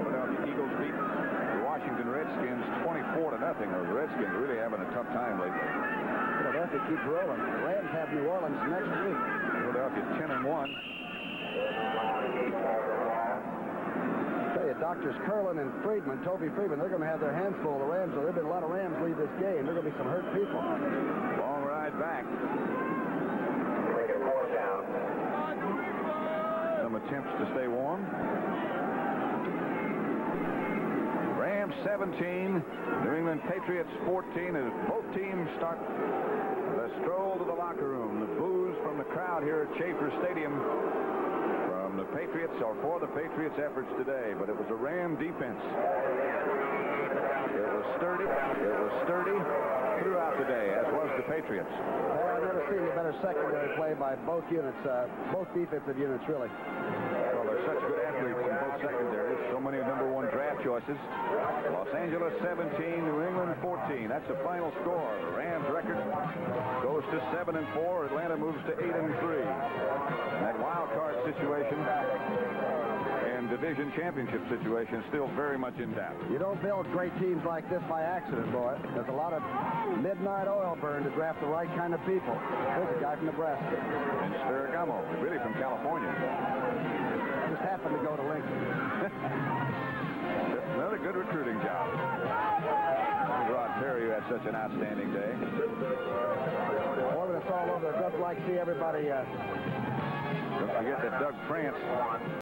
Philadelphia Eagles beat the Washington Redskins 24-0. The Redskins really having a tough time lately. Philadelphia keeps rolling. The Rams have New Orleans next week. Philadelphia's 10-1. I tell you, Doctors Curlin and Toby Friedman, they're going to have their hands full of the Rams. So there have been a lot of Rams leave this game. There are going to be some hurt people. Long ride back. Some attempts to stay warm. Rams 17, New England Patriots 14 as both teams start the stroll to the locker room. The boos from from the crowd here at Schaefer Stadium from the Patriots, or for the Patriots' efforts today, but it was a Ram defense. It was sturdy throughout the day, as was the Patriots. Well, I've never seen a better secondary play by both units, both defensive units, really. Well, they're such good athletes in both secondaries. So many #1 draft choices. Los Angeles 17, New England 14. That's the final score. The Rams record goes to 7-4. Atlanta moves to 8-3. That wild card situation and division championship situation is still very much in doubt. You don't build great teams like this by accident, boy. There's a lot of midnight oil burn to draft the right kind of people. There's a guy from Nebraska. And Ferragamo, really from California. Just happened to go to Lincoln. Another good recruiting job. Rod Perry, who had such an outstanding day. Boy, when it's all over, Doug like to see everybody. Don't forget that Doug France